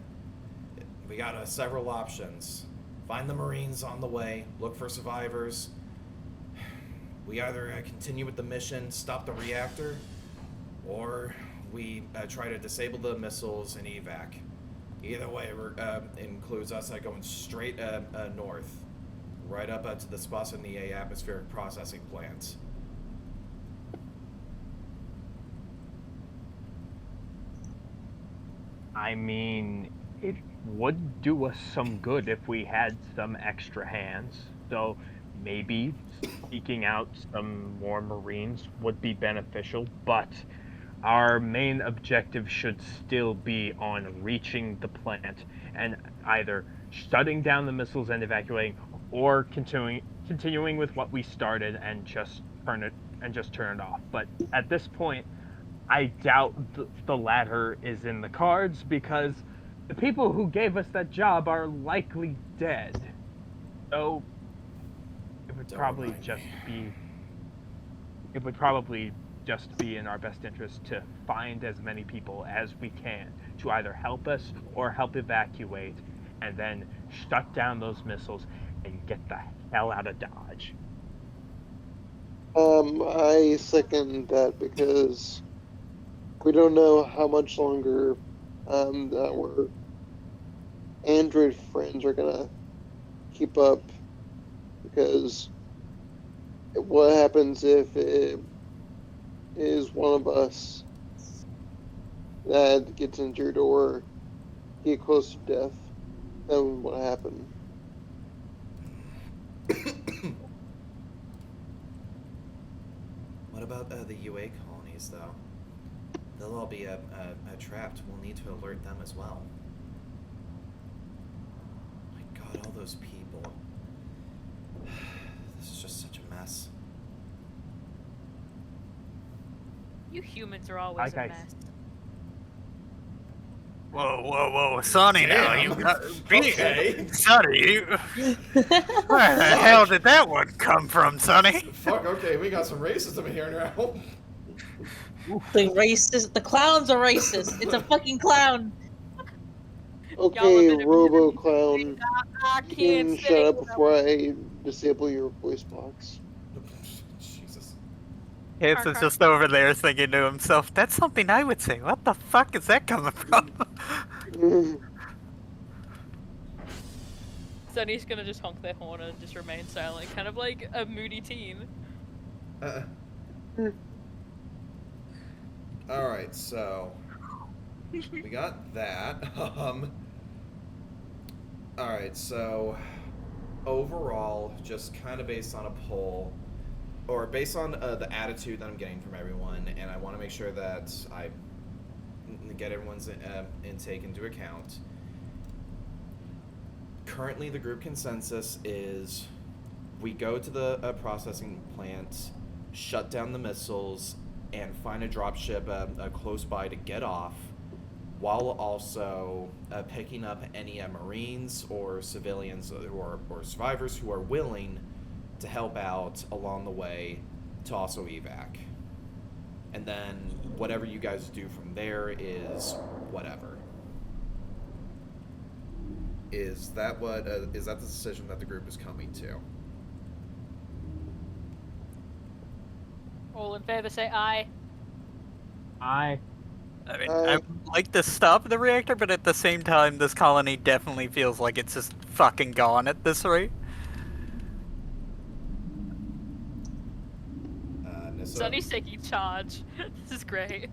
We got several options. Find the Marines on the way, look for survivors. We either continue with the mission, stop the reactor, or we try to disable the missiles and evac. Either way, includes us going straight north, right up to the spots in the atmospheric processing plant.
I mean, it would do us some good if we had some extra hands. So maybe seeking out some more Marines would be beneficial, but our main objective should still be on reaching the plant and either shutting down the missiles and evacuating, or continuing with what we started and just turn it off. But at this point, I doubt the latter is in the cards, because the people who gave us that job are likely dead. So it would probably just be in our best interest to find as many people as we can to either help us or help evacuate, and then shut down those missiles and get the hell out of Dodge.
I second that, because we don't know how much longer that android friends are gonna keep up, because what happens if it is one of us that gets injured or get close to death? Then what happened?
What about the UA colonies, though? They'll all be trapped. We'll need to alert them as well. My God, all those people. This is just such a mess.
You humans are always
Hi,
a
guys.
mess.
Whoa, Sonny, now you got
Okay.
Sonny, where the hell did that one come from, Sonny?
Fuck, okay, we got some racism here now.
The clowns are racist. It's a fucking clown.
Okay,
been-
Robo Clown,
I
you
can't
can
say
shut up
what
before I disable your voice box.
Jesus.
Hans is just over there thinking to himself, that's something I would say. What the fuck is that coming from?
Sunny's gonna just honk their horn and just remain silent, kind of like a moody teen.
Alright, so we got that. Alright, so overall, just kind of based on a poll, or based on the attitude that I'm getting from everyone, and I want to make sure that I get everyone's intake into account. Currently, the group consensus is we go to the processing plant, shut down the missiles, and find a dropship close by to get off, while also picking up any Marines or civilians or survivors who are willing to help out along the way to also evac. And then whatever you guys do from there is whatever. Is that the decision that the group is coming to?
All in favor, say aye.
I
I mean, I would like to stop the reactor, but at the same time, this colony definitely feels like it's just fucking gone at this rate.
Nissa?
Sunny's taking charge. This is great.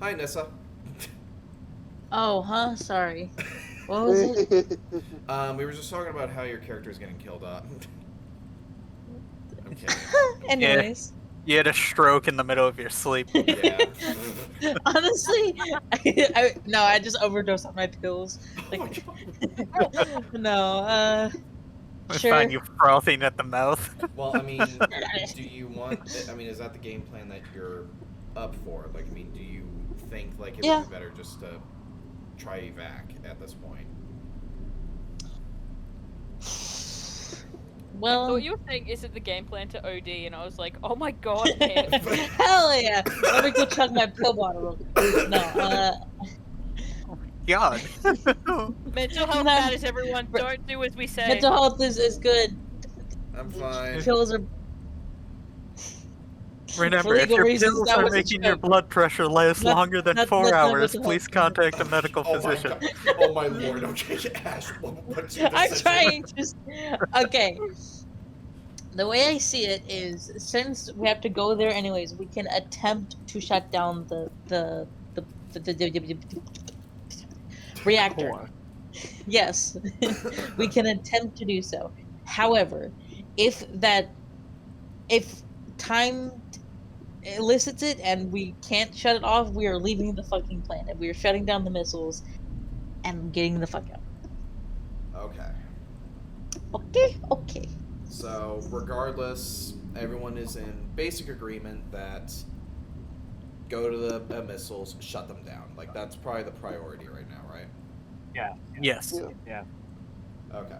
Hi, Nissa.
Oh, huh? Sorry. What was it?
We were just talking about how your character is getting killed up. I'm kidding.
Anyways.
You had a stroke in the middle of your sleep.
Yeah.
Honestly, I just overdosed on my pills.
Oh my
Like,
God.
no,
I
sure.
find you frothing at the mouth.
Well, I mean, do you want? I mean, is that the game plan that you're up for? Like, I mean, do you think like it
Yeah.
would be better just to try evac at this point?
Well,
So what you were saying, is it the game plan to OD? And I was like, oh my god, man.
hell yeah! Let me go chug my pill bottle. No,
God.
Mental health
No.
matters, everyone. Don't do as we say.
mental health is good.
I'm fine.
Pills are.
Remember,
For
if
legal
your
reasons,
pills
that
are
was a
making your
joke.
blood pressure last
Not-
longer than
not-
4
not
hours,
mental
please
health.
contact a medical
Oh my
physician.
God. Oh my lord. Okay, Ash. What's your
I'm
decision?
trying to. Okay. The way I see it is, since we have to go there anyways, we can attempt to shut down the reactor.
core.
Yes, we can attempt to do so. However, if time elicits it and we can't shut it off, we are leaving the fucking planet. We are shutting down the missiles and getting the fuck out.
Okay.
Okay.
So, regardless, everyone is in basic agreement that go to the missiles, shut them down. Like, that's probably the priority right now, right?
Yeah.
Yes.
Yeah.
Okay.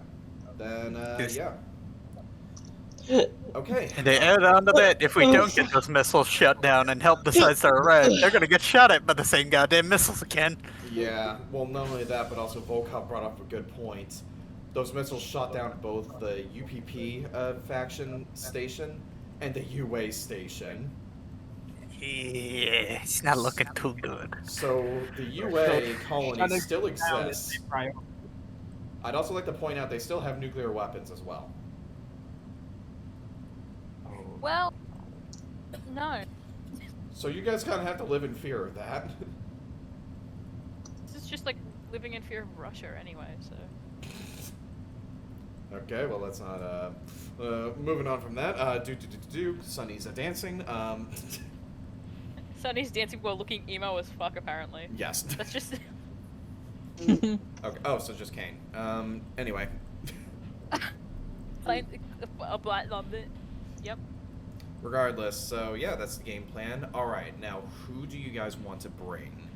Then,
Yes.
yeah. Okay.
And to add on to that, if we don't get those missiles shut down and help the sites that are red, they're gonna get shot at by the same goddamn missiles again.
Yeah, well, not only that, but also Volkov brought up a good point. Those missiles shot down both the UPP faction station and the UA station.
Yeah, it's not looking too good.
So the UA colony still
Down is
exists.
a priority.
I'd also like to point out they still have nuclear weapons as well.
Well, no.
So you guys kind of have to live in fear of that.
This is just like living in fear of Russia anyway, so.
Okay, well let's not. Moving on from that. Sunny's dancing.
Sunny's dancing while looking emo as fuck, apparently.
Yes.
That's just.
Okay. Oh, so just Kane. Anyway.
Like a black London. Yep.
Regardless, so yeah, that's the game plan. All right, now who do you guys want to bring?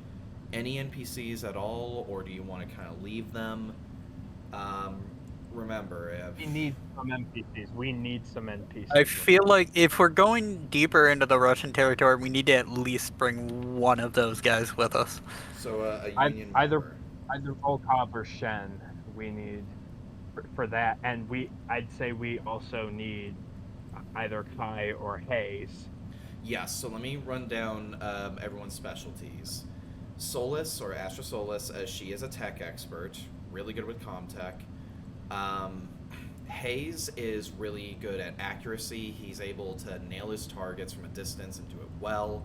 Any NPCs at all, or do you want to kind of leave them? Remember,
We need some NPCs. We need some NPCs.
I feel like if we're going deeper into the Russian territory, we need to at least bring one of those guys with us.
so a union
Either
member.
Volkov or Shen. We need for that, and I'd say we also need either Kai or Hayes.
Yes, so let me run down everyone's specialties. Solus, or Astra Solus, she is a tech expert, really good with Comtech. Hayes is really good at accuracy. He's able to nail his targets from a distance and do it well.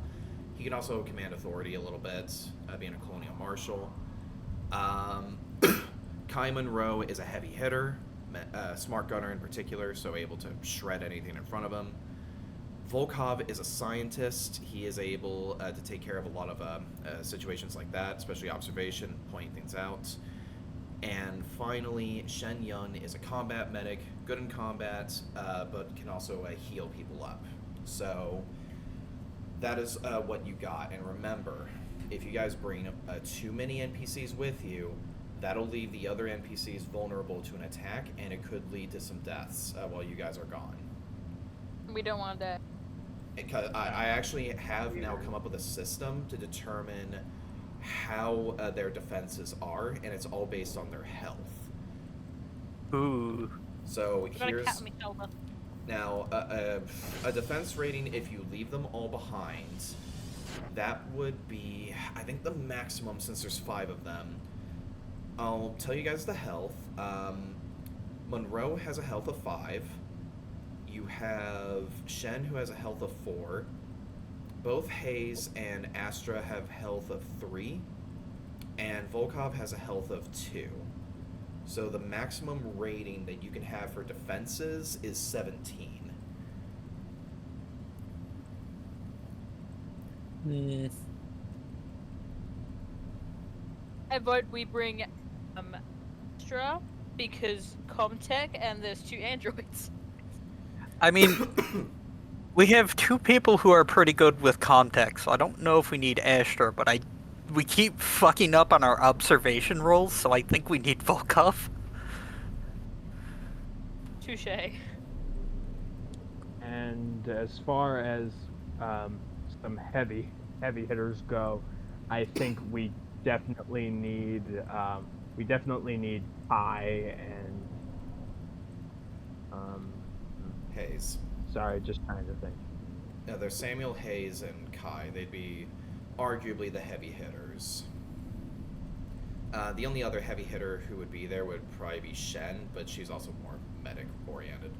He can also command authority a little bit, being a colonial marshal. Kai Monroe is a heavy hitter, smart gunner in particular, so able to shred anything in front of him. Volkov is a scientist. He is able to take care of a lot of situations like that, especially observation, pointing things out. And finally, Shen Yun is a combat medic, good in combat, but can also heal people up. So that is what you got. And remember, if you guys bring too many NPCs with you, that'll leave the other NPCs vulnerable to an attack, and it could lead to some deaths while you guys are gone.
We don't want that.
Because I actually have now come up with a system to determine how their defenses are, and it's all based on their health.
Ooh.
So
Got a cat
here's
on my shoulder.
now a defense rating. If you leave them all behind, that would be, I think, the maximum, since there's 5 of them. I'll tell you guys the health. Monroe has a health of 5. You have Shen, who has a health of 4. Both Hayes and Astra have health of 3. And Volkov has a health of 2. So the maximum rating that you can have for defenses is 17.
I vote we bring Astra because Comtech and there's 2 androids.
I mean, we have 2 people who are pretty good with Comtech, so I don't know if we need Astra, but we keep fucking up on our observation rolls, so I think we need Volkov.
Touche.
And as far as some heavy hitters go, I think we definitely need Kai and
Hayes.
sorry, just trying to think.
Yeah, there's Samuel, Hayes, and Kai. They'd be arguably the heavy hitters. The only other heavy hitter who would be there would probably be Shen, but she's also more medic oriented.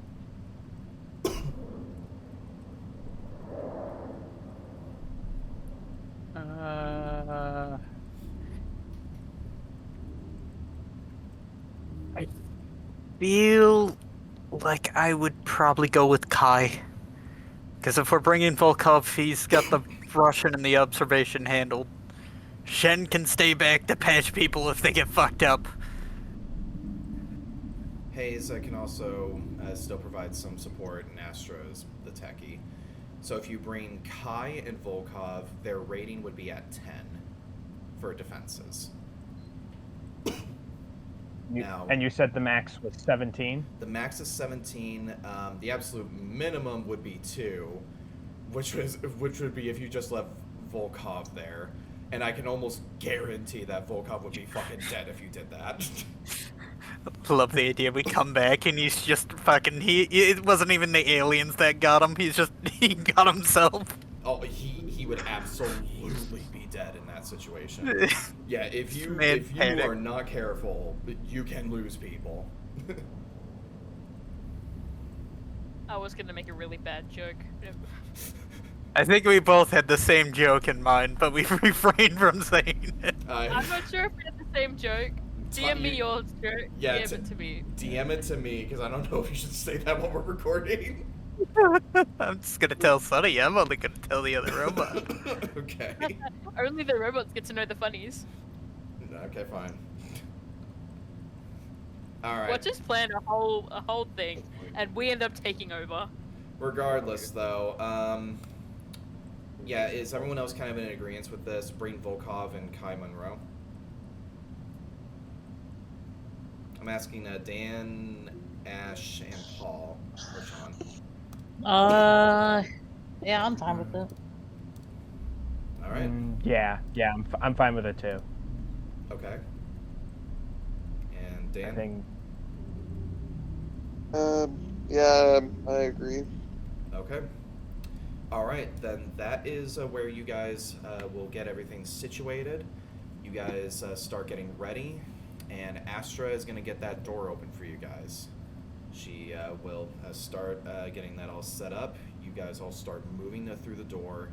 I feel like I would probably go with Kai. Because if we're bringing Volkov, he's got the Russian and the observation handled. Shen can stay back to patch people if they get fucked up.
Hayes can also still provide some support, and Astra is the techie. So if you bring Kai and Volkov, their rating would be at 10 for defenses. Now,
And you said the max was 17?
the max is 17. The absolute minimum would be 2, which would be if you just left Volkov there. And I can almost guarantee that Volkov would be fucking dead if you did that.
Love the idea. We come back and he's just fucking. It wasn't even the aliens that got him. He got himself.
Oh, he would absolutely be dead in that situation. Yeah, if you
panic.
are not careful, you can lose people.
I was gonna make a really bad joke.
I think we both had the same joke in mind, but we refrained from saying it.
I'm not sure if we had the same joke. DM me your joke.
Yeah,
DM it to me.
DM it to me, because I don't know if you should say that while we're recording.
I'm just gonna tell Sunny. I'm only gonna tell the other robot.
Okay.
Only the robots get to know the funnies.
Okay, fine. Alright.
We'll just plan a whole thing, and we end up taking over.
Regardless, though, yeah, is everyone else kind of in agreement with this? Bring Volkov and Kai Monroe. I'm asking Dan, Ash, and Paul. Or Sean.
Yeah, I'm fine with it.
All right.
Yeah, I'm fine with it too.
Okay. And Dan.
I think.
Yeah, I agree.
Okay. All right, then that is where you guys will get everything situated. You guys start getting ready, and Astra is going to get that door open for you guys. She will start getting that all set up. You guys all start moving through the door,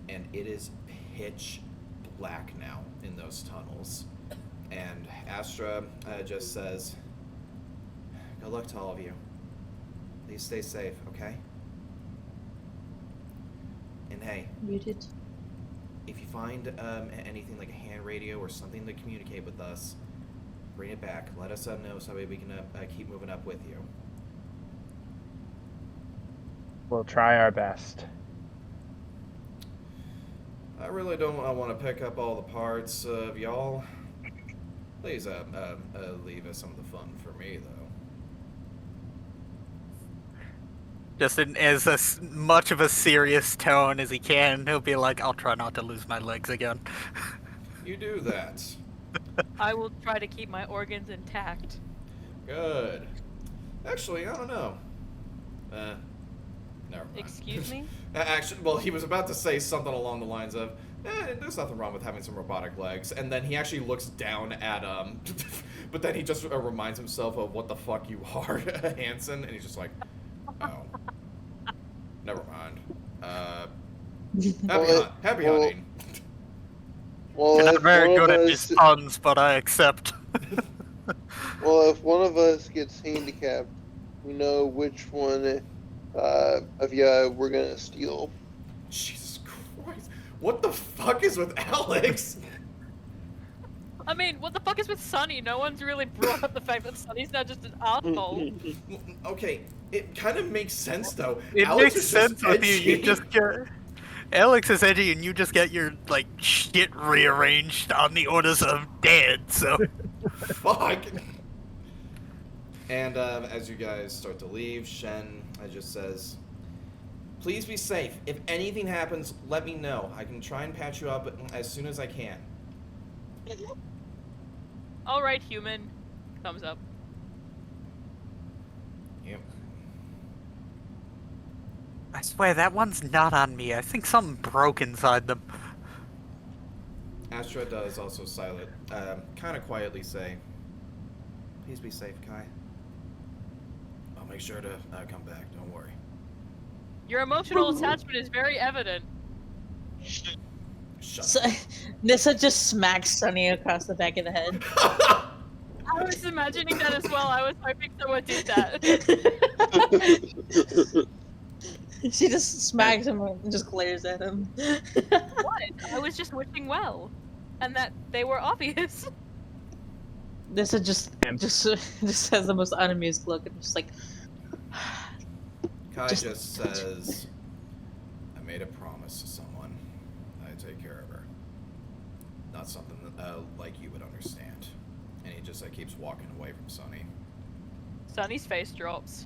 and it is pitch black now in those tunnels. And Astra just says, "Good luck to all of you. Please stay safe, okay? And hey,
Muted.
if you find anything like a hand radio or something to communicate with us, bring it back. Let us know so we can keep moving up with you."
We'll try our best.
I really don't want to pick up all the parts of y'all. Please leave us some of the fun for me, though.
Just in as much of a serious tone as he can, he'll be like, "I'll try not to lose my legs again."
You do that.
I will try to keep my organs intact.
Good. Actually, I don't know. Never mind.
Excuse me?
Actually, well, he was about to say something along the lines of, there's nothing wrong with having some robotic legs. And then he actually looks down at, but then he just reminds himself of what the fuck you are, Hanson, and he's just like, oh. Never mind. Happy hunting.
Well,
You're not
if
very
one
good
of
at
us-
these puns, but I accept.
Well, if one of us gets handicapped, we know which one of you we're gonna steal.
Jesus Christ. What the fuck is with Alex?
I mean, what the fuck is with Sunny? No one's really brought up the fact that Sunny's now just an asshole.
Okay, it kind of makes sense, though.
It
Alex
makes
is just
sense with you. You
edgy.
just get Alex is edgy, and you just get your like shit rearranged on the orders of Dad. So
Fuck. And as you guys start to leave, Shen just says, "Please be safe. If anything happens, let me know. I can try and patch you up as soon as I can."
Alright, human. Thumbs up.
Yep.
I swear that one's not on me. I think something broke inside them.
Astra does also silent, kind of quietly say, "Please be safe, Kai. I'll make sure to come back. Don't worry."
Your emotional attachment is very evident.
Shut
So,
up.
Nissa just smacks Sunny across the back of the head.
I was imagining that as well. I was hoping someone did that.
She just smacks him and just glares at him.
What? I was just wishing well. And that they were obvious.
Nissa just has the most unamused look and just like.
Kai
Just-
just says, "I made a promise to someone. I'd take care of her. Not something that, like you would understand." And he just keeps walking away from Sunny.
Sunny's face drops.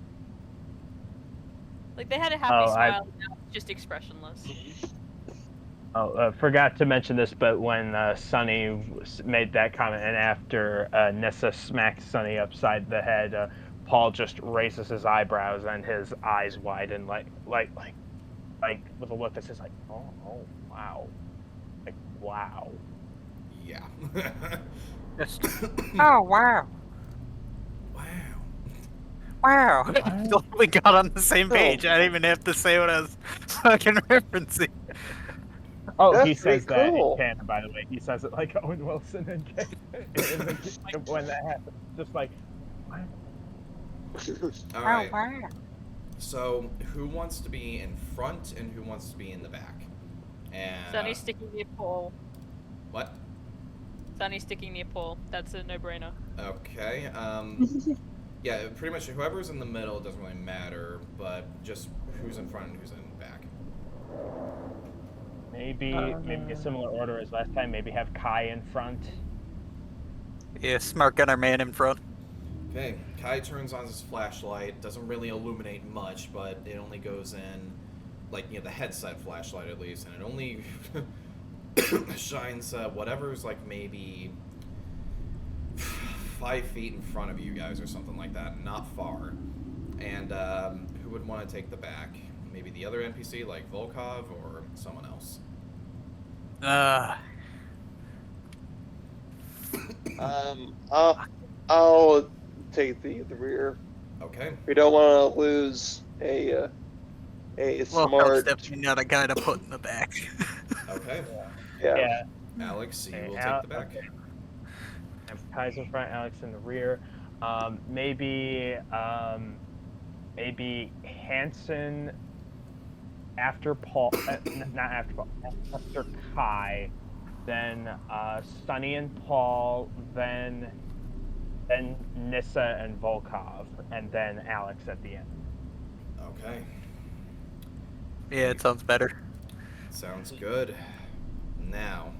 Like they had a happy
Oh,
smile, now it's just expressionless.
Forgot to mention this, but when Sunny made that comment, and after Nessa smacked Sunny upside the head, Paul just raises his eyebrows and his eyes widen, like, like with a look that's just like, oh wow, like wow.
Yeah.
Just, oh wow,
Wow.
wow. We got on the same page. I didn't even have to say what I was fucking referencing.
Oh,
That's
he says
pretty
that
cool.
in canon, by the way. He says it like Owen Wilson in canon. When that happens, just like, wow.
All right. So, who wants to be in front and who wants to be in the back? And
Sunny sticking near Paul.
what?
Sunny sticking near Paul. That's a no-brainer.
Okay. Yeah, pretty much whoever's in the middle doesn't really matter, but just who's in front and who's in back.
Maybe a similar order as last time. Maybe have Kai in front.
Yeah, smart gunner man in front.
Okay, Kai turns on his flashlight. Doesn't really illuminate much, but it only goes in, like, the headset flashlight at least, and it only shines whatever's, like, maybe 5 feet in front of you guys or something like that, not far. And who would want to take the back? Maybe the other NPC, like Volkov, or someone else?
I'll take the rear.
Okay.
We don't want to lose a
Well,
smart.
definitely not a guy to put in the back.
Okay.
Yeah.
Alex, you will
Al-
take the back.
okay. Kai's in front, Alex in the rear. Maybe Hanson after Paul, not after Paul, after Kai, then Sunny and Paul, then Nissa and Volkov, and then Alex at the end.
Okay.
Yeah, it sounds better.
Sounds good. Now,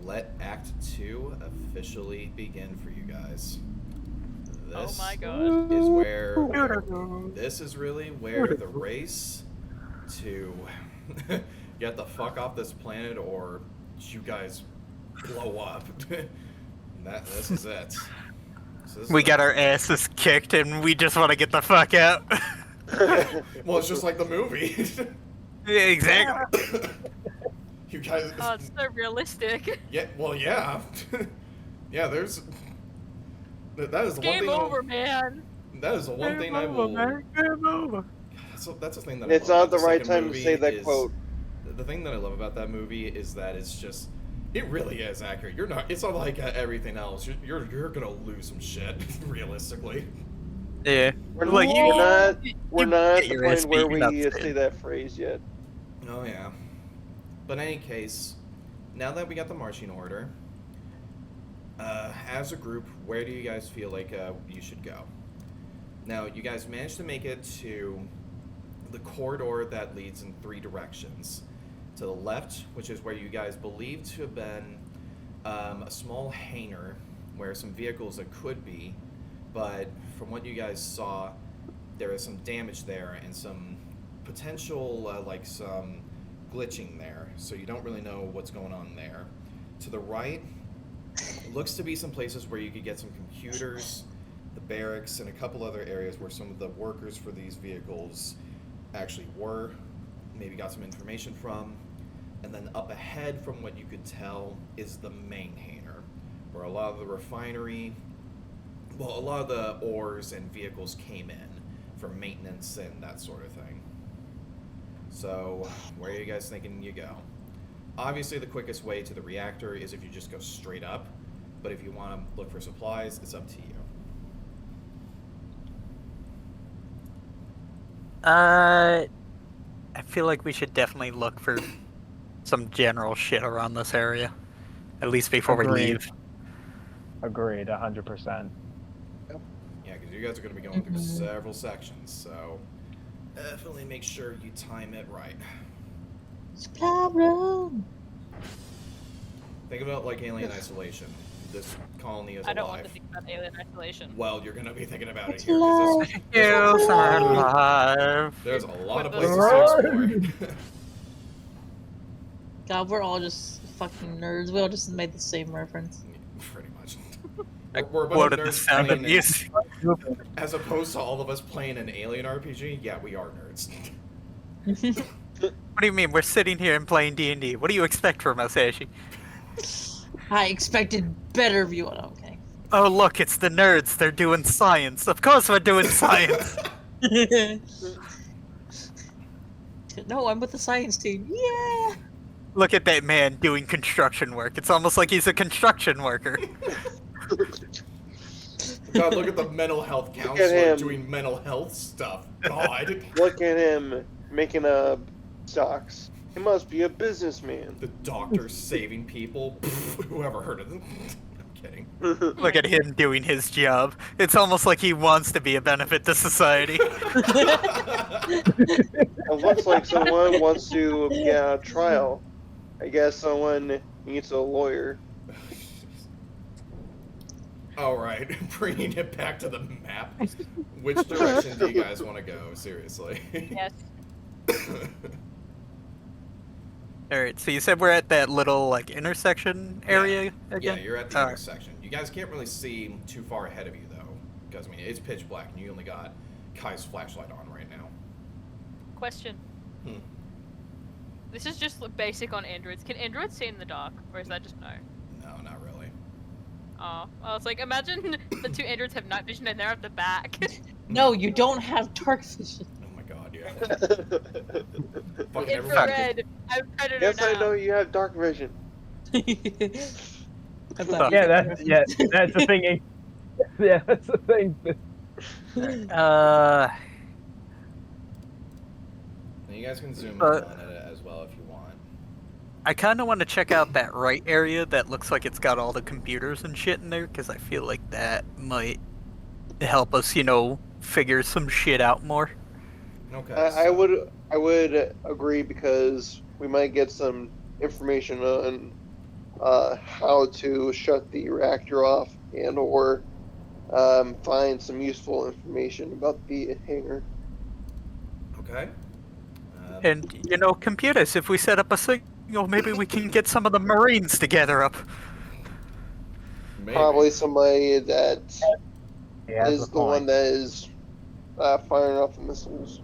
let Act 2 officially begin for you guys.
Oh
This
my god.
is where this is really where the race to get the fuck off this planet or you guys blow up. This is it. So this
We
is
got our asses kicked and we just want to get the fuck out.
well, it's just like the movie.
Yeah, exactly.
You guys.
Oh, it's so realistic.
Yeah. Well, yeah. Yeah. There's. That is the one
Game
thing.
over, man.
That is the one thing I will.
Game over.
That's the thing that.
It's
I love
not the
about
right
second
time to
movie
say that
is-
quote.
The thing that I love about that movie is that it's just. It really is accurate. You're not. It's not like everything else. You're gonna lose some shit realistically.
Yeah.
We're,
Like,
we're not
you
at
get
the
your ass
point where
beaten up,
we
Stan.
say that phrase yet.
Oh yeah. But in any case, now that we got the marching order, as a group, where do you guys feel like you should go? Now, you guys managed to make it to the corridor that leads in 3 directions. To the left, which is where you guys believe to have been a small hangar where some vehicles that could be, but from what you guys saw, there is some damage there and some potential, like some glitching there, so you don't really know what's going on there. To the right, looks to be some places where you could get some computers, the barracks, and a couple other areas where some of the workers for these vehicles actually were, maybe got some information from. And then up ahead, from what you could tell, is the main hangar, where a lot of the refinery, well, a lot of the ores and vehicles came in for maintenance and that sort of thing. So, where are you guys thinking you go? Obviously, the quickest way to the reactor is if you just go straight up, but if you want to look for supplies, it's up to you.
I feel like we should definitely look for some general shit around this area, at least before we
Agreed.
leave.
Agreed, 100%.
Yeah, because you guys are going to be going through several sections, so definitely make sure you time it right.
Supply room.
Think about like Alien Isolation. This colony is
I don't want
alive.
to think about Alien Isolation.
Well, you're going to be thinking about it
It's
here. 'Cause
alive.
Hills are alive.
there's a lot of
With
places
those-
to explore.
God, we're all just fucking nerds. We all just made the same reference.
Pretty much. We're a bunch
What
of
are the
nerds
sound of
playing
music?
as opposed to all of us playing an Alien RPG. Yeah, we are nerds.
What do you mean? We're sitting here and playing D&D. What do you expect from us, Ashi?
I expected better view. Oh, okay.
Oh, look, it's the nerds. They're doing science. Of course we're doing science.
No, I'm with the science team. Yeah.
Look at that man doing construction work. It's almost like he's a construction worker.
God, look at the mental health counselor
him.
doing mental health stuff. God.
Look at him making stocks. He must be a businessman.
The doctor saving people. Pfft, whoever heard of them? I'm kidding.
Look at him doing his job. It's almost like he wants to be a benefit to society.
It looks like someone wants to get a trial. I guess someone needs a lawyer.
Alright, bringing it back to the map. Which direction do you guys want to go? Seriously.
Yes.
Alright, so you said we're at that little, like, intersection area
Yeah,
again?
you're at the
Alright.
intersection. You guys can't really see too far ahead of you, though. Because, I mean, it's pitch black, and you only got Kai's flashlight on right now.
Question.
Hmm.
This is just basic on androids. Can androids see in the dark, or is that just no?
No, not really.
Oh, I was like, imagine the two androids have night vision and they're at the back.
No, you don't have dark vision.
Oh my god, yeah. Fucking everyone.
Infrared. I'm predator
Yes,
now.
I know you have dark vision.
I thought
Yeah, that's the thing. Yeah, that's the thing.
And you guys can zoom in
Uh,
on it as well if you want.
I kind of want to check out that right area that looks like it's got all the computers and shit in there, because I feel like that might help us, figure some shit out more.
Okay.
I would agree because we might get some information on how to shut the reactor off and or find some useful information about the hangar.
Okay.
And, computers, if we set up a signal, maybe we can get some of the Marines to gather up.
Maybe.
Probably somebody that
Yeah,
is the one that is firing off the missiles.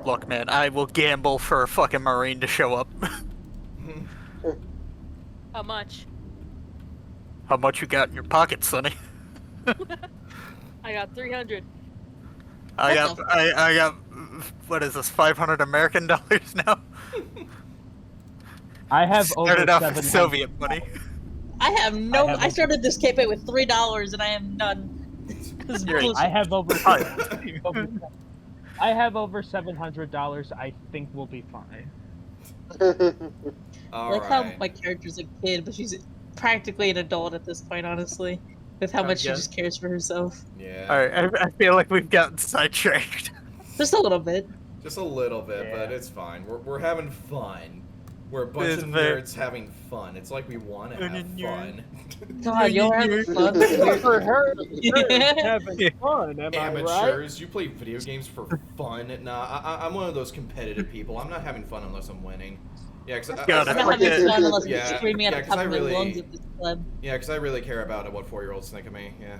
Look, man, I will gamble for a fucking Marine to show up.
How much?
How much you got in your pocket, Sonny?
I got 300.
I got, what is this, 500 American dollars now?
I have over
Started off with
700.
Soviet money.
I have no.
I have
I started this campaign with $3 and I have none. This is
You're-
bullshit.
I have over.
Alright.
I have over $700. I think we'll be fine.
All
like how
right.
my character's a kid, but she's practically an adult at this point, honestly. With how much she
Yeah.
just cares for herself.
Yeah.
Alright, I feel like we've gotten sidetracked.
Just a little bit.
Just a little bit,
Yeah.
but it's fine. We're having fun. We're a bunch
It's
of
very-
nerds having fun. It's like we want to have fun.
God, you're having fun.
For her,
Yeah.
having fun. Am I right?
Amateurs, you play video games for fun. Nah, I'm one of those competitive people. I'm not having fun unless I'm winning. Yeah, because
God,
I'm
I
not having fun unless
Yeah,
I'm screaming at
yeah,
the
'cause
top
I
of my
really-
lungs at this club.
I really care about what 4-year-olds think of me. Yeah.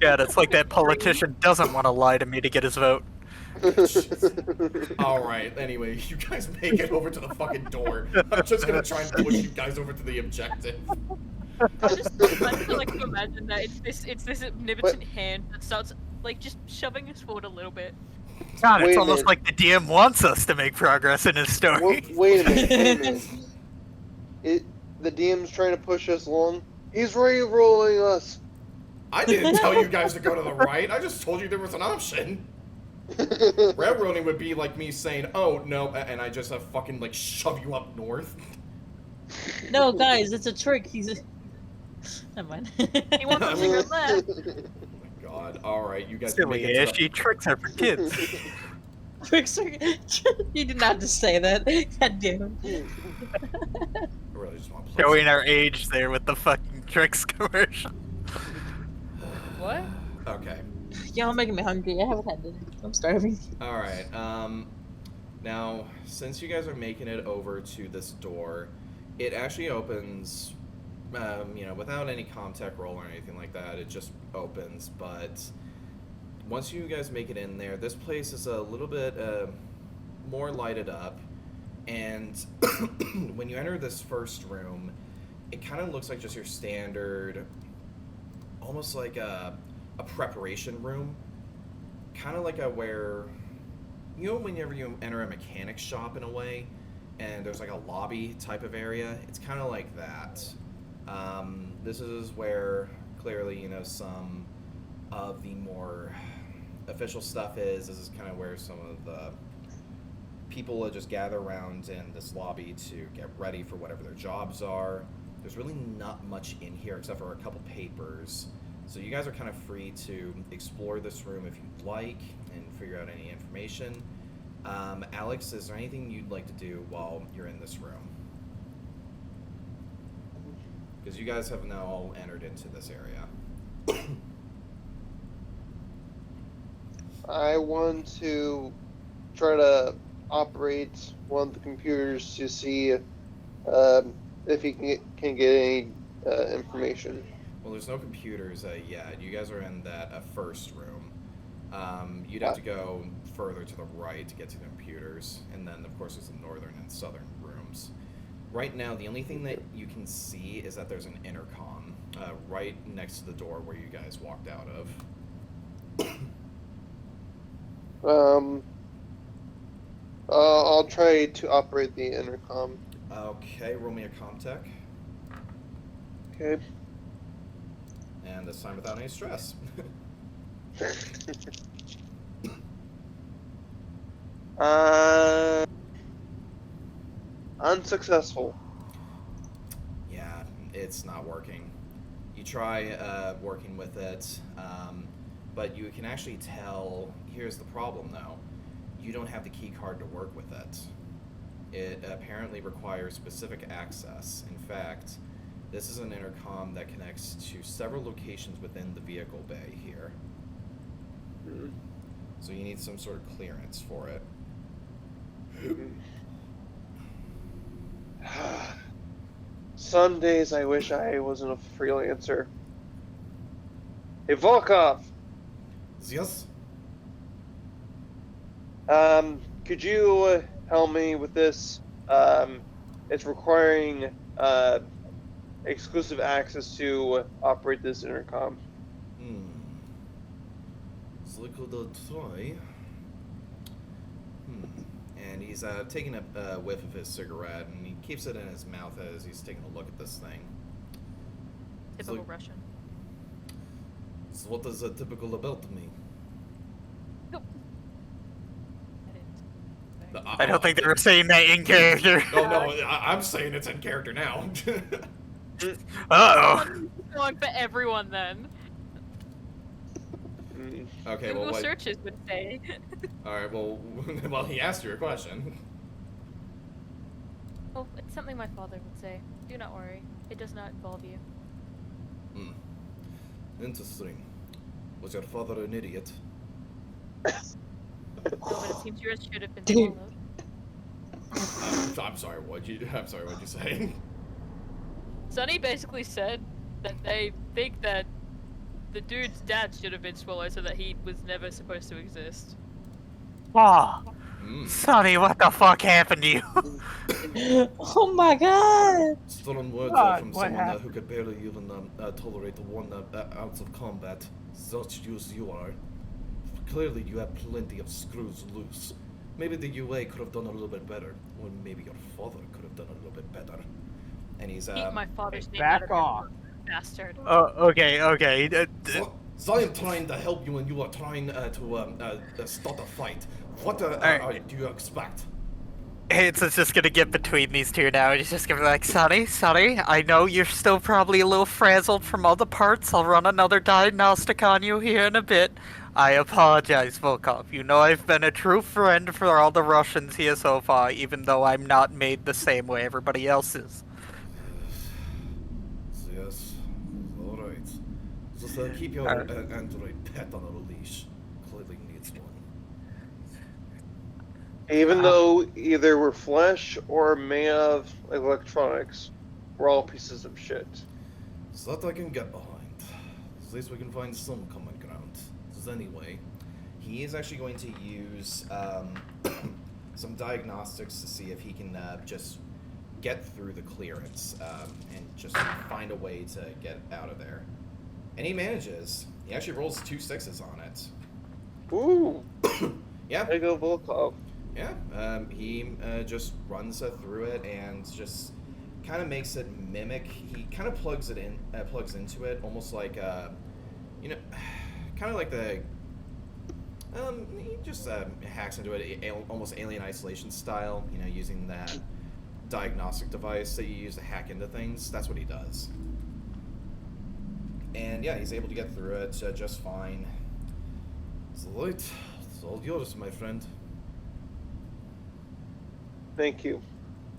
God, it's like that politician doesn't want to lie to me to get his vote.
All right. Anyway, you guys make it over to the fucking door. I'm just gonna try and push you guys over to the objective.
I just like to imagine that it's this omnipotent hand that starts like just shoving us forward a little bit.
God,
Wait
it's
a
almost
minute.
like the DM wants us to make progress in his story.
Wait a minute. The DM's trying to push us along. He's re-rolling us.
I didn't tell you guys to go to the right. I just told you there was an option. Railroading would be like me saying, "Oh no," and I just fucking like shove you up north.
No, guys, it's a trick. He's a... Never mind.
He wants us to go left.
Oh my god! All right, you guys can
Silly
make it.
Ashy tricks are for kids.
Tricks are... You did not just say that. God damn it.
I really just want to play.
Showing our age there with the fucking tricks commercial.
What?
Okay.
Y'all making me hungry. I haven't had dinner. I'm starving.
All right. Now, since you guys are making it over to this door, it actually opens without any Comtech roll or anything like that, it just opens. But once you guys make it in there, this place is a little bit more lighted up. And when you enter this first room, it kind of looks like just your standard, almost like a preparation room. Kind of like where, whenever you enter a mechanic shop in a way, and there's like a lobby type of area, it's kind of like that. This is where clearly, some of the more official stuff is. This is kind of where some of the people will just gather around in this lobby to get ready for whatever their jobs are. There's really not much in here except for a couple papers. So you guys are kind of free to explore this room if you'd like and figure out any information. Alex, is there anything you'd like to do while you're in this room? Because you guys have now all entered into this area.
I want to try to operate one of the computers to see if he can get any information.
Well, there's no computers yet. You guys are in that first room. You'd have to go further to the right to get to the computers. And then, of course, there's the northern and southern rooms. Right now, the only thing that you can see is that there's an intercom right next to the door where you guys walked out of.
I'll try to operate the intercom.
Okay, roll me a Comtech.
Okay.
And this time without any stress.
Unsuccessful.
Yeah, it's not working. You try working with it, but you can actually tell. Here's the problem, though. You don't have the key card to work with it. It apparently requires specific access. In fact, this is an intercom that connects to several locations within the vehicle bay here. So you need some sort of clearance for it.
Some days I wish I wasn't a freelancer. Hey, Volkov!
Yes?
Could you help me with this? It's requiring exclusive access to operate this intercom.
Let's look at the toy. And he's taking a whiff of his cigarette, and he keeps it in his mouth as he's taking a look at this thing.
Typical
like-
Russian.
So what is typical about me?
Nope.
I don't think they were saying that in character.
Oh no, I'm saying it's in character now.
Uh-oh.
Going for everyone then.
Okay,
Google
well, what?
searches would say.
All right, well, well, he asked you a question.
Oh, it's something my father would say. Do not worry. It does not involve you.
Interesting. Was your father an idiot?
No, but it seems yours should have been
Dude.
swallowed.
I'm sorry. What'd you say?
Sonny basically said that they think that the dude's dad should have been swallowed so that he was never supposed to exist.
Oh, Sonny, what the fuck happened to you?
Oh my god!
Stolen words
God,
from
what
someone
happened?
who could barely even tolerate 1 ounce of combat, such as you are. Clearly, you have plenty of screws loose. Maybe the UA could have done a little bit better, or maybe your father could have done a little bit better. And he's
Keep my father's name
back
out of your
off.
mouth, bastard.
Oh, okay.
So I am trying to help you, and you are trying to start a fight. What
Alright.
do you expect?
It's just gonna get between these two now. He's just gonna be like, Sonny, I know you're still probably a little frazzled from all the parts. I'll run another diagnostic on you here in a bit. I apologize, Volkov. You know I've been a true friend for all the Russians here so far, even though I'm not made the same way everybody else is.
Yes. All right. Just keep your android pet on a leash. Clearly needs one.
Even though either we're flesh or made of electronics, we're all pieces of shit.
So that I can get behind. At least we can find some common ground. So anyway, he is actually going to use some diagnostics to see if he can just get through the clearance and just find a way to get out of there. And he manages. He actually rolls 2 6s on it.
Ooh.
Yeah.
There you go, Volkov.
Yeah. He just runs through it and just kind of makes it mimic. He kind of plugs into it, almost like you know, kind of like the. He just hacks into it, almost Alien Isolation style. You know, using that diagnostic device that you use to hack into things. That's what he does. And yeah, he's able to get through it just fine. The light, it's all yours, my friend.
Thank you.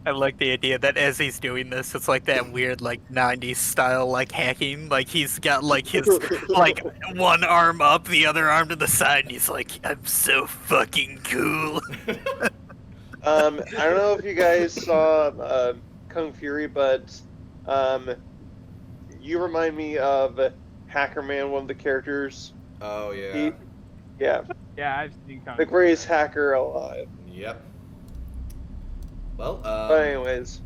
I like the idea that as he's doing this, it's like that weird, like, 90s style, like, hacking. Like, he's got, like, his, like, one arm up, the other arm to the side, and he's like, I'm so fucking cool.
I don't know if you guys saw Kung Fury, but you remind me of Hacker Man, one of the characters.
Oh, yeah.
Yeah.
Yeah, I've seen
The greatest hacker alive.
Yep. Well,
But anyways.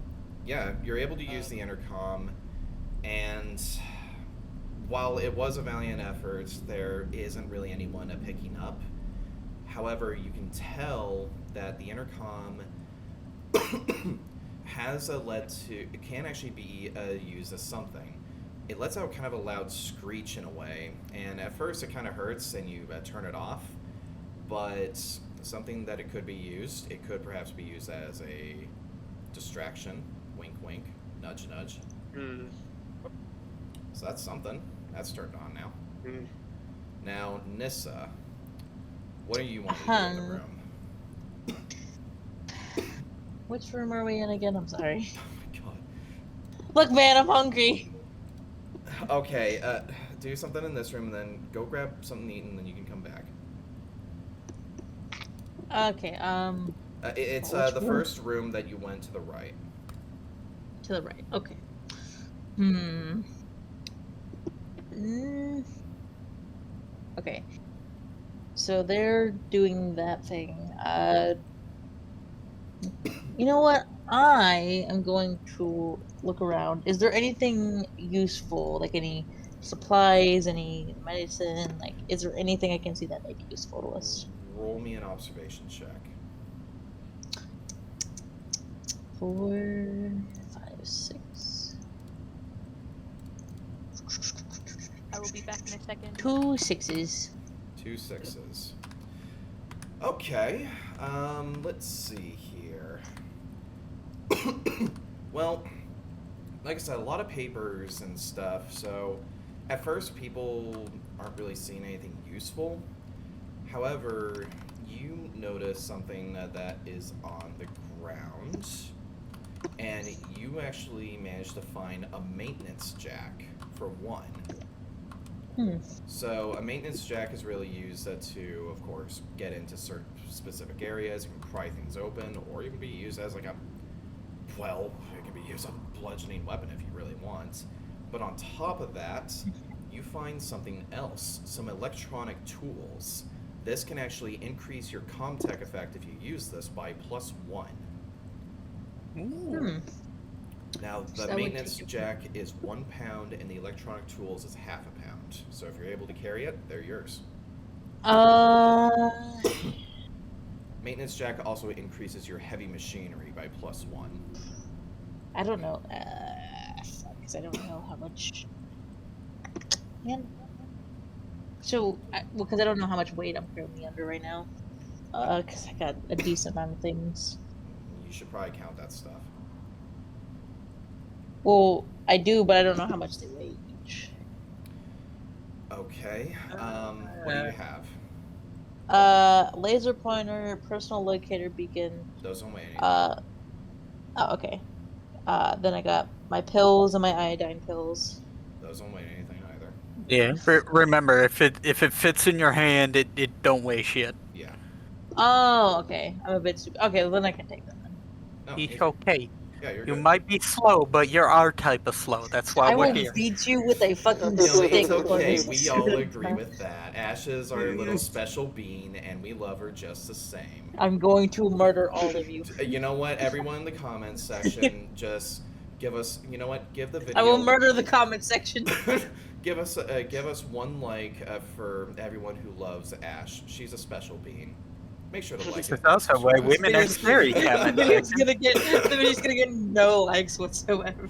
yeah, you're able to use the intercom, and while it was a valiant effort, there isn't really anyone picking up. However, you can tell that the intercom has it can actually be used as something. It lets out kind of a loud screech in a way, and at first it kind of hurts and you turn it off, but something that it could be used, it could perhaps be used as a distraction, wink wink, nudge nudge. So that's something. That's turned on now. Now, Nissa, what do you want to do in the room?
Which room are we in again? I'm sorry.
Oh my god.
Look, man, I'm hungry.
Okay, do something in this room and then go grab something to eat and then you can come back.
Okay,
It's
which
the
room?
first room that you went to the right.
To the right. Okay. Okay. So they're doing that thing. You know what? I am going to look around. Is there anything useful, like any supplies, any medicine? Like, is there anything I can see that might be useful to us?
Roll me an observation check.
4, 5, 6.
I will be back in a second.
2 6s.
2 6s. Okay, let's see here. Well, like I said, a lot of papers and stuff, so at first people aren't really seeing anything useful. However, you notice something that is on the ground, and you actually managed to find a maintenance jack, for one. So a maintenance jack is really used to, of course, get into certain specific areas. You can pry things open, or you can be used as like it can be used as a bludgeoning weapon if you really want. But on top of that, you find something else, some electronic tools. This can actually increase your Comtech effect if you use this by +1. Now, the
that would
maintenance
take it-
jack is 1 pound, and the electronic tools is half a pound. So if you're able to carry it, they're yours. Maintenance jack also increases your heavy machinery by +1.
I don't know. Because I don't know how much. Man. So, because I don't know how much weight I'm currently under right now. Because I got a decent amount of things.
You should probably count that stuff.
Well, I do, but I don't know how much they weigh each.
Okay. What do you have?
Laser pointer, personal locator beacon.
Those don't weigh anything.
Oh, okay. Then I got my pills and my iodine pills.
Those don't weigh anything either.
Yeah. Remember, if it fits in your hand, it don't weigh shit.
Yeah.
Oh, okay. I'm a bit stupid. Okay, well, then I can take them then.
No,
It's
easy.
okay.
Yeah, you're
You
good.
might be slow, but you're our type of slow. That's why
I
we're
will
here.
beat you with a fucking
No,
stick.
it's
for
okay.
this
We all
shit.
agree with that. Ash is our little special bean, and we love her just the same.
I'm going to murder all of you.
You know what? Everyone in the comments section, just give us. You know what? Give the video.
I will murder the comment section.
give us one like for everyone who loves Ash. She's a special bean. Make sure to like it.
It's also why women are scary,
The
Kevin.
video's gonna get no likes whatsoever.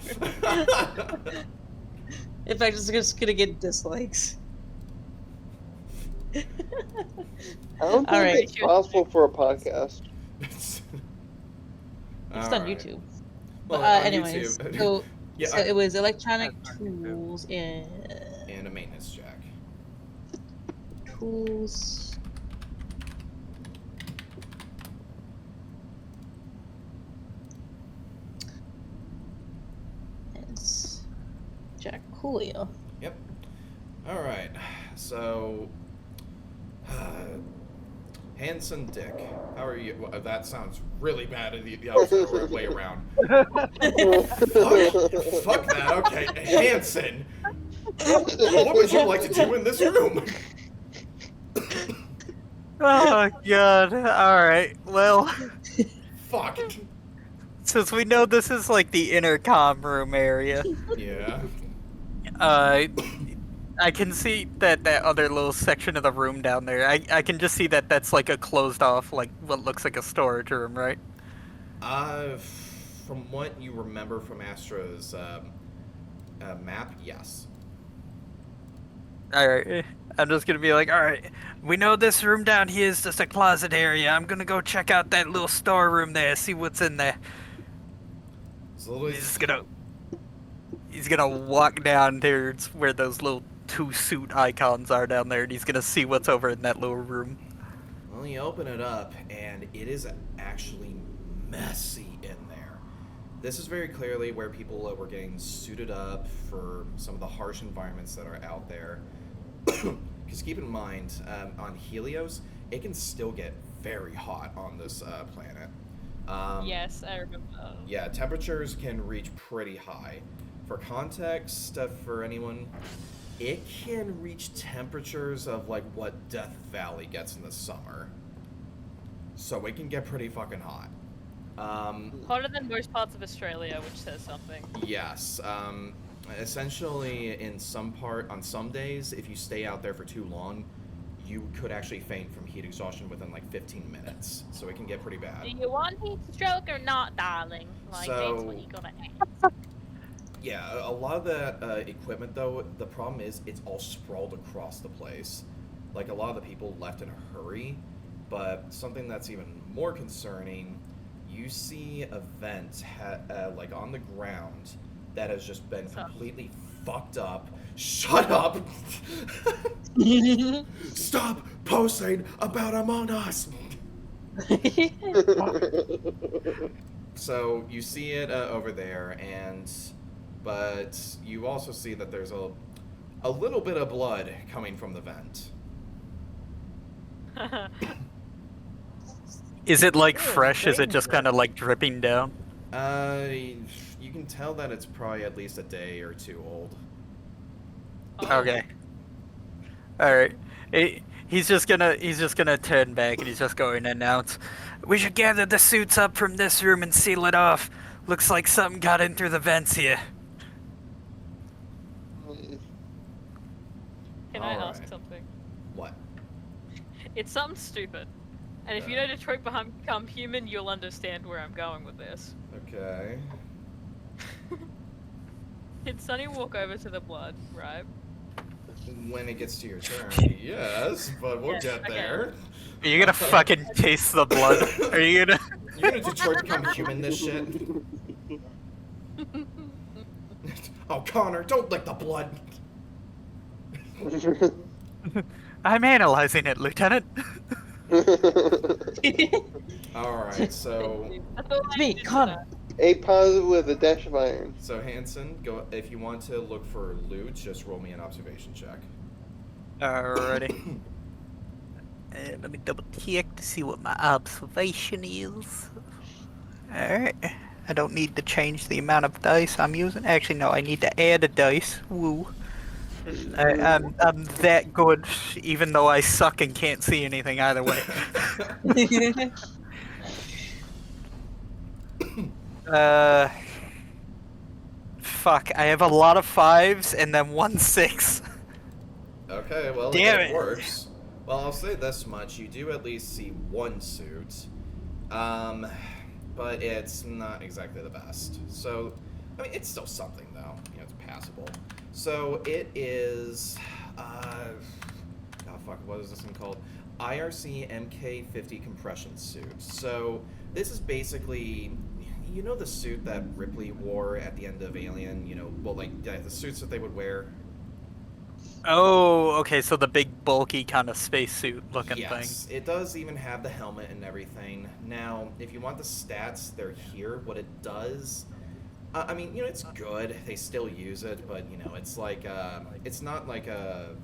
In fact, it's just gonna get dislikes.
I don't think
Alright.
it's possible for a podcast.
It's
All
on
right.
YouTube.
Well,
But
on
anyways,
YouTube.
so,
Yeah,
so it was electronic tools and
and a maintenance jack.
tools. It's Jack Coolio.
Yep. All right. So, Hanson Dick, how are you? Well, that sounds really bad. The other way around. Fuck that. Okay, Hanson. What would you like to do in this room?
Oh god. Alright. Well,
Fuck.
since we know this is like the intercom room area,
Yeah.
I can see that other little section of the room down there. I can just see that that's like a closed off, like what looks like a storage room, right?
From what you remember from Astro's map, yes.
Alright. I'm just gonna be like, alright, we know this room down here is just a closet area. I'm gonna go check out that little storeroom there, see what's in there.
So
He's gonna walk down towards where those little two suit icons are down there, and he's gonna see what's over in that little room.
well, you open it up, and it is actually messy in there. This is very clearly where people were getting suited up for some of the harsh environments that are out there. Because keep in mind, on Helios, it can still get very hot on this planet.
Yes, I remember.
Yeah, temperatures can reach pretty high. For context, for anyone, it can reach temperatures of like what Death Valley gets in the summer. So it can get pretty fucking hot.
Hotter than most parts of Australia, which says something.
Yes. Essentially, on some days, if you stay out there for too long, you could actually faint from heat exhaustion within like 15 minutes. So it can get pretty bad.
Do you want heat stroke or not, darling? Like,
So-
that's what you gotta ask.
Yeah, a lot of that equipment, though, the problem is it's all sprawled across the place. Like, a lot of the people left in a hurry, but something that's even more concerning, you see a vent, like, on the ground that has just been completely fucked up. Shut up! Stop posting about Among Us! So, you see it over there, but you also see that there's a little bit of blood coming from the vent.
Is it like fresh? Is it just kind of like dripping down?
You can tell that it's probably at least a day or two old.
Okay. All right. He's just gonna turn back and he's just going to announce, "We should gather the suits up from this room and seal it off. Looks like something got in through the vents here."
Can I ask
Alright.
something?
What?
It's something stupid. And if you know Detroit Become Human, you'll understand where I'm going with this.
Okay.
Did Sunny walk over to the blood, right?
When it gets to your turn, yes, but we'll
Yes,
get
okay.
there.
Are you gonna fucking taste the blood? Are you gonna?
You're gonna Detroit Become Human this shit? Oh, Connor, don't lick the blood.
I'm analyzing it, Lieutenant.
Alright, so
That's all I
It's me,
needed to
Connor.
know.
A positive with a dash of iron.
Hanson, go if you want to look for loot, just roll me an observation check.
Alrighty. Let me double check to see what my observation is. Alright. I don't need to change the amount of dice I'm using. Actually, no, I need to add a dice. Woo. I'm that good, even though I suck and can't see anything either way. Fuck, I have a lot of 5s and then 1 6.
Okay, well,
Damn
it
it.
works. Well, I'll say this much. You do at least see one suit. But it's not exactly the best. So, I mean, it's still something, though. You know, it's passable. So, it is... what is this thing called? IRC MK50 compression suit. So, this is basically... You know the suit that Ripley wore at the end of Alien? You know, well, like, the suits that they would wear?
Oh, okay, so the big, bulky kind of spacesuit looking
Yes,
thing.
it does even have the helmet and everything. Now, if you want the stats, they're here. What it does... I mean, you know, it's good. They still use it, but, you know, it's like, it's not like a...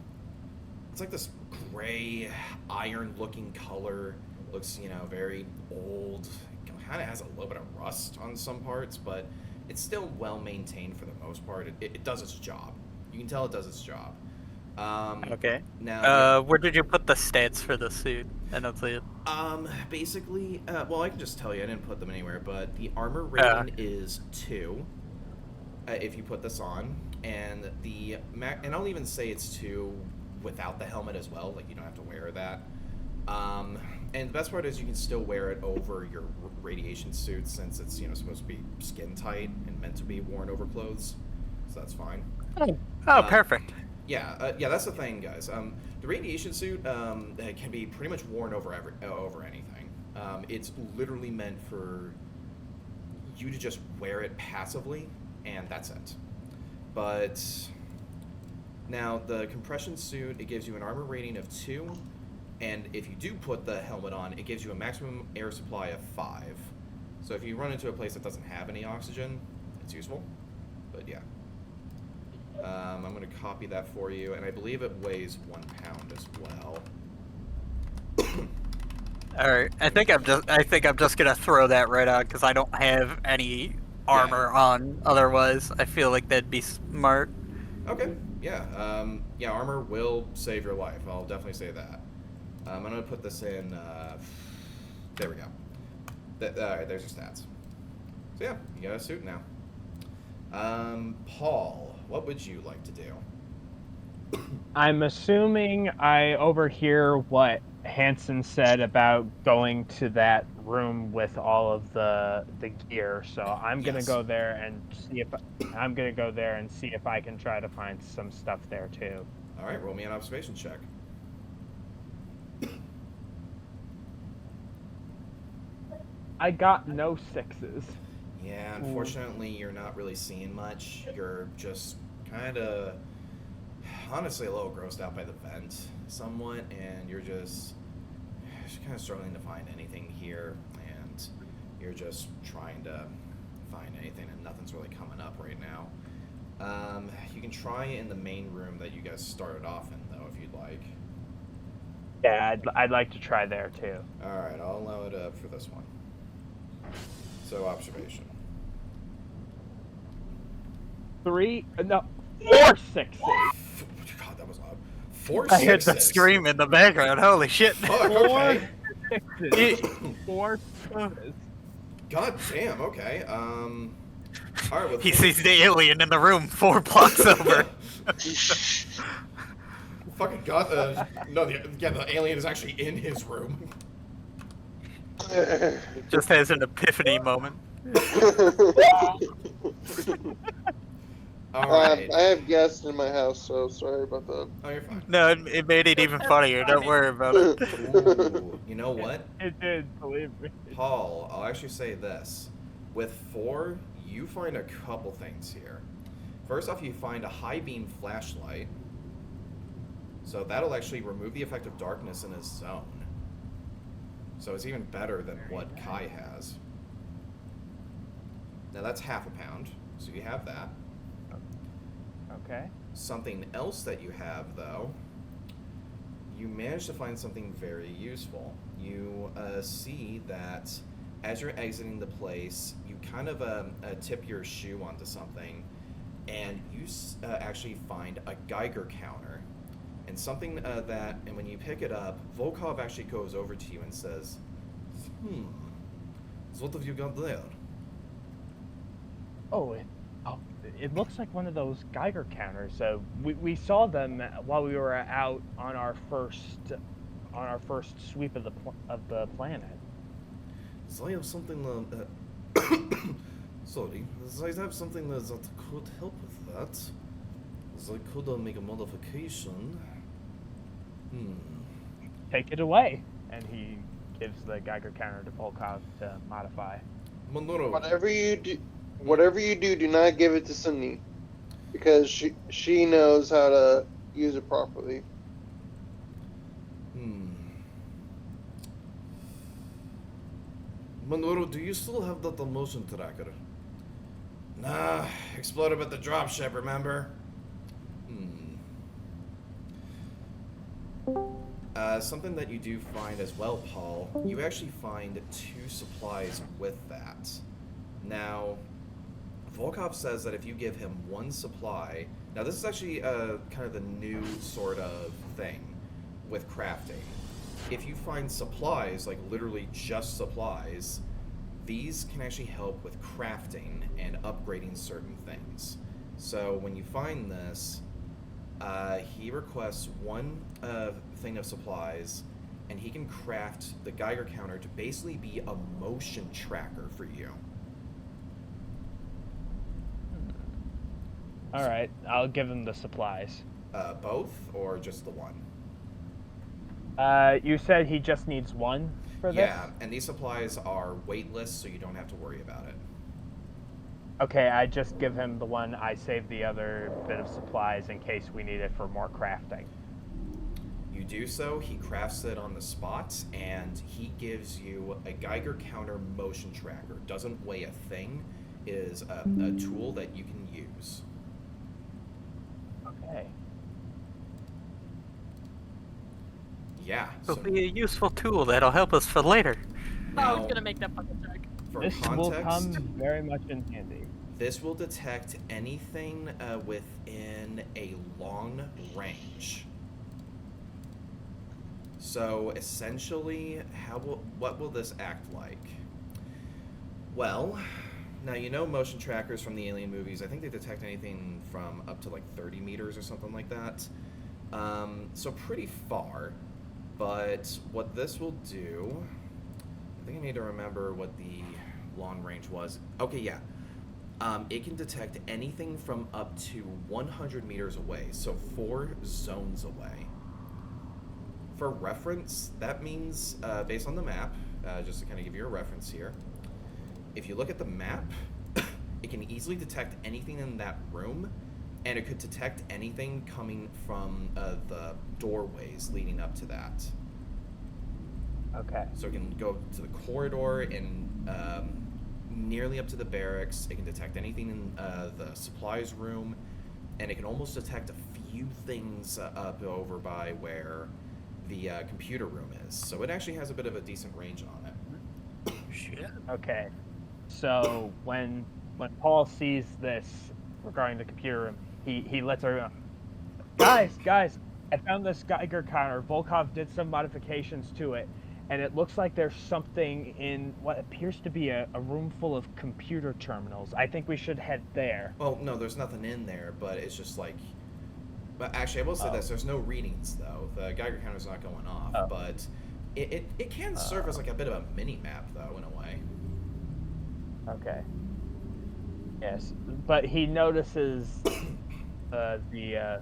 It's like this gray, iron-looking color. Looks, you know, very old. Kind of has a little bit of rust on some parts, but it's still well-maintained for the most part. It does its job. You can tell it does its job.
Okay.
Now,
Where did you put the stats for the suit? I don't see it.
basically, well, I can just tell you, I didn't put them anywhere, but the armor rating is 2, if you put this on, and and I'll even say it's 2 without the helmet as well, like you don't have to wear that. And the best part is you can still wear it over your radiation suit since it's, you know, supposed to be skin tight and meant to be worn over clothes, so that's fine.
Oh, perfect.
Yeah, that's the thing, guys. The radiation suit can be pretty much worn over anything. It's literally meant for you to just wear it passively, and that's it. But now the compression suit, it gives you an armor rating of 2, and if you do put the helmet on, it gives you a maximum air supply of 5. So if you run into a place that doesn't have any oxygen, it's useful. But yeah. I'm going to copy that for you, and I believe it weighs 1 pound as well.
All right, I think I'm just gonna throw that right out because I don't have any armor on. Otherwise, I feel like that'd be smart.
Okay, yeah. Armor will save your life. I'll definitely say that. I'm going to put this in... there we go. Alright, there's your stats. So yeah, you got a suit now. Paul, what would you like to do?
I'm assuming I overhear what Hanson said about going to that room with all of the gear, so I'm gonna
Yes.
go there and see if I can try to find some stuff there too.
Alright, roll me an observation check.
I got no 6s.
Yeah, unfortunately, you're not really seeing much. You're just kind of, honestly, a little grossed out by the vent somewhat, and you're just kind of struggling to find anything here, and you're just trying to find anything, and nothing's really coming up right now. You can try in the main room that you guys started off in, though, if you'd like.
Yeah, I'd like to try there too.
Alright, I'll allow it up for this one. So, observation.
4 6s.
God, that was loud. 4
I heard the
sixes.
scream in the background. Holy shit!
Fuck, okay.
4 6s.
God damn, okay. Alright, well,
He sees the alien in the room 4 blocks over.
fucking God, no, the alien is actually in his room.
Just has an epiphany moment.
Alright.
I have guests in my house, so sorry about that.
Oh, you're fine.
No, it made it even funnier. Don't worry about it.
Ooh, you know what?
It did, believe me.
Paul, I'll actually say this. With 4, you find a couple things here. First off, you find a high beam flashlight. So that'll actually remove the effect of darkness in his zone. So it's even better than what Kai has. Now that's half a pound, so you have that.
Okay.
Something else that you have, though, you managed to find something very useful. You see that as you're exiting the place, you kind of tip your shoe onto something, and you actually find a Geiger counter. And something and when you pick it up, Volkov actually goes over to you and says, what have you got there?
Oh, it looks like one of those Geiger counters. So we saw them while we were out on our first sweep of the planet.
So I have something sorry, I have something that could help with that. So I could make a modification.
Take it away. And he gives the Geiger counter to Volkov to modify.
Monoro.
Whatever you do not give it to Sunny, because she knows how to use it properly.
Monoro, do you still have that motion tracker? Nah, exploded with the dropship, remember? Something that you do find as well, Paul, you actually find 2 supplies with that. Now, Volkov says that if you give him 1 supply, now this is actually kind of the new sort of thing with crafting. If you find supplies, like literally just supplies, these can actually help with crafting and upgrading certain things. So when you find this, he requests 1 thing of supplies, and he can craft the Geiger counter to basically be a motion tracker for you.
All right, I'll give him the supplies.
Both, or just the 1?
You said he just needs 1 for this?
Yeah, and these supplies are weightless, so you don't have to worry about it.
Okay, I just give him the 1. I save the other bit of supplies in case we need it for more crafting.
You do so, he crafts it on the spot, and he gives you a Geiger counter motion tracker. Doesn't weigh a thing, is a tool that you can use.
Okay.
Yeah.
It'll be a useful tool that'll help us for later.
I was
now,
gonna make that fucking joke.
for
This will come very much in handy.
this will detect anything within a long range. So essentially, what will this act like? Well, now you know motion trackers from the Alien movies. I think they detect anything from up to like 30 meters or something like that. So pretty far. But what this will do, I think I need to remember what the long range was. Okay, yeah. It can detect anything from up to 100 meters away, so 4 zones away. For reference, that means, based on the map, just to kind of give you a reference here, if you look at the map, it can easily detect anything in that room, and it could detect anything coming from the doorways leading up to that.
Okay.
So it can go to the corridor and nearly up to the barracks. It can detect anything in the supplies room, and it can almost detect a few things up over by where the computer room is. So it actually has a bit of a decent range on it.
Shit.
Okay. So when Paul sees this regarding the computer room, he lets her know. Guys, I found this Geiger counter. Volkov did some modifications to it, and it looks like there's something in what appears to be a room full of computer terminals. I think we should head there.
Well, no, there's nothing in there, but it's just like... But actually, I will say this. There's no readings, though. The Geiger counter's not going off, but it can serve as like a bit of a mini-map, though, in a way.
Okay. Yes, but he notices the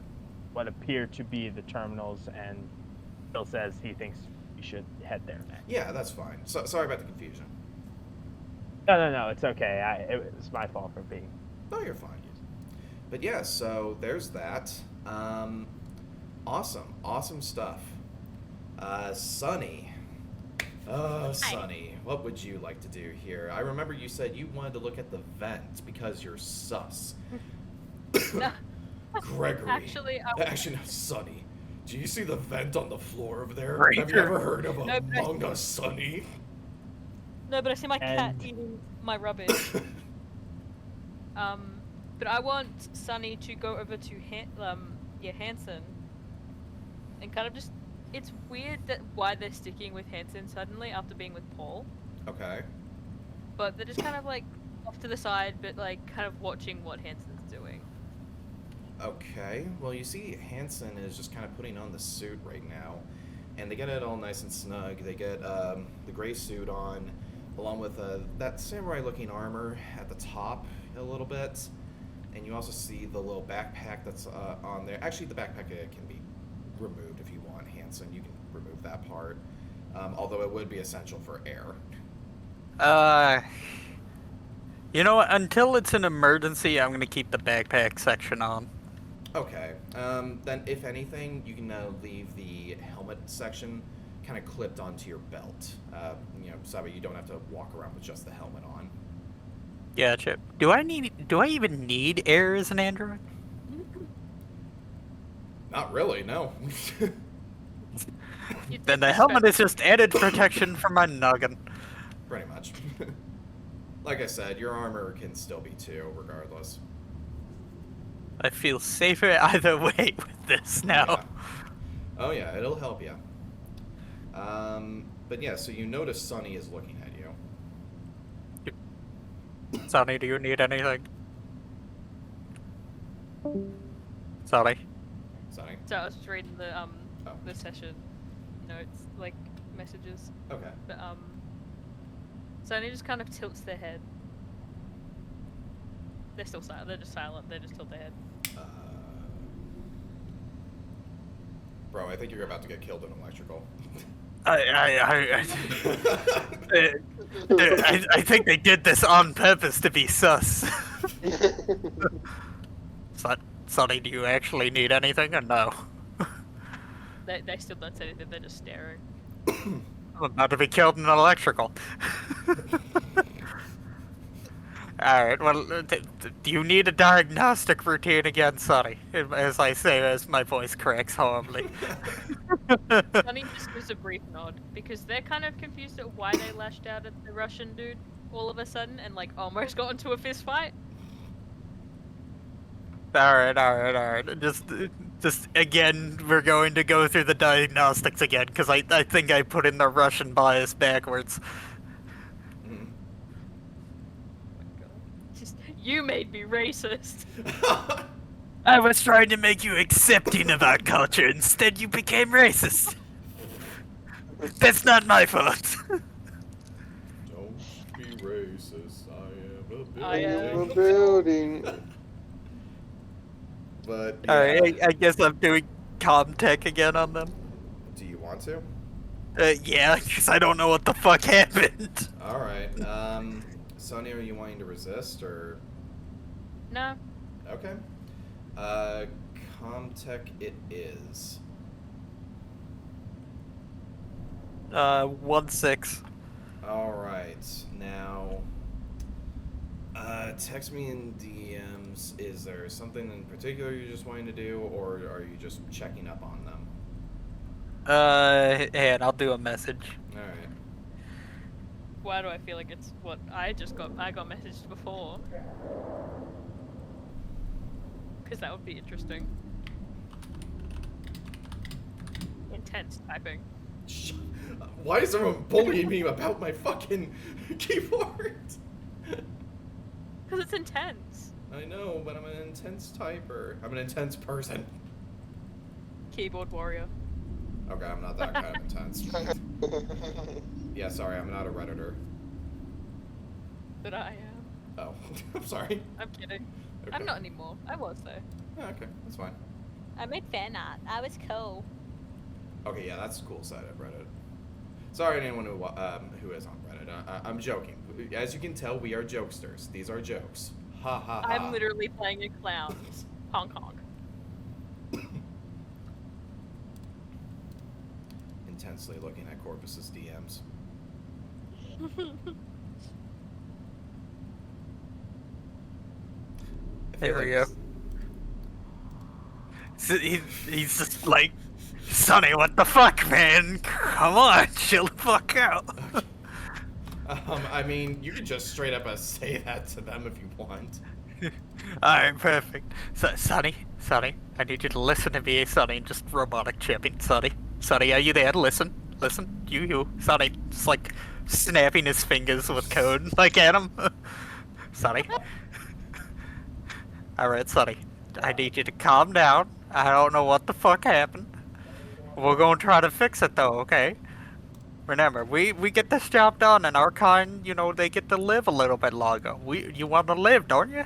what appear to be the terminals, and Phil says he thinks we should head there next.
Yeah, that's fine. So, sorry about the confusion.
No, it's okay. It was my fault for being...
No, you're fine. But yeah, so there's that. Awesome stuff. Sunny. Sunny, what would you like to do here? I remember you said you wanted to look at the vent because you're sus.
No.
Gregory.
Actually,
no, Sunny. Do you see the vent on the floor over there?
Right.
Have you ever heard of
No,
Among Us, Sunny?
No, but I see my cat
And-
eating my rubbish. But I want Sunny to go over to Hanson, and kind of just. It's weird that why they're sticking with Hanson suddenly after being with Paul,
Okay.
but they're just kind of like off to the side, but like kind of watching what Hanson's doing.
Okay. Well, you see, Hanson is just kind of putting on the suit right now, and they get it all nice and snug. They get the gray suit on, along with that samurai-looking armor at the top a little bit, and you also see the little backpack that's on there. Actually, the backpack can be removed if you want, Hanson. You can remove that part, although it would be essential for air.
You know what? Until it's an emergency, I'm gonna keep the backpack section on.
Okay. Then, if anything, you can leave the helmet section kind of clipped onto your belt. So that way you don't have to walk around with just the helmet on.
Yeah, Chip. Do I even need air as an android?
Not really, no.
You'd
Then
think
the
the
helmet
spec-
is just added protection for my noggin.
Pretty much. Like I said, your armor can still be 2, regardless.
I feel safer either way with this now.
Yeah. Oh yeah, it'll help you. But yeah, so you notice Sunny is looking at you.
Sonny, do you need anything? Sonny?
Sunny?
So I was just reading the
Oh.
the session notes, like messages,
Okay.
but Sunny just kind of tilts their head. They're still silent. They're just silent. They just tilt their head.
Bro, I think you're about to get killed in electrical.
I think they did this on purpose to be sus. Sonny, do you actually need anything or no?
They still don't say anything. They're just staring.
I'm about to be killed in electrical. Alright, well, do you need a diagnostic routine again, Sonny? As I say, as my voice cracks horribly.
Sunny just gives a brief nod because they're kind of confused at why they lashed out at the Russian dude all of a sudden and like almost got into a fist fight.
Alright. Just again, we're going to go through the diagnostics again, because I think I put in the Russian bias backwards.
Mhm.
Just you made me racist.
I was trying to make you accepting of our culture, instead you became racist. That's not my fault.
Don't be racist.
I am
A building.
But yeah,
Alright, I guess I'm doing Comtech again on them.
do you want to?
Yeah, because I don't know what the fuck happened.
All right. Sonny, are you wanting to resist or?
No.
Okay. Comtech it is.
1-6.
All right. Now, text me in DMs. Is there something in particular you're just wanting to do, or are you just checking up on them?
And I'll do a message.
All right.
Why do I feel like it's what I got messaged before? Because that would be interesting. Intense typing.
Why is everyone bullying me about my fucking keyboard?
Because it's intense.
I know, but I'm an intense typer. I'm an intense person.
Keyboard warrior.
Okay, I'm not that kind of intense. Yeah, sorry, I'm not a Redditor.
But I am.
Oh, I'm sorry.
I'm kidding.
Okay.
I'm not anymore. I was though.
Yeah, okay, that's fine.
I made fan art. I was cool.
Okay, yeah, that's the cool side of Reddit. Sorry to anyone who is on Reddit. I'm joking. As you can tell, we are jokesters. These are jokes. Ha ha ha.
I'm literally playing a clown. Honk honk.
Intensely looking at Corpus's DMs.
There we go. So he's just like, Sonny, what the fuck, man? Come on, chill the fuck out.
I mean, you could just straight up say that to them if you want.
Alright, perfect. So, Sonny, I need you to listen to me, Sonny. Just robotic chipping, Sonny. Sonny, are you there? Listen, you, Sonny. Just like snapping his fingers with code, like at him. Sonny. Alright, Sonny. I need you to calm down. I don't know what the fuck happened. We're gonna try to fix it though, okay? Remember, we get this job done, and our kind, they get to live a little bit longer. You want to live, don't you?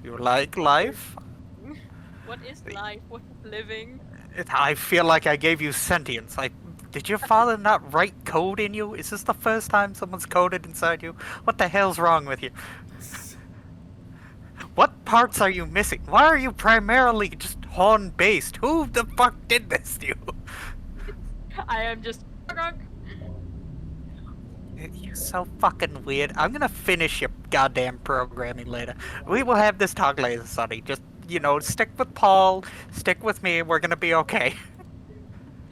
You like life?
What is life? What is living?
I feel like I gave you sentience. Like, did your father not write code in you? Is this the first time someone's coded inside you? What the hell's wrong with you? What parts are you missing? Why are you primarily just horn-based? Who the fuck did this to you?
I am just.
You're so fucking weird. I'm gonna finish your goddamn programming later. We will have this talk later, Sonny. Just, stick with Paul, stick with me, we're gonna be okay.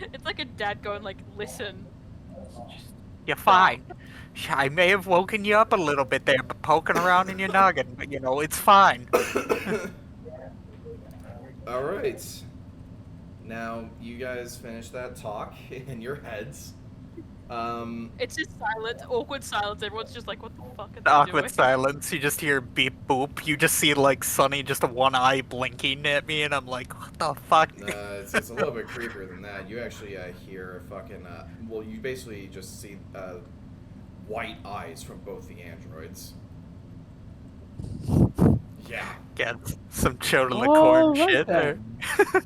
It's like a dad going like, listen.
You're fine. I may have woken you up a little bit there, but poking around in your noggin, but it's fine.
Alright. Now, you guys finish that talk in your heads.
It's just silence, awkward silence. Everyone's just like, what the fuck are they
Awkward
doing?
silence. You just hear beep boop. You just see like Sonny just one eye blinking at me, and I'm like, what the fuck?
It's a little bit creepier than that. You actually hear fucking. Well, you basically just see white eyes from both the androids. Yeah.
Get some children the corn
right
shit there.
then.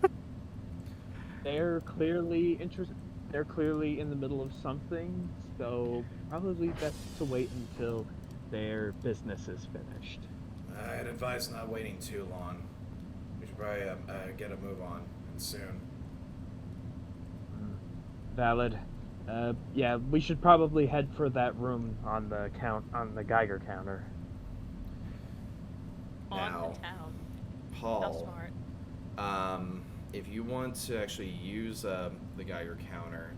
They're clearly interested. They're clearly in the middle of something, so probably best to wait until their business is finished.
I'd advise not waiting too long. We should probably get a move on, and soon.
Valid. Yeah, we should probably head for that room on the Geiger counter.
On
Now,
the town. How
Paul,
smart.
if you want to actually use the Geiger counter,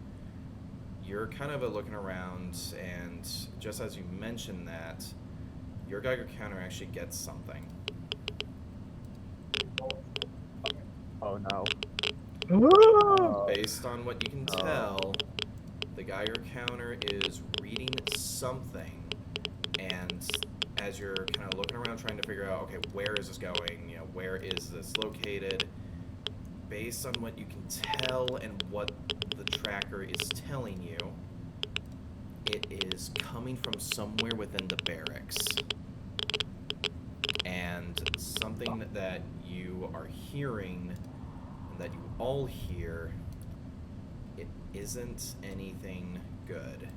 you're kind of looking around, and just as you mentioned that, your Geiger counter actually gets something.
Oh no.
Based on what you can tell, the Geiger counter is reading something, and as you're kind of looking around trying to figure out, okay, where is this going? Where is this located? Based on what you can tell and what the tracker is telling you, it is coming from somewhere within the barracks. And something that you are hearing, and that you all hear, it isn't anything good.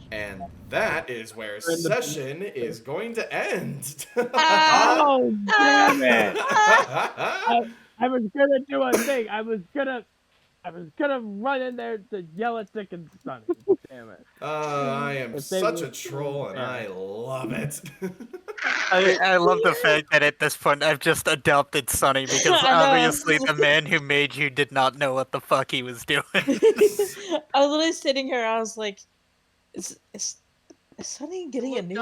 And that is where session is going to end.
Oh, damn it! I was gonna do a thing. I was gonna run in there to yell at Dick and Sonny. Damn it!
I am
If they
such
were-
a troll, and I love it.
I love the fact that at this point I've just adopted Sonny because
I know.
obviously the man who made you did not know what the fuck he was doing.
I was literally sitting here. I was like, "Is Sonny getting a new